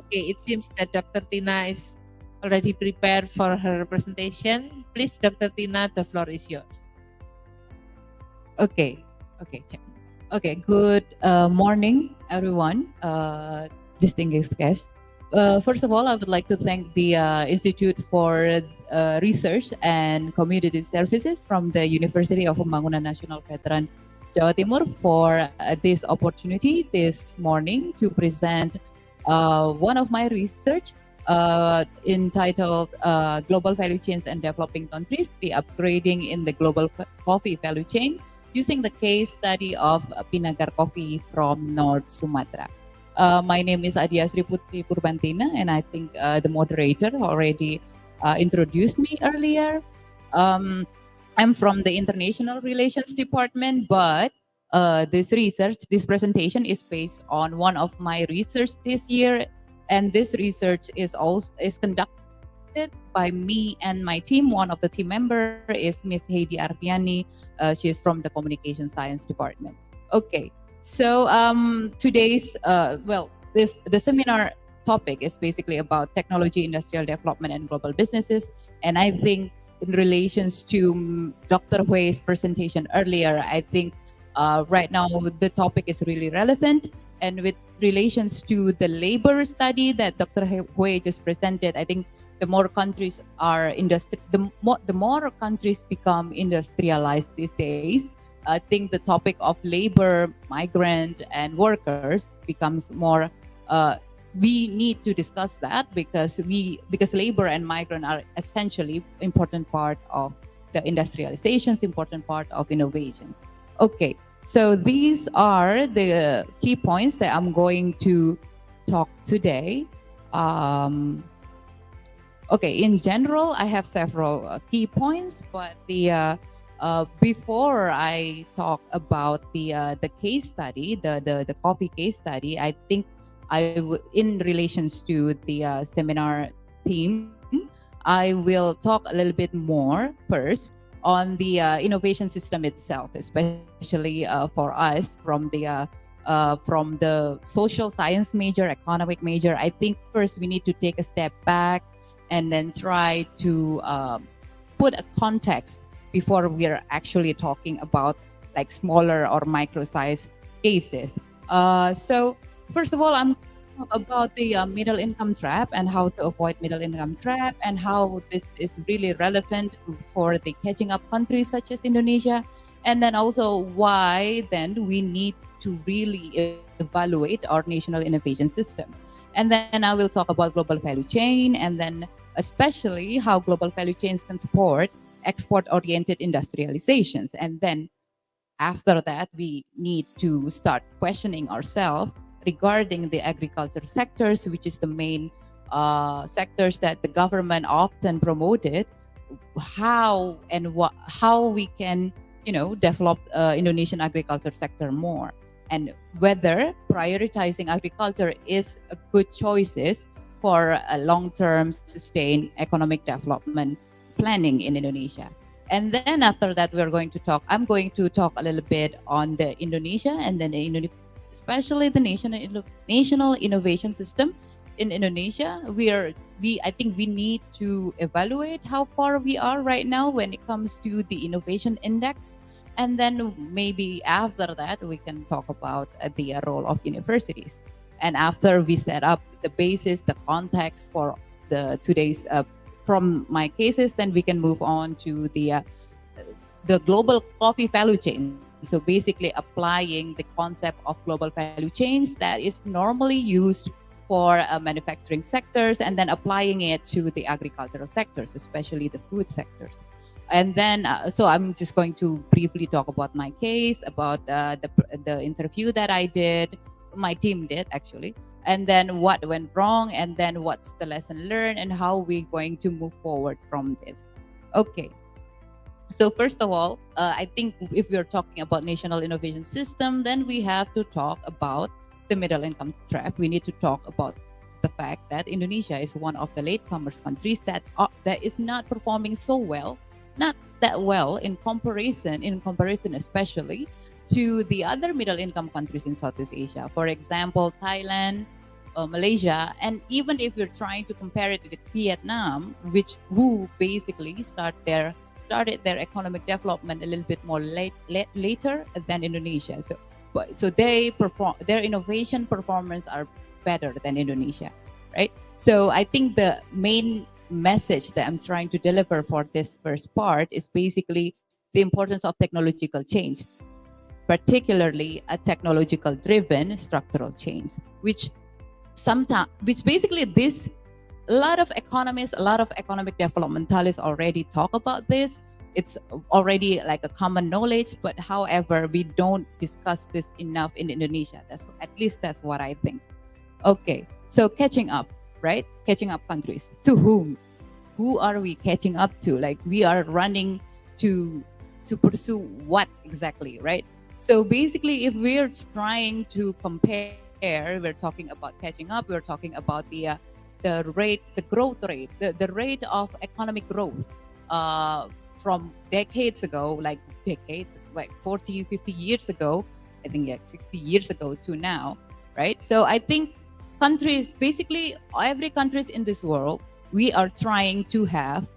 Okay, it seems that Dr. Tina is already prepared for her presentation. Please, Dr. Tina, the floor is yours. Okay, check. Okay, good morning, everyone, distinguished guests. First of all, I would like to thank the Institute for Research and Community Services from the University of Pembangunan Nasional Veteran Jawa Timur for this opportunity this morning to present one of my research entitled Global Value Chains and Developing Countries, the Upgrading in the Global Coffee Value Chain, using the case study of Pinagar Coffee from North Sumatra. My name is Adia Sri Putri Purbantina, and I think the moderator already introduced me earlier. I'm from the International Relations Department, but this presentation is based on one of my research this year, and this research is conducted by me and my team. One of the team member is Miss Heidi Arpiani. She is from the Communication Science Department. Okay, so today's the seminar topic is basically about technology, industrial development, and global businesses. And I think in relations to Dr. Hui's presentation earlier, I think right now the topic is really relevant. And with relations to the labor study that Dr. Hui just presented, I think the more countries are the more countries become industrialized these days, I think the topic of labor, migrant, and workers becomes more. We need to discuss that because labor and migrant are essentially important part of the industrializations, important part of innovations. Okay, so these are the key points that I'm going to talk today. Okay, in general, I have several key points, but before I talk about the case study, the coffee case study, I think in relations to the seminar theme, I will talk a little bit more first on the innovation system itself, especially for us from the social science major, economic major. I think first we need to take a step back and then try to put a context before we are actually talking about like smaller or micro-sized cases. So first of all, I'm about the middle income trap and how to avoid middle income trap and how this is really relevant for the catching up countries such as Indonesia, and then also why then we need to really evaluate our national innovation system. And then I will talk about global value chain, and then especially how global value chains can support export-oriented industrializations. And then after that, we need to start questioning ourselves regarding the agriculture sectors, which is the main sectors that the government often promoted, how we can develop Indonesian agriculture sector more, and whether prioritizing agriculture is a good choices for a long-term sustained economic development planning in Indonesia. And then after that, I'm going to talk a little bit on the Indonesia and then especially the national innovation system in Indonesia. I think we need to evaluate how far we are right now when it comes to the innovation index. And then maybe after that, we can talk about the role of universities. And after we set up the basis, the context for today's from my cases, then we can move on to the global coffee value chain. So basically applying the concept of global value chains that is normally used for manufacturing sectors, and then applying it to the agricultural sectors, especially the food sectors. And then, so I'm just going to briefly talk about my case, about the interview that I did, my team did actually, and then what went wrong, and then what's the lesson learned, and how we're going to move forward from this. Okay. So first of all, I think if we're talking about national innovation system, then we have to talk about the middle income trap. We need to talk about the fact that Indonesia is one of the latecomers countries that is not performing so well, not that well in comparison especially to the other middle income countries in Southeast Asia. For example, Thailand, Malaysia, and even if you're trying to compare it with Vietnam, who basically started their economic development a little bit more later than Indonesia. So their innovation performance are better than Indonesia, right? So I think the main message that I'm trying to deliver for this first part is basically the importance of technological change, particularly a technological driven structural change, which basically this, a lot of economists, a lot of economic developmentalists already talk about this. It's already like a common knowledge, but however, we don't discuss this enough in Indonesia. At least that's what I think. Okay, so catching up, right? Catching up countries. To whom? Who are we catching up to? Like, we are running to pursue what exactly, right? So basically, if we're trying to compare, we're talking about catching up, we're talking about the growth rate, the rate of economic growth from decades ago, like 40, 50 years ago, I think 60 years ago to now, right? So I think countries, basically every countries in this world, we are trying to have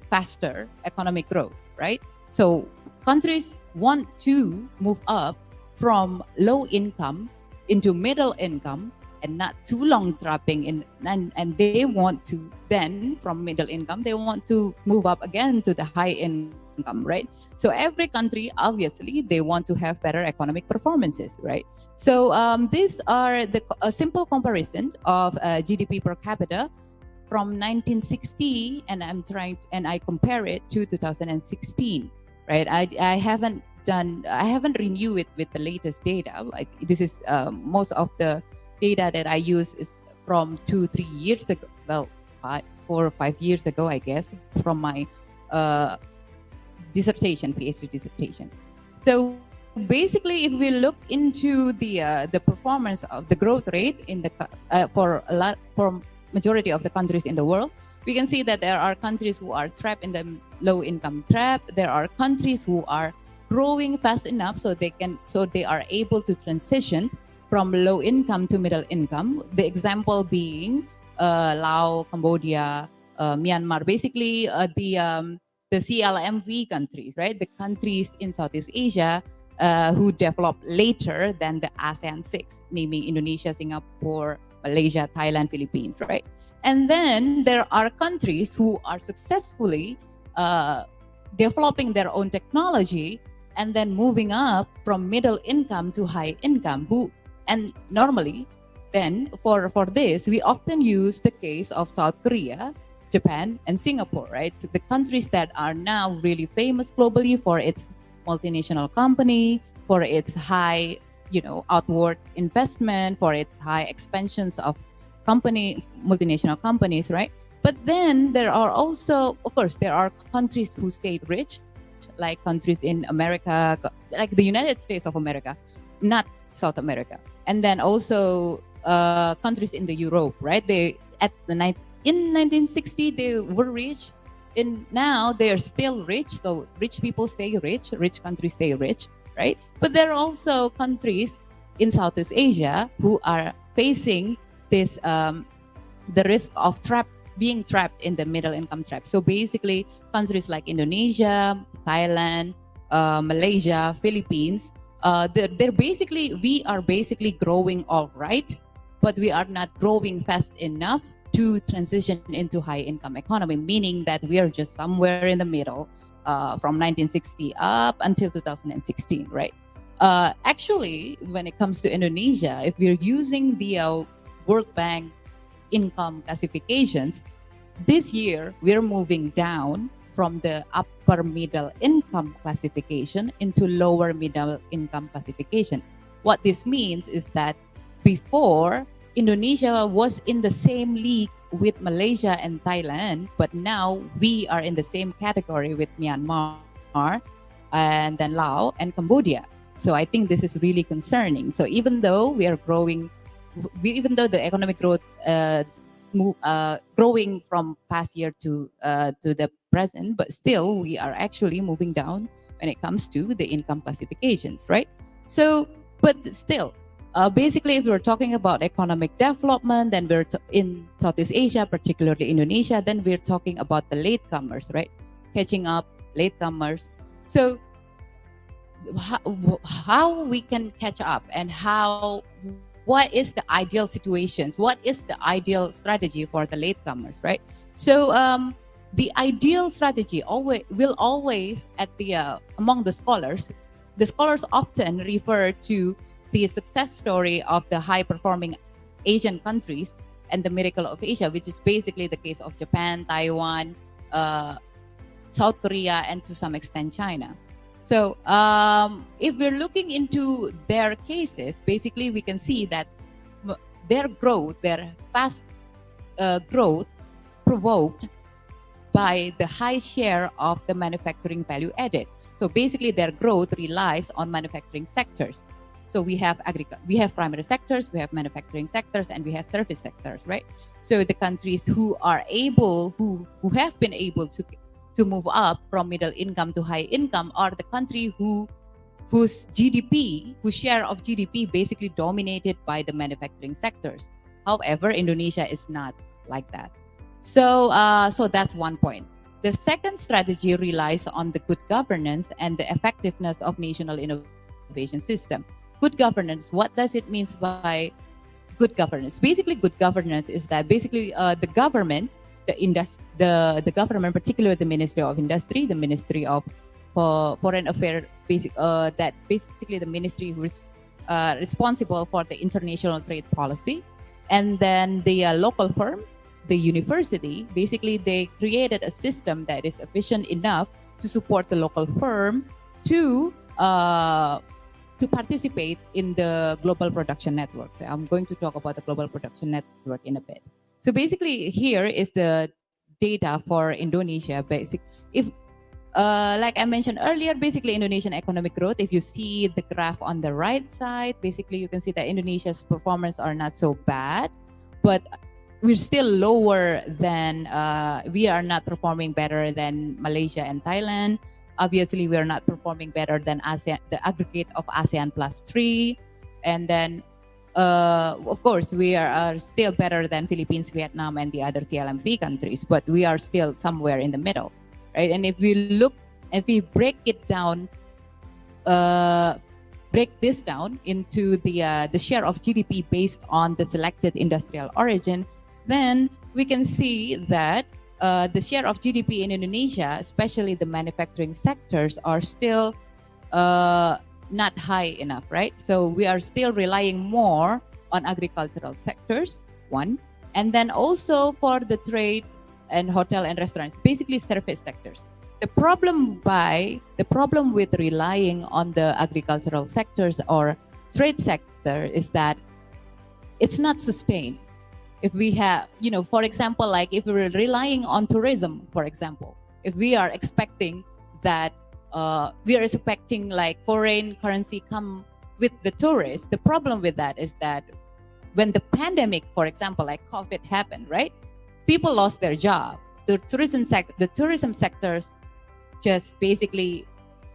faster economic growth, right? So countries want to move up from low income into middle income and not too long trapping in, and they want to then from middle income, they want to move up again to the high income, right? So every country, obviously, they want to have better economic performances, right? So these are a simple comparison of GDP per capita from 1960, and I compare it to 2016, right? I haven't renewed it with the latest data. This is most of the data that I use is from 2-3 years ago, well, 4 or 5 years ago, I guess, from my PhD dissertation. So basically, if we look into the performance of the growth rate in for majority of the countries in the world, we can see that there are countries who are trapped in the low income trap. There are countries who are growing fast enough so they are able to transition from low income to middle income. The example being Laos, Cambodia, Myanmar, basically the CLMV countries, right? The countries in Southeast Asia who developed later than the ASEAN 6, naming Indonesia, Singapore, Malaysia, Thailand, Philippines, right? And then there are countries who are successfully developing their own technology and then moving up from middle income to high income. And normally, then for this, we often use the case of South Korea, Japan, and Singapore, right? So the countries that are now really famous globally for its multinational company, for its high, outward investment, for its high expansions of multinational companies, right? But then there are also, of course, there are countries who stayed rich, like countries in America, like the United States of America, not South America. And then also countries in the Europe, right? In 1960 they were rich, and now they are still rich. So rich people stay rich, rich countries stay rich, right? But there are also countries in Southeast Asia who are facing this the risk of being trapped in the middle income trap. So basically, countries like Indonesia, Thailand, Malaysia, Philippines, we are basically growing all right, but we are not growing fast enough to transition into high income economy, meaning that we are just somewhere in the middle from 1960 up until 2016, right? Actually, when it comes to Indonesia, if we're using the World Bank income classifications, this year we're moving down from the upper middle income classification into lower middle income classification. What this means is that before, Indonesia was in the same league with Malaysia and Thailand, but now we are in the same category with Myanmar and then Laos and Cambodia. So I think this is really concerning. So even though we are growing, even though the economic growth growing from past year to the present, but still we are actually moving down when it comes to the income classifications, right? So, but still, Basically, if we're talking about economic development, then in Southeast Asia, particularly Indonesia, then we're talking about the latecomers, right? Catching up, latecomers. So how we can catch up and what is the ideal situations? What is the ideal strategy for the latecomers, right? So the ideal strategy will always among the scholars often refer to the success story of the high-performing Asian countries and the miracle of Asia, which is basically the case of Japan, Taiwan, South Korea, and to some extent China. So if we're looking into their cases, basically we can see that their fast growth provoked by the high share of the manufacturing value added. So basically their growth relies on manufacturing sectors. So we have primary sectors, we have manufacturing sectors, and we have service sectors, right? So the countries who have been able to move up from middle income to high income are the country whose share of GDP basically dominated by the manufacturing sectors. However, Indonesia is not like that. So that's one point. The second strategy relies on the good governance and the effectiveness of national innovation system. Good governance, what does it mean by good governance? Basically, good governance is that basically the government, the government, particularly the Ministry of Industry, the Ministry of Foreign Affairs, that basically the ministry who's responsible for the international trade policy, and then the local firm, the university, basically they created a system that is efficient enough to support the local firm to participate in the global production network. So I'm going to talk about the global production network in a bit. So basically here is the data for Indonesia. Like I mentioned earlier, basically Indonesian economic growth, if you see the graph on the right side, basically you can see that Indonesia's performance are not so bad, but we're still lower than, we are not performing better than Malaysia and Thailand. Obviously, we are not performing better than ASEAN, the aggregate of ASEAN plus 3. And then, of course, we are still better than Philippines, Vietnam, and the other CLMV countries, but we are still somewhere in the middle, right? And if we break it down, break this down into the share of GDP based on the selected industrial origin, then we can see that the share of GDP in Indonesia, especially the manufacturing sectors, are still not high enough, right? So we are still relying more on agricultural sectors, one, and then also for the trade and hotel and restaurants, basically service sectors. The problem with relying on the agricultural sectors or trade sector is that it's not sustained. If we have, for example, like if we're relying on tourism, for example, if we are expecting that, we are expecting like foreign currency come with the tourists, the problem with that is that when the pandemic, for example, like COVID happened, right? People lost their job. The tourism sectors just basically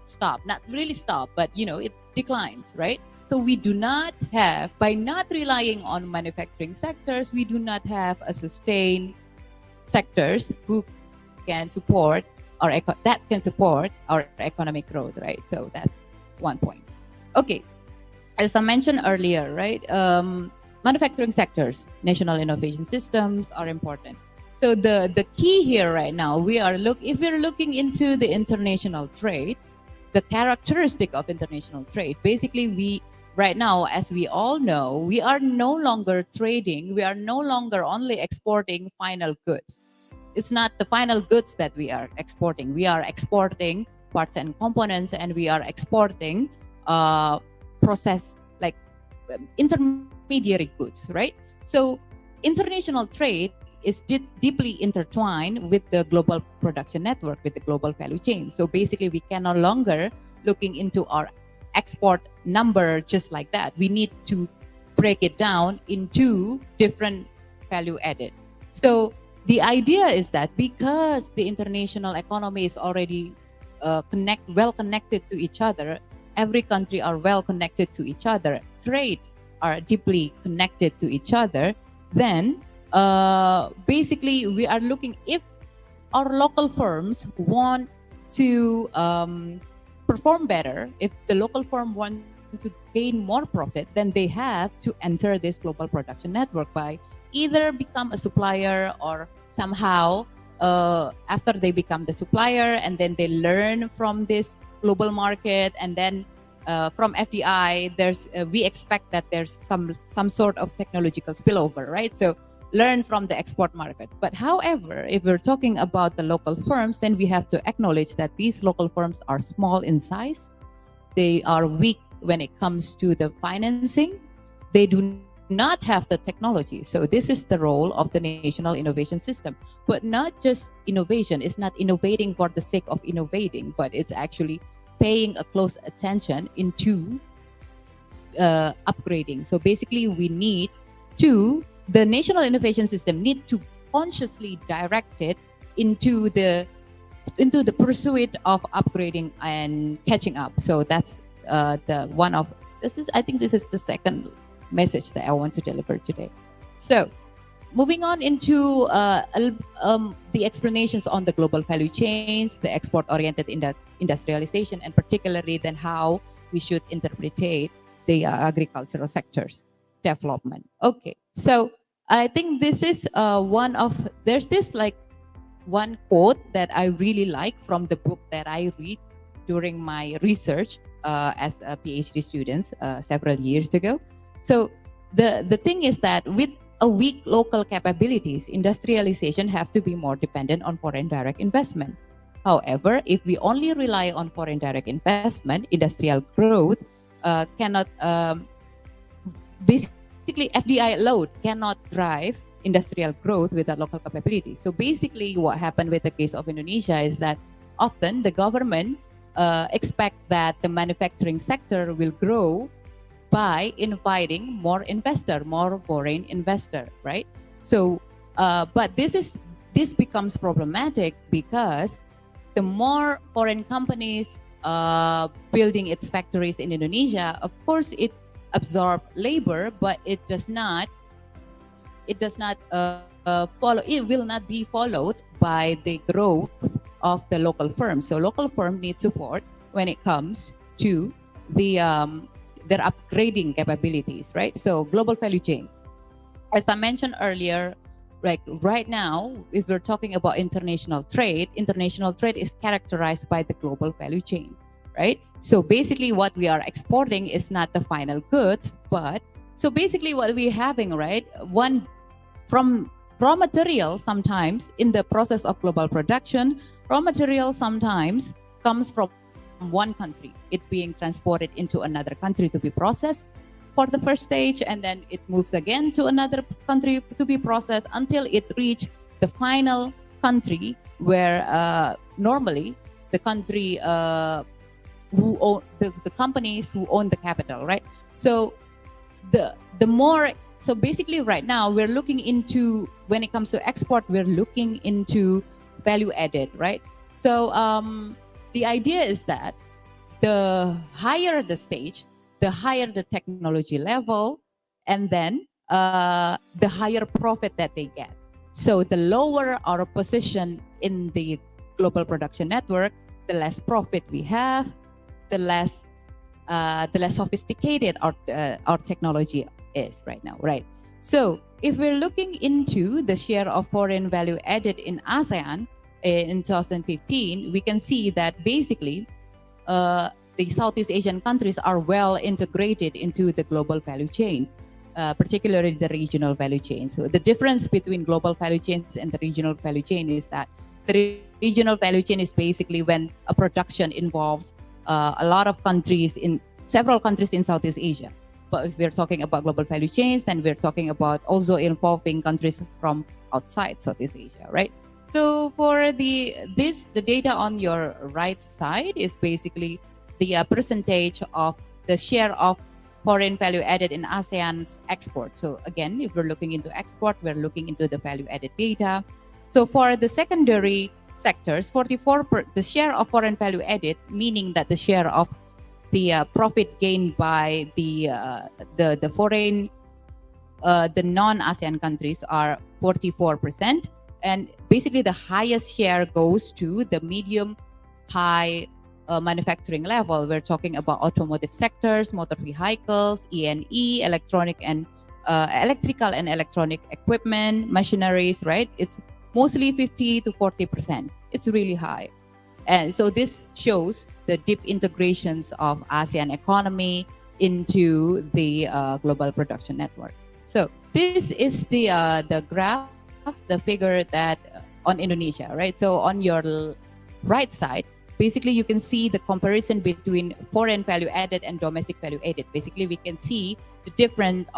stop, not really stop, but it declines, right? So we do not have, by not relying on manufacturing sectors, we do not have a sustained sectors who can support that can support our economic growth, right? So that's one point. Okay, as I mentioned earlier, right? Manufacturing sectors, national innovation systems are important. So the key here right now, if we're looking into the international trade, the characteristic of international trade, basically right now, as we all know, we are no longer trading. We are no longer only exporting final goods. It's not the final goods that we are exporting. We are exporting parts and components, and we are exporting process, like intermediary goods, right? So international trade is deeply intertwined with the global production network, with the global value chain. So basically, we can no longer looking into our export number just like that. We need to break it down into different value added. So the idea is that because the international economy is already well connected to each other, every country are well connected to each other. Trade are deeply connected to each other, then basically we are looking, if our local firms want to perform better, if the local firm want to gain more profit, then they have to enter this global production network by either become a supplier or somehow after they become the supplier and then they learn from this global market, and then from FDI, there's we expect that there's some sort of technological spillover, right? So learn from the export market. But however, if we're talking about the local firms, then we have to acknowledge that these local firms are small in size. They are weak when it comes to the financing. They do not have the technology. So this is the role of the national innovation system. But not just innovation. It's not innovating for the sake of innovating, but it's actually paying a close attention into upgrading. So basically we need to, the national innovation system need to consciously direct it into the pursuit of upgrading and catching up. So that's the one of, this is, I think this is the second message that I want to deliver today. So moving on into the explanations on the global value chains, the export-oriented industrialization, and particularly then how we should interpret the agricultural sector's development. Okay, so I think this is there's this like one quote that I really like from the book that I read during my research as a PhD student several years ago. So the thing is that with a weak local capabilities, industrialization have to be more dependent on foreign direct investment. However, if we only rely on foreign direct investment, industrial growth cannot, basically FDI alone cannot drive industrial growth without local capabilities. So basically what happened with the case of Indonesia is that often the government expect that the manufacturing sector will grow by inviting more foreign investor, right? So, but this becomes problematic because the more foreign companies building its factories in Indonesia, of course it absorbs labor, but it does not follow. It will not be followed by the growth of the local firms. So local firms need support when it comes to their upgrading capabilities, right? So global value chain. As I mentioned earlier, like right now, if we're talking about international trade is characterized by the global value chain, right? So basically what we are exporting is not the final goods, but so basically what we're having, right? One from raw materials, sometimes in the process of global production, raw material sometimes comes from one country, it being transported into another country to be processed for the first stage, and then it moves again to another country to be processed until it reach the final country where normally the country who own the companies who own the capital, right? So the more, so basically right now we're looking into, when it comes to export, we're looking into value added, right? So the idea is that the higher the stage, the higher the technology level, and then the higher profit that they get. So the lower our position in the global production network, the less profit we have, the less sophisticated our technology is right now, right? So if we're looking into the share of foreign value added in ASEAN in 2015, we can see that basically the Southeast Asian countries are well integrated into the global value chain, particularly the regional value chain. So the difference between global value chains and the regional value chain is that the regional value chain is basically when a production involves a lot of countries in several countries in Southeast Asia. But if we're talking about global value chains, then we're talking about also involving countries from outside Southeast Asia, right? So for the data on your right side is basically the percentage of the share of foreign value added in ASEAN's export. So again, if we're looking into export, we're looking into the value added data. So for the secondary sectors, the share of foreign value added, meaning that the share of the profit gained by the foreign the non-ASEAN countries are 44%, and basically the highest share goes to the medium high manufacturing level. We're talking about automotive sectors, motor vehicles, E&E, electronic and electrical and electronic equipment, machineries, right? It's mostly 50 to 40%. It's really high. And so this shows the deep integrations of ASEAN economy into the global production network. So this is the graph, the figure that on Indonesia, right? So on your right side, basically you can see the comparison between foreign value added and domestic value added. Basically, we can see the different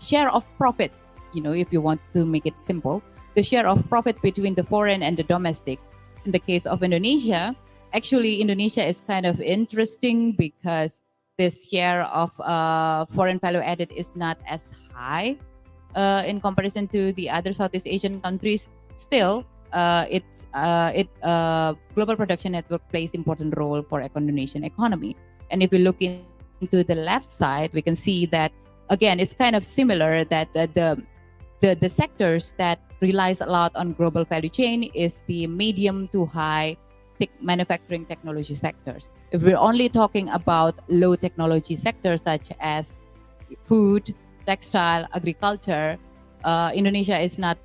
share of profit. You know, if you want to make it simple, the share of profit between the foreign and the domestic. In the case of Indonesia, actually Indonesia is kind of interesting because the share of foreign value added is not as high in comparison to the other Southeast Asian countries. Still, global production network plays important role for Indonesian economy. And if we look into the left side, we can see that again it's kind of similar, that the sectors that relies a lot on global value chain is the medium to high manufacturing technology sectors. If we're only talking about low technology sectors such as food, textile, agriculture, Indonesia is not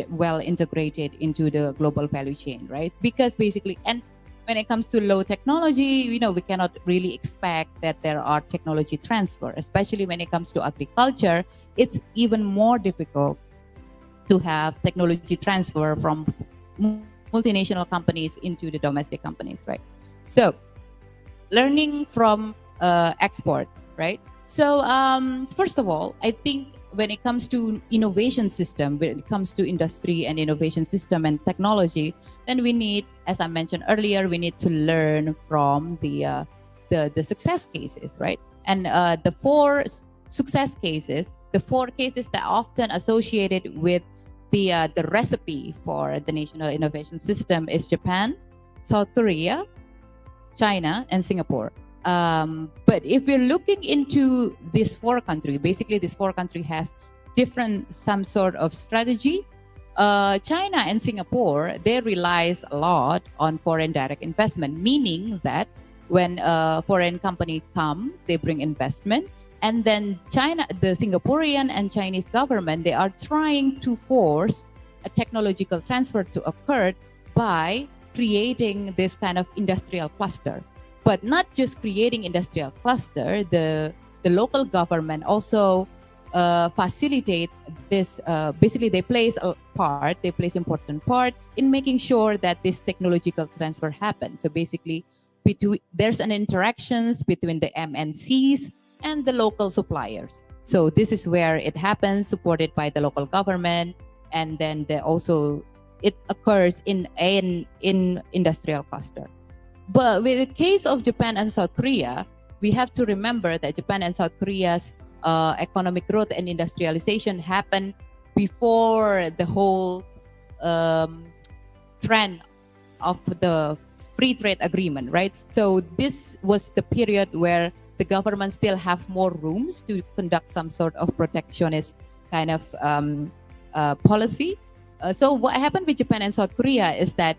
well integrated into the global value chain, right? Because basically, and when it comes to low technology, you know, we cannot really expect that there are technology transfer, especially when it comes to agriculture. It's even more difficult to have technology transfer from multinational companies into the domestic companies, right? So learning from export, right? So first of all, I think when it comes to innovation system, when it comes to industry and innovation system and technology, then we need, as I mentioned earlier, we need to learn from the success cases, right? And the four success cases, the four cases that are often associated with the recipe for the national innovation system is Japan, South Korea, China, and Singapore. But if we're looking into these four countries, basically these four countries have different some sort of strategy. China and Singapore, they relies a lot on foreign direct investment, meaning that when a foreign company comes, they bring investment. And then China, the Singaporean and Chinese government, they are trying to force a technological transfer to occur by creating this kind of industrial cluster. But not just creating industrial cluster, the local government also facilitate this. Basically, they plays important part in making sure that this technological transfer happens. So basically, there's an interactions between the MNCs and the local suppliers. So this is where it happens, supported by the local government, and then it occurs in industrial cluster. But with the case of Japan and South Korea, we have to remember that Japan and South Korea's economic growth and industrialization happened before the whole trend of the free trade agreement, right? So this was the period where the government still have more rooms to conduct some sort of protectionist kind of policy. So what happened with Japan and South Korea is that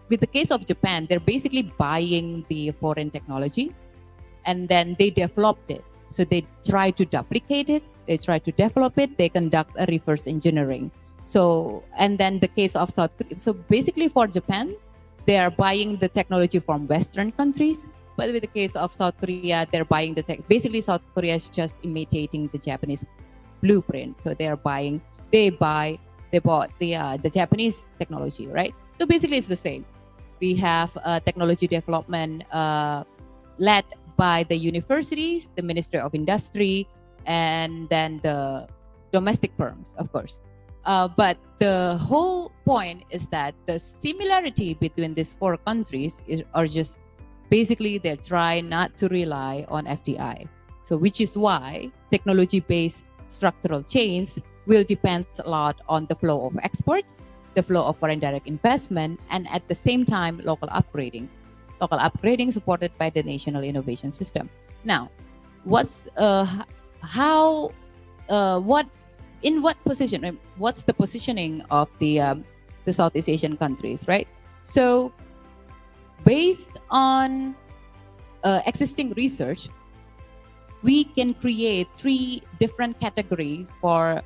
with the case of Japan, they're basically buying the foreign technology and then they developed it. So they try to duplicate it, they try to develop it, they conduct a reverse engineering. So, and then the case of South Korea, so basically for Japan, they are buying the technology from Western countries. But with the case of South Korea, they're buying the tech. Basically, South Korea is just imitating the Japanese blueprint. So they bought the Japanese technology, right? So basically, it's the same. We have technology development led by the universities, the Ministry of Industry, and then the domestic firms, of course. But the whole point is that the similarity between these four countries are just basically they try not to rely on FDI. So which is why technology-based structural change will depend a lot on the flow of export, the flow of foreign direct investment, and at the same time, local upgrading. local upgrading supported by the National Innovation System. Now, what's how what in what position? What's the positioning of the Southeast Asian countries, right? So, based on existing research, we can create 3 different categories for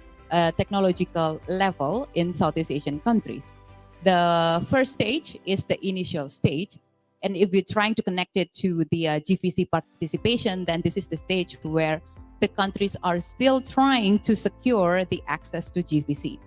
technological level in Southeast Asian countries. The first stage is the initial stage. And if we're trying to connect it to the GVC participation, then this is the stage where the countries are still trying to secure the access to GVC.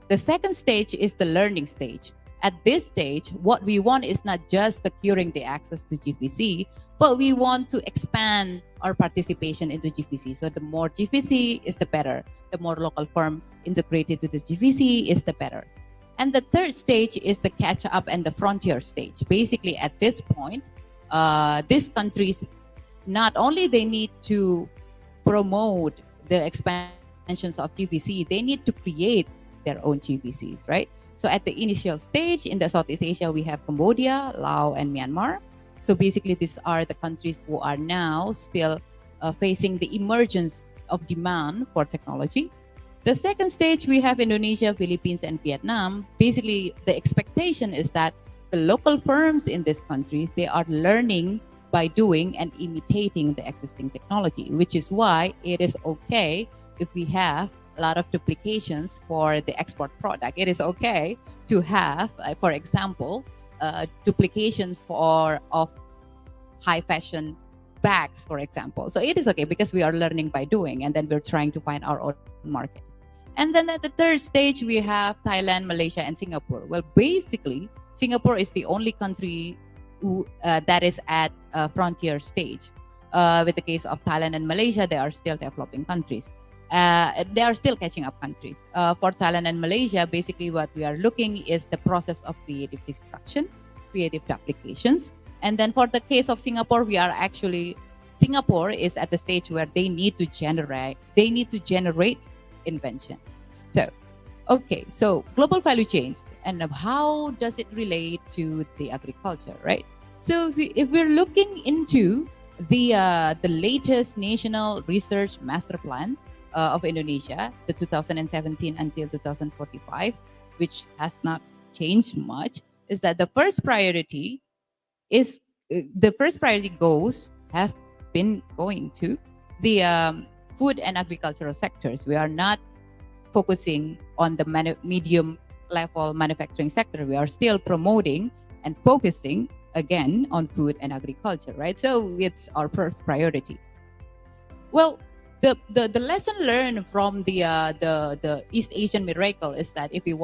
The second stage is the learning stage. At this stage, what we want is not just securing the access to GVC, but we want to expand our participation into GVC. So the more GVC is the better. The more local firm integrated to the GVC is the better. And the third stage is the catch up and the frontier stage. Basically, at this point, these countries, not only they need to promote the expansions of GVC, they need to create their own GVCs, right? So at the initial stage in the Southeast Asia, we have Cambodia, Laos, and Myanmar. So basically, these are the countries who are now still facing the emergence of demand for technology. The second stage, we have Indonesia, Philippines, and Vietnam. Basically, the expectation is that the local firms in these countries, they are learning by doing and imitating the existing technology, which is why it is okay if we have a lot of duplications for the export product. It is okay to have, for example, duplications of high fashion bags, for example. So it is okay because we are learning by doing, and then we're trying to find our own market. And then at the third stage, we have Thailand, Malaysia, and Singapore. Well, basically, Singapore is the only country who, that is at a frontier stage. With the case of Thailand and Malaysia, they are still developing countries. They are still catching up countries. For Thailand and Malaysia, basically what we are looking is the process of creative destruction, creative applications. And then for the case of Singapore, Singapore is at the stage where they need to generate invention. So, okay, so global value chains, and how does it relate to the agriculture, right? So if we're looking into the latest National Research Master Plan of Indonesia, the 2017 until 2045, which has not changed much, is that the first priority goals have been going to the food and agricultural sectors. We are not focusing on the medium level manufacturing sector. We are still promoting and focusing again on food and agriculture, right? So it's our first priority. Well, the lesson learned from the East Asian miracle is that if a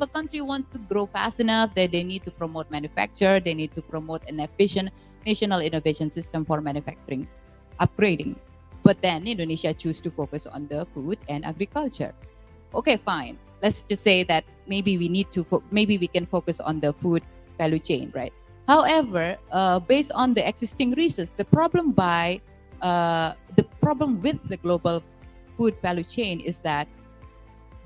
country wants to grow fast enough, that they need to promote manufacture, they need to promote an efficient national innovation system for manufacturing upgrading. But then Indonesia choose to focus on the food and agriculture. Okay, fine. Let's just say that maybe we can focus on the food value chain, right? However, based on the existing research, the problem with the global food value chain is that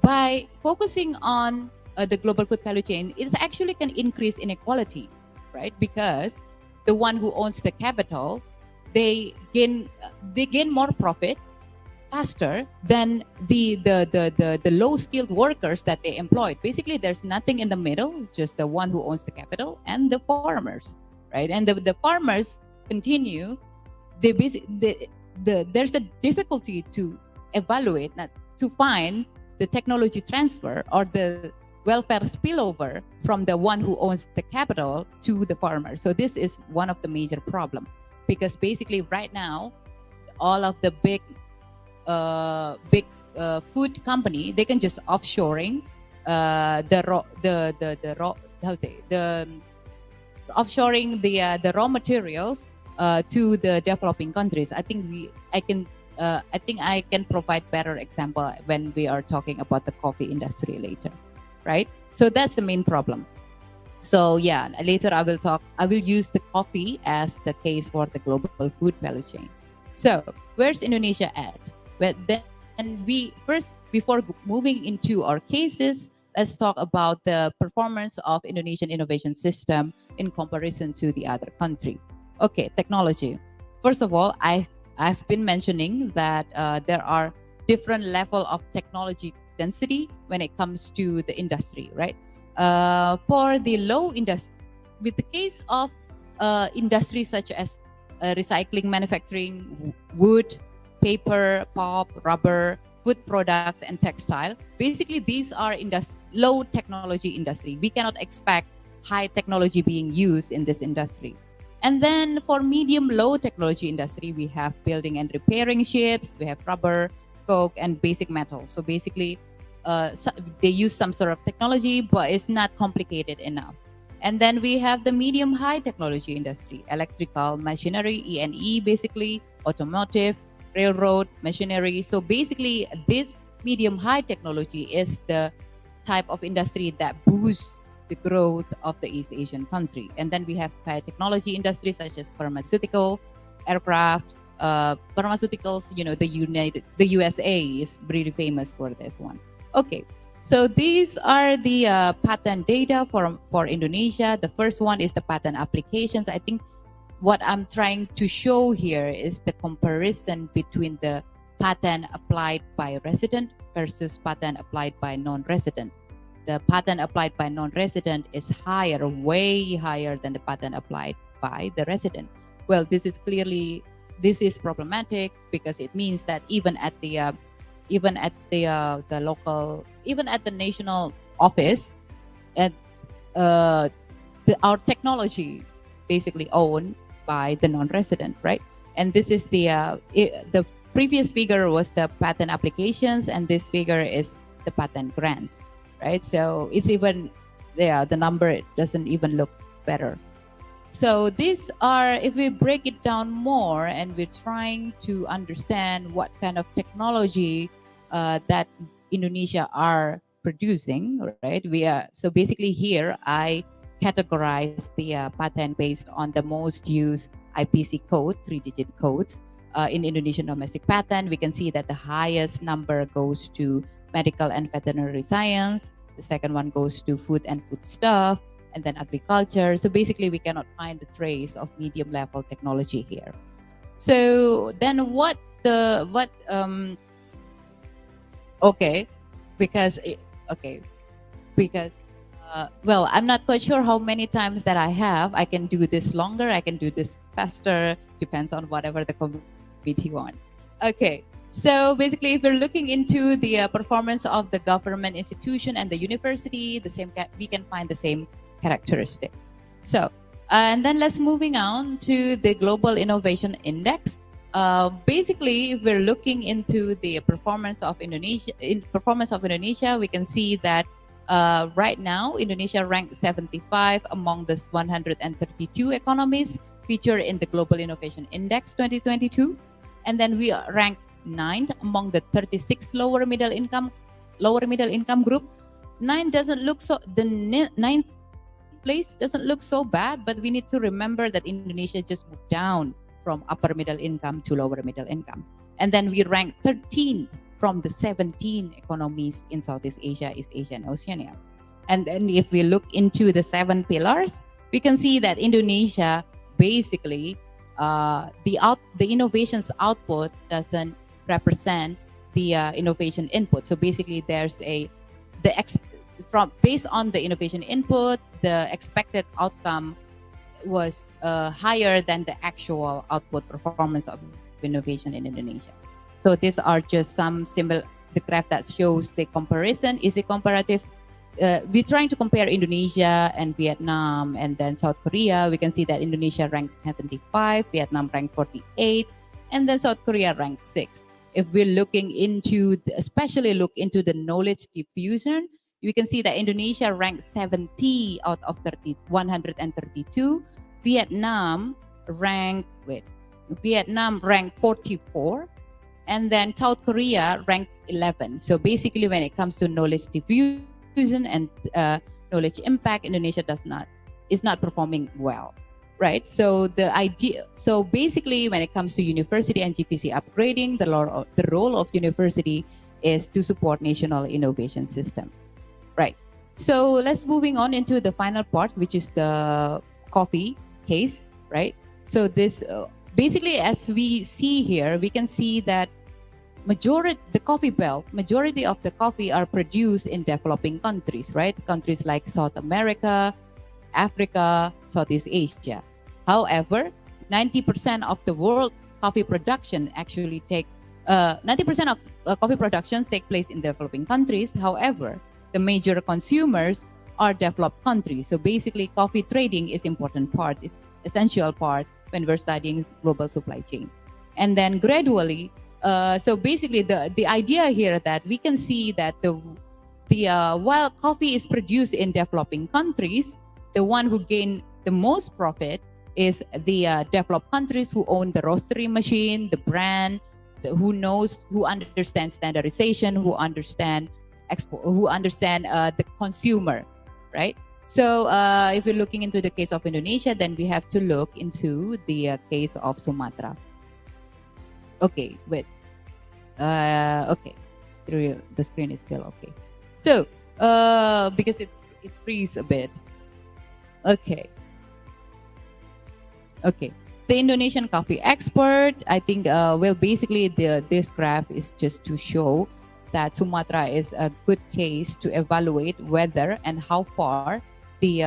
by focusing on the global food value chain, it actually can increase inequality, right? Because the one who owns the capital, they gain more profit faster than the low skilled workers that they employed. Basically, there's nothing in the middle, just the one who owns the capital and the farmers, right? And the farmers continue. There's a difficulty to evaluate, not to find the technology transfer or the welfare spillover from the one who owns the capital to the farmer. So this is one of the major problem, because basically right now, all of the big food company, they can just offshoring offshoring the raw materials to the developing countries. I think I can provide better example when we are talking about the coffee industry later, right? So that's the main problem. So yeah, later I will use the coffee as the case for the global food value chain. So where's Indonesia at? Well, then before moving into our cases, let's talk about the performance of Indonesian innovation system in comparison to the other country. Okay, technology. First of all, I've been mentioning that there are different level of technology density when it comes to the industry, right? For the low industry, with the case of industries such as recycling, manufacturing, wood, paper, pulp, rubber, food products, and textile. Basically, these are low technology industry. We cannot expect high technology being used in this industry. And then for medium low technology industry, we have building and repairing ships, we have rubber, coke, and basic metals. So basically, they use some sort of technology, but it's not complicated enough. And then we have the medium high technology industry, electrical, machinery, E&E, basically, automotive, railroad, machinery. So basically, this medium high technology is the type of industry that boosts the growth of the East Asian country. And then we have high technology industries such as pharmaceutical, aircraft, pharmaceuticals, you know, the USA is really famous for this one. Okay, so these are the patent data for Indonesia. The first one is the patent applications. I think what I'm trying to show here is the comparison between the patent applied by resident versus patent applied by non-resident. The patent applied by non-resident is higher, way higher than the patent applied by the resident. Well, this is problematic because it means that even at the local, even at the national office, at our technology basically owned by the non-resident, right? And this is the previous figure was the patent applications, and this figure is the patent grants, right? So it's even the number doesn't even look better. So these are, if we break it down more and we're trying to understand what kind of technology that Indonesia are producing, right? So basically here I categorize the patent based on the most used IPC code, 3-digit codes in Indonesian domestic patent. We can see that the highest number goes to medical and veterinary science. The second one goes to food and foodstuff, and then agriculture. So basically we cannot find the trace of medium level technology here. So then well, I'm not quite sure how many times that I have. I can do this longer, I can do this faster, depends on whatever the committee want. Okay, so basically if we're looking into the performance of the government institution and the university, we can find the same characteristic. So, and then let's moving on to the Global Innovation Index. Basically, if we're looking into the performance of Indonesia, we can see that right now, Indonesia ranked 75 among the 132 economies featured in the Global Innovation Index 2022. And then we are ranked 9th among the 36 lower middle income group. The 9th place doesn't look so bad, but we need to remember that Indonesia just moved down from upper middle income to lower middle income. And then we rank 13th from the 17 economies in Southeast Asia, East Asia, and Oceania. And then if we look into the 7 pillars, we can see that Indonesia basically, the innovations output doesn't represent the innovation input. So basically there's based on the innovation input, the expected outcome was higher than the actual output performance of innovation in Indonesia. So these are just some the graph that shows the comparison. Is it comparative? We're trying to compare Indonesia and Vietnam and then South Korea. We can see that Indonesia ranked 75, Vietnam ranked 48, and then South Korea ranked 6. If we're looking into, especially look into the knowledge diffusion, we can see that Indonesia ranked 70 out of 132. Vietnam ranked 44. And then South Korea ranked 11. So basically when it comes to knowledge diffusion and knowledge impact, Indonesia is not performing well, right? So so basically when it comes to university and GPC upgrading, the role of university is to support national innovation system, right? So let's moving on into the final part, which is the coffee case, right? So this basically, as we see here, we can see that the coffee belt, majority of the coffee are produced in developing countries, right? Countries like South America, Africa, Southeast Asia. However, 90% of the world coffee production actually 90% of coffee productions take place in developing countries. However, the major consumers are developed countries. So basically, coffee trading is important part, is essential part when we're studying global supply chain. And then gradually, so basically the idea here that we can see that while coffee is produced in developing countries, the one who gain the most profit is the developed countries who own the roastery machine, the brand, who understand standardization, who understand export, who understand the consumer, right? So if we're looking into the case of Indonesia, then we have to look into the case of Sumatra. Okay, wait. Okay, the screen is still okay. So because it freezes a bit. Okay. Okay. The Indonesian coffee export, I think, well, basically this graph is just to show that Sumatra is a good case to evaluate whether and how far the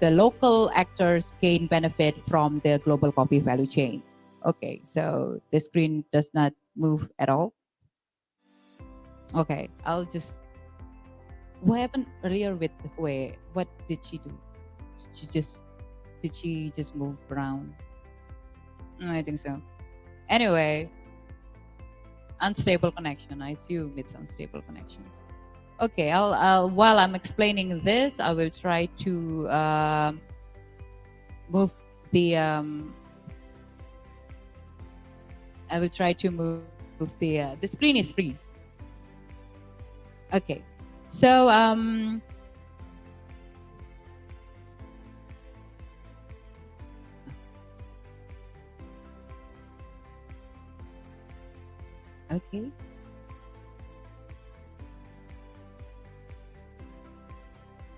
local actors gain benefit from the global coffee value chain. Okay, so the screen does not move at all. Okay, I'll just. What happened earlier with Hue? What did she do? Did she just move around? I think so. Anyway, unstable connection. I assume it's unstable connections. Okay, I'll while I'm explaining this, I will try to move the. I will try to move the screen is freeze. Okay, so okay.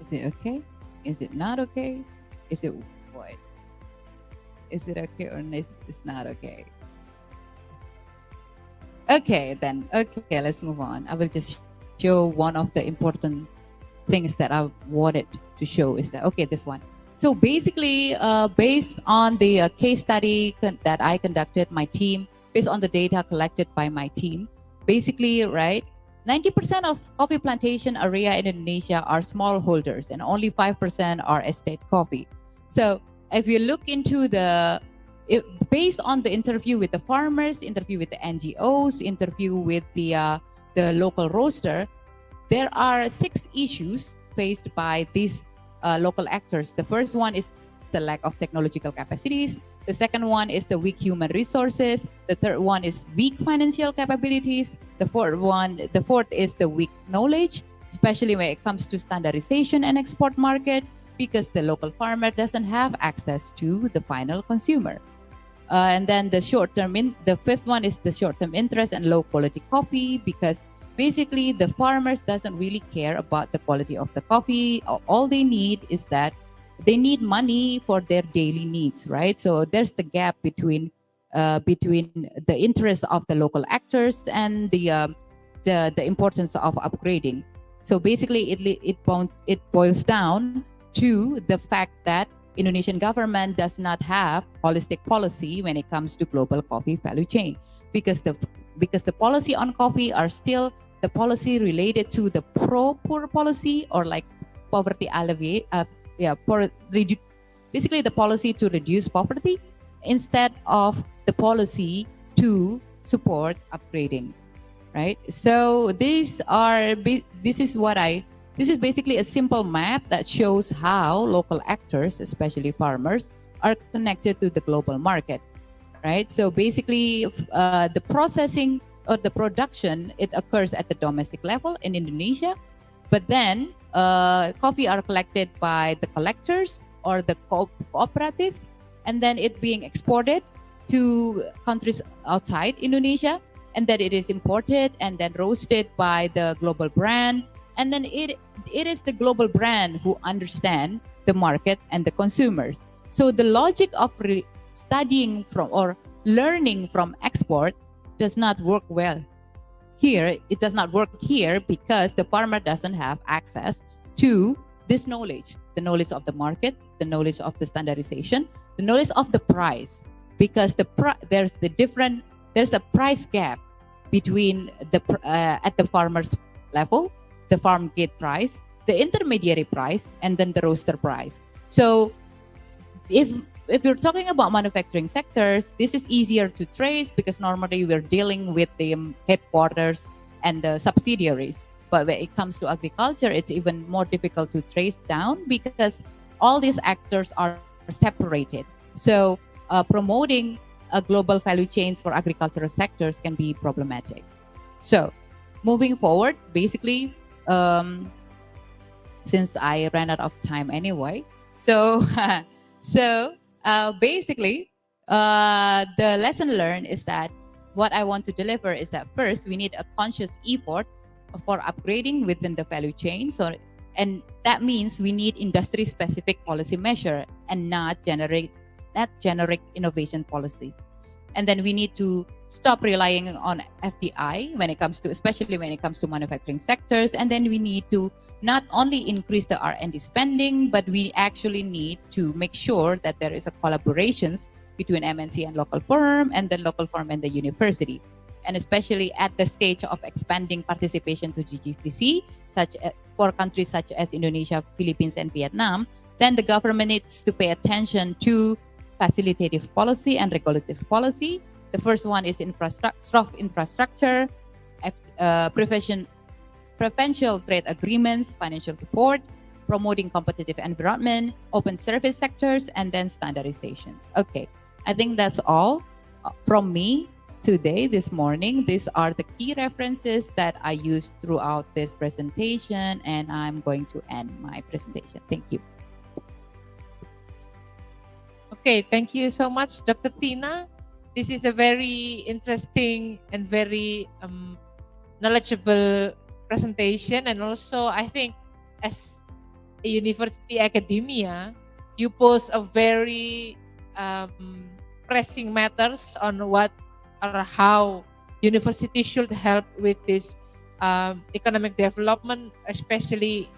Is it okay? Is it not okay? Is it what? Is it okay or it's not okay? Okay, then. Okay, let's move on. I will just show one of the important things that I wanted to show is that, okay, this one. So basically, based on the case study that I conducted, my team, based on the data collected by my team, basically, right, 90% of coffee plantation area in Indonesia are smallholders and only 5% are estate coffee. So if you look into based on the interview with the farmers, interview with the NGOs, interview with the local roaster, there are 6 issues faced by these local actors. The first one is the lack of technological capacities. The second one is the weak human resources. The third one is weak financial capabilities. The fourth is the weak knowledge, especially when it comes to standardization and export market, because the local farmer doesn't have access to the final consumer. And then the fifth one is the short-term interest and low quality coffee, because basically the farmers doesn't really care about the quality of the coffee. All they need is that they need money for their daily needs, right? So there's the gap between the interests of the local actors and the importance of upgrading. So basically it boils down to the fact that Indonesian government does not have holistic policy when it comes to global coffee value chain, because the policy on coffee are still the policy related to the pro-poor policy, or like poverty alleviate, basically the policy to reduce poverty instead of the policy to support upgrading, right? So this is basically a simple map that shows how local actors, especially farmers, are connected to the global market, right? So basically, the processing or the production, it occurs at the domestic level in Indonesia, but then coffee are collected by the collectors or the cooperative, and then it being exported to countries outside Indonesia, and then it is imported and then roasted by the global brand, And then it is the global brand who understand the market and the consumers. So the logic of studying from or learning from export does not work well here. It does not work here because the farmer doesn't have access to this knowledge, the knowledge of the market, the knowledge of the standardization, the knowledge of the price, because there's a price gap between at the farmer's level, the farm gate price, the intermediary price, and then the roaster price. So if you're talking about manufacturing sectors, this is easier to trace because normally we're dealing with the headquarters and the subsidiaries. But when it comes to agriculture, it's even more difficult to trace down because all these actors are separated. So promoting a global value chains for agricultural sectors can be problematic. So moving forward, basically, since I ran out of time anyway, so basically, the lesson learned is that what I want to deliver is that first we need a conscious effort for upgrading within the value chain. So, and that means we need industry-specific policy measure and not generic innovation policy. And then we need to stop relying on FDI especially when it comes to manufacturing sectors. And then we need to not only increase the R&D spending, but we actually need to make sure that there is a collaborations between MNC and local firm, and the local firm and the university. And especially at the stage of expanding participation to GGVC, for countries such as Indonesia, Philippines, and Vietnam, then the government needs to pay attention to facilitative policy and regulative policy. The first one is soft infrastructure, preferential trade agreements, financial support, promoting competitive environment, open service sectors, and then standardizations. Okay, I think that's all from me today, this morning. These are the key references that I used throughout this presentation, and I'm going to end my presentation. Thank you. Okay, thank you so much, Dr. Tina. This is a very interesting and very knowledgeable presentation, and also I think as a university academia, you pose a very pressing matters on what or how university should help with this economic development, especially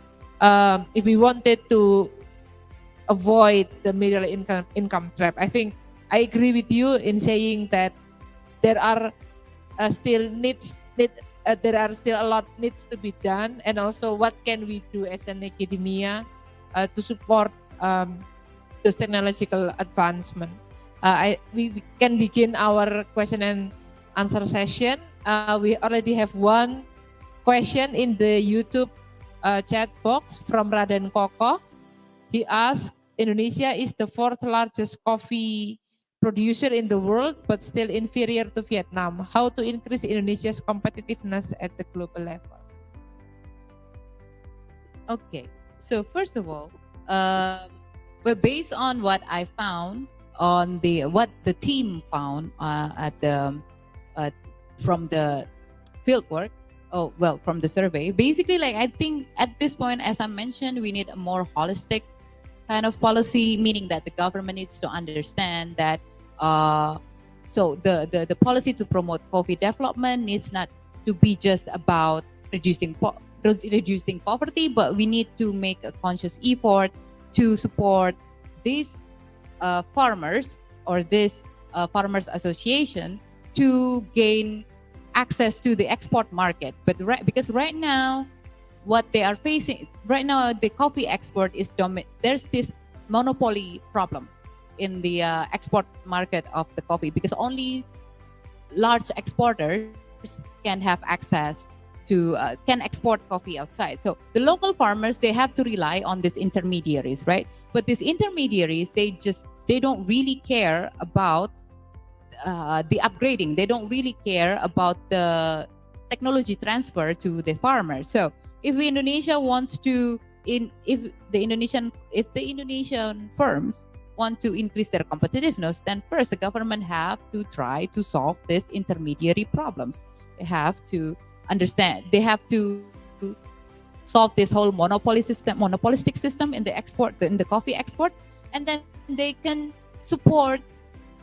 if we wanted to avoid the middle income trap. I think I agree with you in saying that there are still there are still a lot needs to be done, and also what can we do as an academia to support those technological advancement. We can begin our question and answer session. We already have one question in the YouTube chat box from Raden Koko. He asked, Indonesia is the 4th largest coffee producer in the world, but still inferior to Vietnam. How to increase Indonesia's competitiveness at the global level? Okay, so first of all, well, based on what I found on what the team found from the fieldwork, from the survey, basically, like, I think at this point, as I mentioned, we need a more holistic kind of policy, meaning that the government needs to understand that so the policy to promote coffee development needs not to be just about reducing poverty, but we need to make a conscious effort to support these farmers or this farmers association to gain access to the export market. But because right now what they are facing right now, the coffee export is there's this monopoly problem in the export market of the coffee, because only large exporters can have access to can export coffee outside. So the local farmers, they have to rely on these intermediaries, right? But these intermediaries, they don't really care about the upgrading. They don't really care about the technology transfer to the farmers. So if Indonesia wants to, if the Indonesian firms want to increase their competitiveness, then first the government have to try to solve these intermediary problems. They have to understand. They have to solve this whole monopolistic system in the export, in the coffee export, and then they can support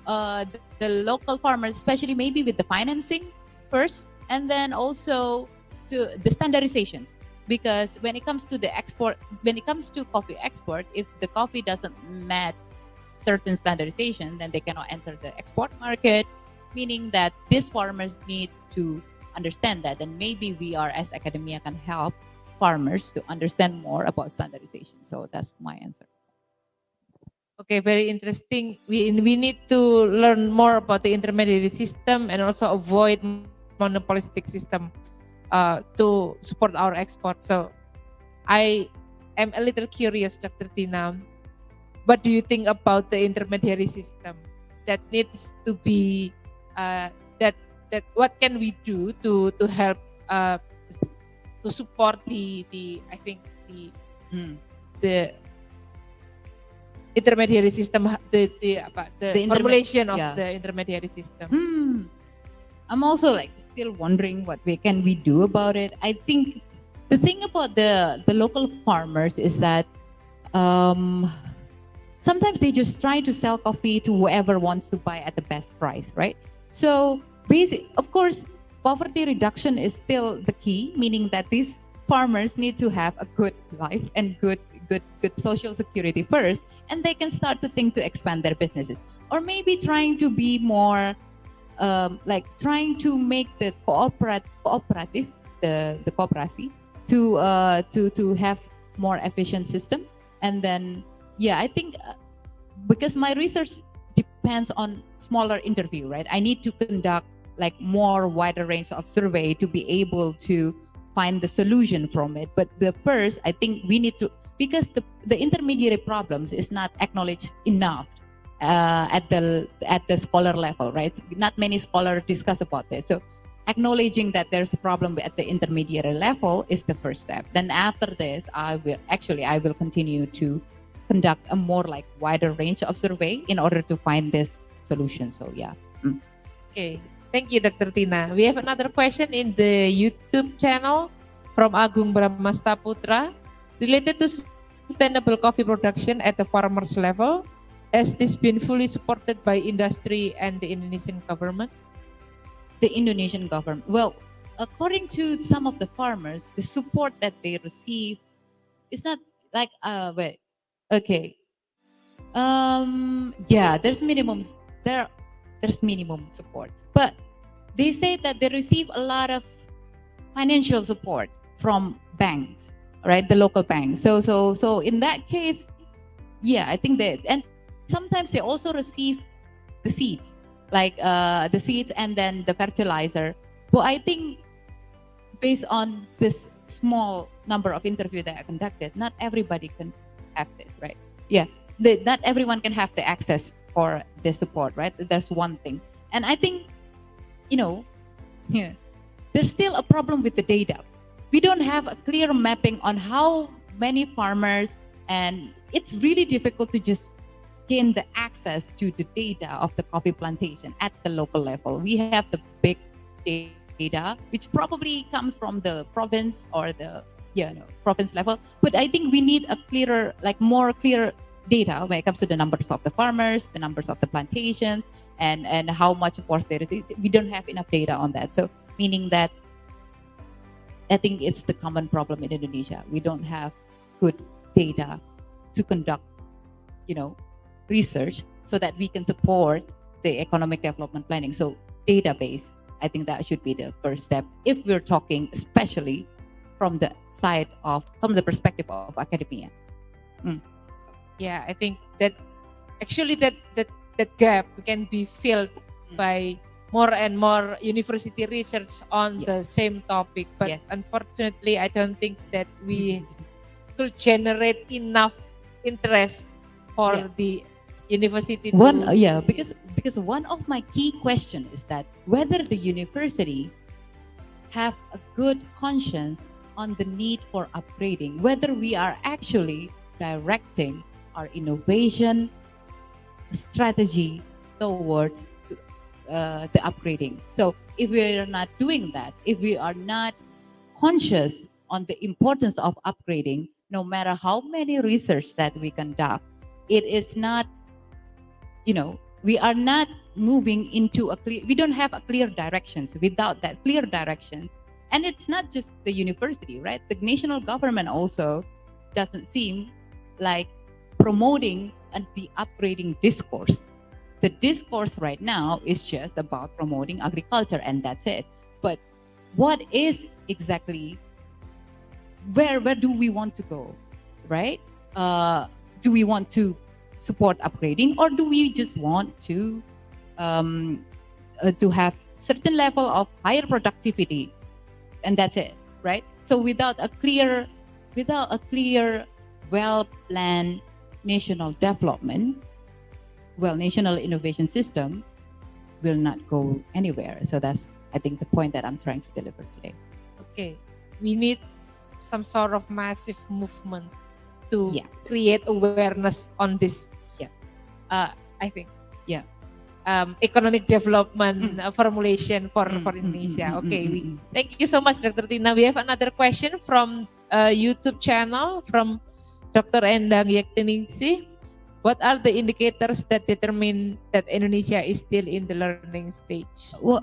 the local farmers, especially maybe with the financing first, and then also to the standardizations. Because when it comes to the export, when it comes to coffee export, if the coffee doesn't match certain standardization, then they cannot enter the export market, meaning that these farmers need to understand that. And maybe we are, as academia, can help farmers to understand more about standardization. So that's my answer. Okay, very interesting. We need to learn more about the intermediary system and also avoid monopolistic system to support our export. So I am a little curious, Dr. Tina, what do you think about the intermediary system that needs to be that what can we do to help to support the I think the intermediary system, the formulation of the intermediary system. I'm also like still wondering what we do about it. I think the thing about the local farmers is that sometimes they just try to sell coffee to whoever wants to buy at the best price, right? So of course, poverty reduction is still the key, meaning that these farmers need to have a good life and good social security first, and they can start to think to expand their businesses, or maybe trying to be more like trying to make the cooperative, the cooperacy to have more efficient system. And then I think because my research depends on smaller interview, right? I need to conduct like more wider range of survey to be able to find the solution from it. But the first, I think we need to, because the intermediary problems is not acknowledged enough at the scholar level, right? Not many scholars discuss about this. So acknowledging that there's a problem at the intermediary level is the first step. Then after this, I will continue to conduct a more like wider range of survey in order to find this solution. So Okay, thank you, Dr. Tina. We have another question in the YouTube channel from Agung Bramasta Putra related to sustainable coffee production at the farmers level. Has this been fully supported by industry and the Indonesian government? The Indonesian government, well, according to some of the farmers, the support that they receive is not like there's minimum support, but they say that they receive a lot of financial support from banks, right? The local banks. So in that case, I think and sometimes they also receive the seeds, like the seeds and then the fertilizer. But I think based on this small number of interviews that I conducted, not everybody can have this, right? Not everyone can have the access for the support, right? That's one thing. And I think, there's still a problem with the data. We don't have a clear mapping on how many farmers, and it's really difficult to just gain the access to the data of the coffee plantation at the local level. We have the big data, which probably comes from the province or the province level. But I think we need a clearer, more clear data when it comes to the numbers of the farmers, the numbers of the plantations, and how much support there is. We don't have enough data on that. So meaning that I think it's the common problem in Indonesia. We don't have good data to conduct, research so that we can support the economic development planning. So database, I think that should be the first step if we're talking, especially from the perspective of academia. Yeah, I think that actually that gap can be filled by more and more university research on the same topic. But unfortunately, I don't think that we could generate enough interest for the university. Because one of my key questions is that whether the university have a good conscience on the need for upgrading, whether we are actually directing our innovation strategy towards the upgrading. So if we are not doing that, if we are not conscious on the importance of upgrading, no matter how many research that we conduct, it is not, we are not moving into we don't have a clear directions. Without that clear directions, and it's not just the university, right? The national government also doesn't seem like promoting the upgrading discourse. The discourse right now is just about promoting agriculture, and that's it. But what is exactly, where do we want to go, right? Do we want to support upgrading, or do we just want to have certain level of higher productivity, and that's it, right? So without a clear, well-planned national development, national innovation system will not go anywhere. So that's, I think, the point that I'm trying to deliver today. Okay, we need some sort of massive movement to create awareness on this. I think. Economic development formulation for Indonesia. Okay, thank you so much, Dr. Tina. We have another question from YouTube channel from Dr. Endang Yektiningsih. What are the indicators that determine that Indonesia is still in the learning stage? Well,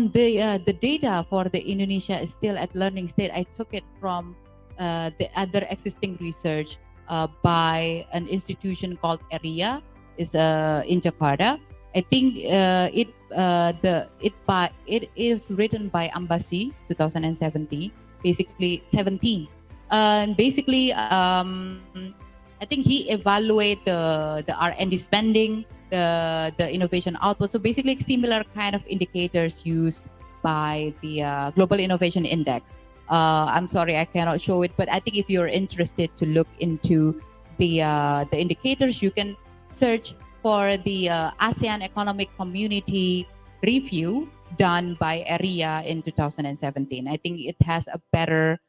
the data for the Indonesia is still at learning state. I took it from the other existing research by an institution called ERIA, is in Jakarta. I think it is written by Ambasi 2017, basically 17. And basically, I think he evaluate the R&D spending, the innovation output. So basically, similar kind of indicators used by the Global Innovation Index. I'm sorry, I cannot show it, but I think if you're interested to look into the indicators, you can search for the ASEAN Economic Community review done by ERIA in 2017. I think it has a better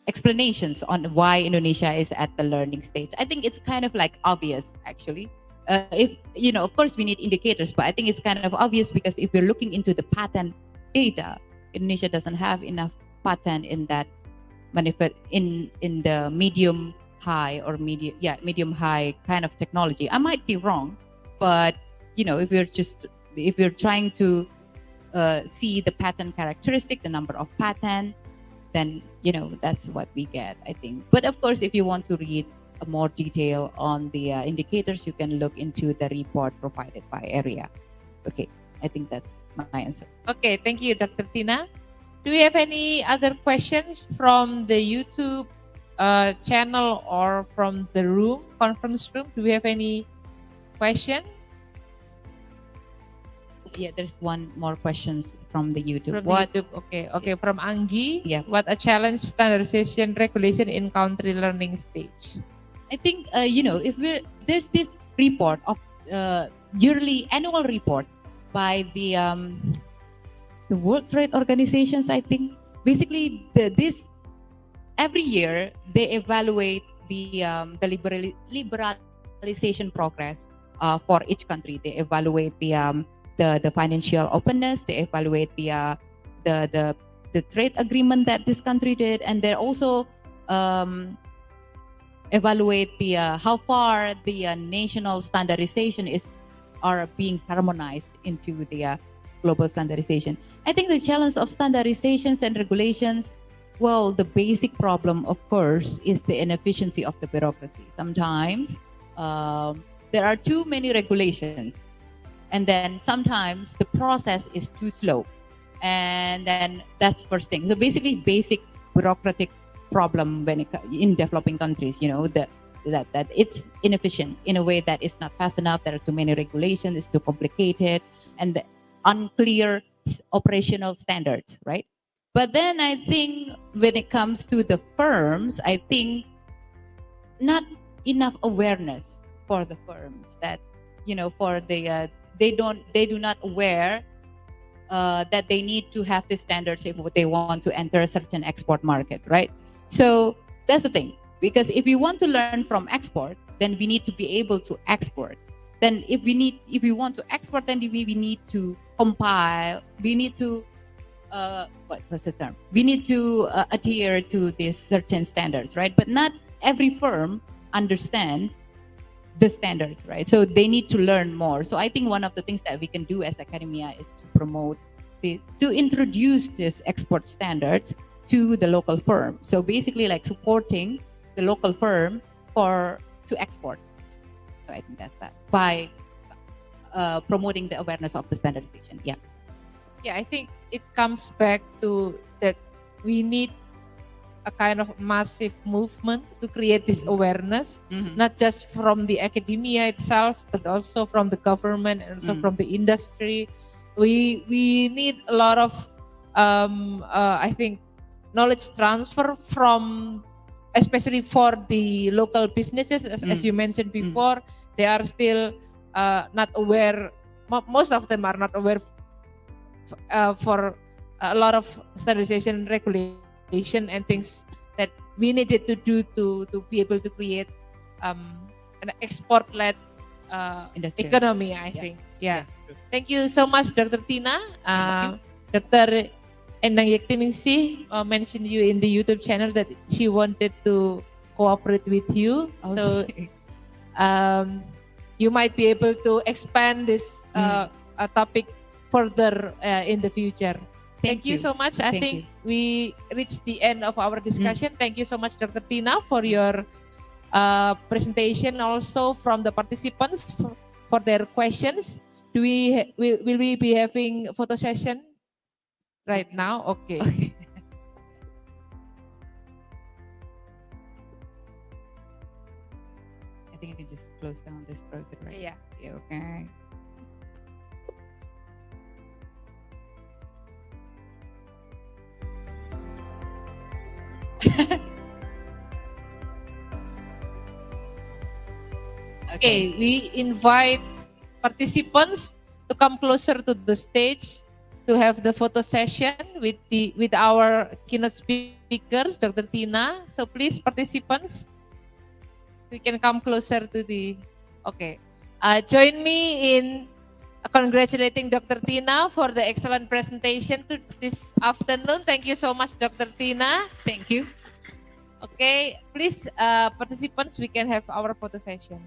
explanations on why Indonesia is at the learning stage. I think it's kind of like obvious, actually. If of course we need indicators, but I think it's kind of obvious because if we're looking into the patent data, Indonesia doesn't have enough patent in that in the medium high kind of technology. I might be wrong, but if we're trying to see the patent characteristic, the number of patent, then that's what we get, I think. But of course, if you want to read more detail on the indicators, you can look into the report provided by ERIA. Okay, I think that's my answer. Okay, thank you, Dr. Tina. Do we have any other questions from the YouTube channel or from the conference room? Do we have any question? Yeah, there's one more questions from the YouTube. YouTube, okay. From Anggi. Yeah. What a challenge standardization regulation in country learning stage? I think there's this report of yearly annual report by the World Trade Organizations. I think basically this every year they evaluate the liberalization progress for each country. They evaluate the financial openness. They evaluate the trade agreement that this country did, and they also evaluate how far the national standardization are being harmonized into the global standardization. I think the challenge of standardizations and regulations, well, the basic problem, of course, is the inefficiency of the bureaucracy. Sometimes there are too many regulations, and then sometimes the process is too slow, and then that's first thing. So basically, basic bureaucratic problem in developing countries, that it's inefficient in a way that it's not fast enough. There are too many regulations, it's too complicated, and the unclear operational standards, right? But then I think when it comes to the firms, I think not enough awareness for the firms that, for the they do not aware that they need to have the standards if they want to enter a certain export market, right? So that's the thing, because if we want to learn from export, then we need to be able to export. Then if we want to export, then we need to compile, we need to what was the term? We need to adhere to these certain standards, right? But not every firm understand the standards, right? So they need to learn more. So I think one of the things that we can do as academia is to promote to introduce this export standards to the local firm. So basically, like supporting the local firm to export. So I think that's that by promoting the awareness of the standardization. Yeah. Yeah, I think it comes back to that we need a kind of massive movement to create this awareness, not just from the academia itself, but also from the government and also from the industry. We need a lot of, I think, knowledge transfer from, especially for the local businesses, as you mentioned before, they are still not aware. Most of them are not aware for a lot of standardization regulation and things that we needed to do to be able to create an export-led economy, I think. Yeah. Thank you so much, Dr. Tina. Dr. Endang Yektiningsih mentioned you in the YouTube channel that she wanted to cooperate with you. So you might be able to expand this topic further in the future. Thank you so much. I think we reached the end of our discussion. Thank you so much, Dr. Tina, for your presentation, also from the participants for their questions. Will we be having photo session right now? Okay. I think I can just close down this browser, right? Yeah. Okay. Okay, we invite participants to come closer to the stage to have the photo session with our keynote speaker, Dr. Tina. So please, participants, we can come closer to the. Okay, join me in congratulating Dr. Tina for the excellent presentation this afternoon. Thank you so much, Dr. Tina. Thank you. Okay, please, participants, we can have our photo session.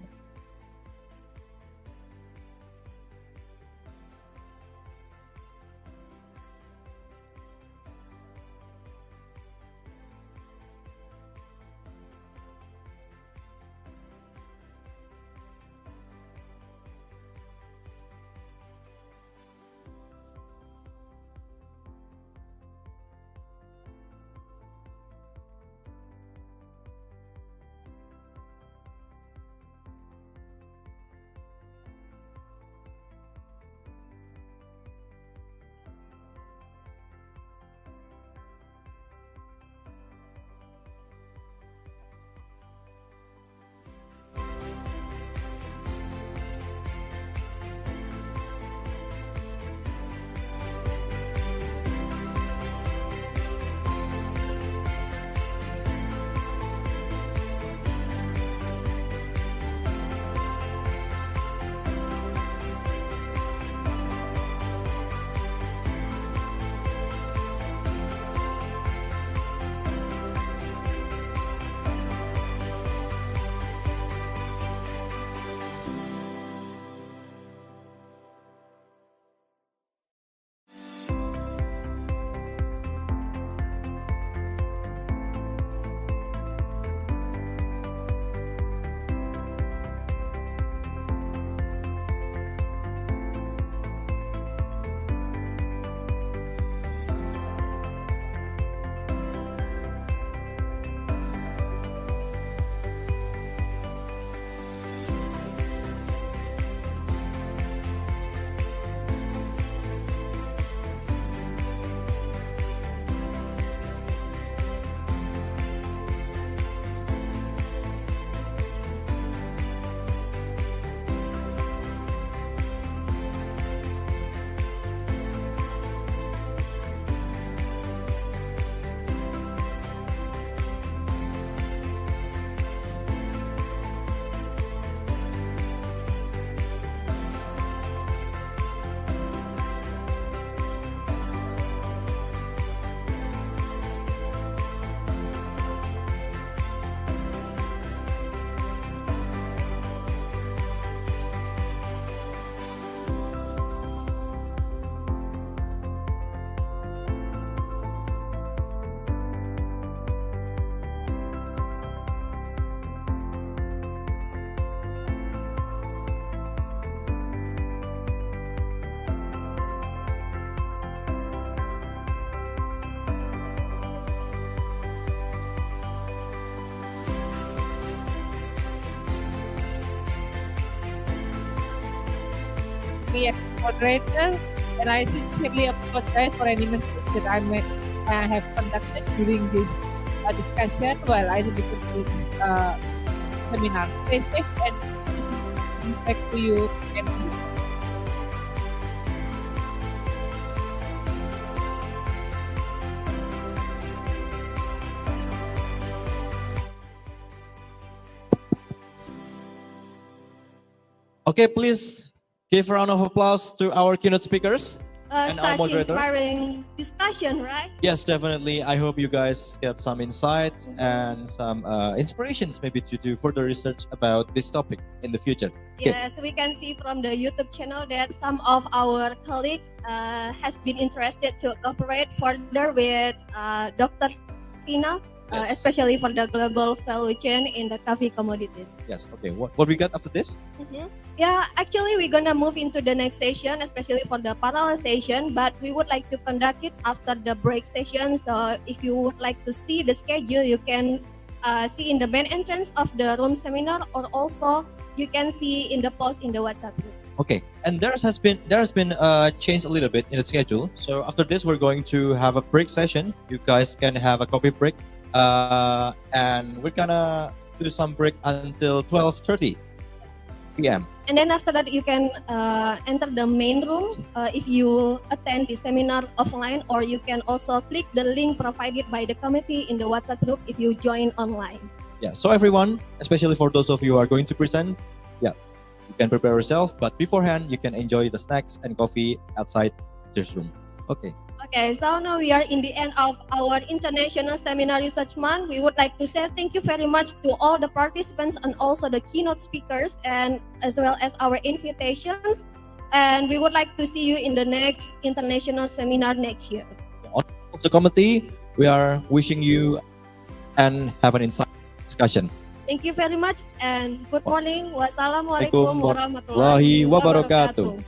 me as moderator, and I sincerely apologize for any mistakes that I have conducted during this discussion while I deliver this seminar. Stay safe and back to you, MCs. Okay, please give a round of applause to our keynote speakers. And our Such moderator. inspiring discussion, right? Yes, definitely. I hope you guys get some insights and some inspirations maybe to do further research about this topic in the future. Okay. Yes, we can see from the YouTube channel that some of our colleagues has been interested to cooperate further with Dr. Tina, Yes. especially for the global value chain in the coffee commodities. Yes. Okay. What we got after this? Yeah, actually, we're gonna move into the next session, especially for the parallel session, but we would like to conduct it after the break session. So if you would like to see the schedule, you can see in the main entrance of the room seminar, or also you can see in the post in the WhatsApp group. Okay. And there has been change a little bit in the schedule. So after this, we're going to have a break session. You guys can have a coffee break, and we're gonna do some break until 12:30 p.m. And then after that, you can enter the main room if you attend the seminar offline, or you can also click the link provided by the committee in the WhatsApp group if you join online. Yeah. So everyone, especially for those of you who are going to present, yeah, you can prepare yourself. But beforehand, you can enjoy the snacks and coffee outside this room. Okay. Okay, so now we are in the end of our International Seminar Research Month. We would like to say thank you very much to all the participants and also the keynote speakers, and as well as our invitations. And we would like to see you in the next international seminar next year. On behalf of the committee, we are wishing you and have an insightful discussion. Thank you very much and good morning. Wassalamualaikum warahmatullahi Warahmatullahi wabarakatuh.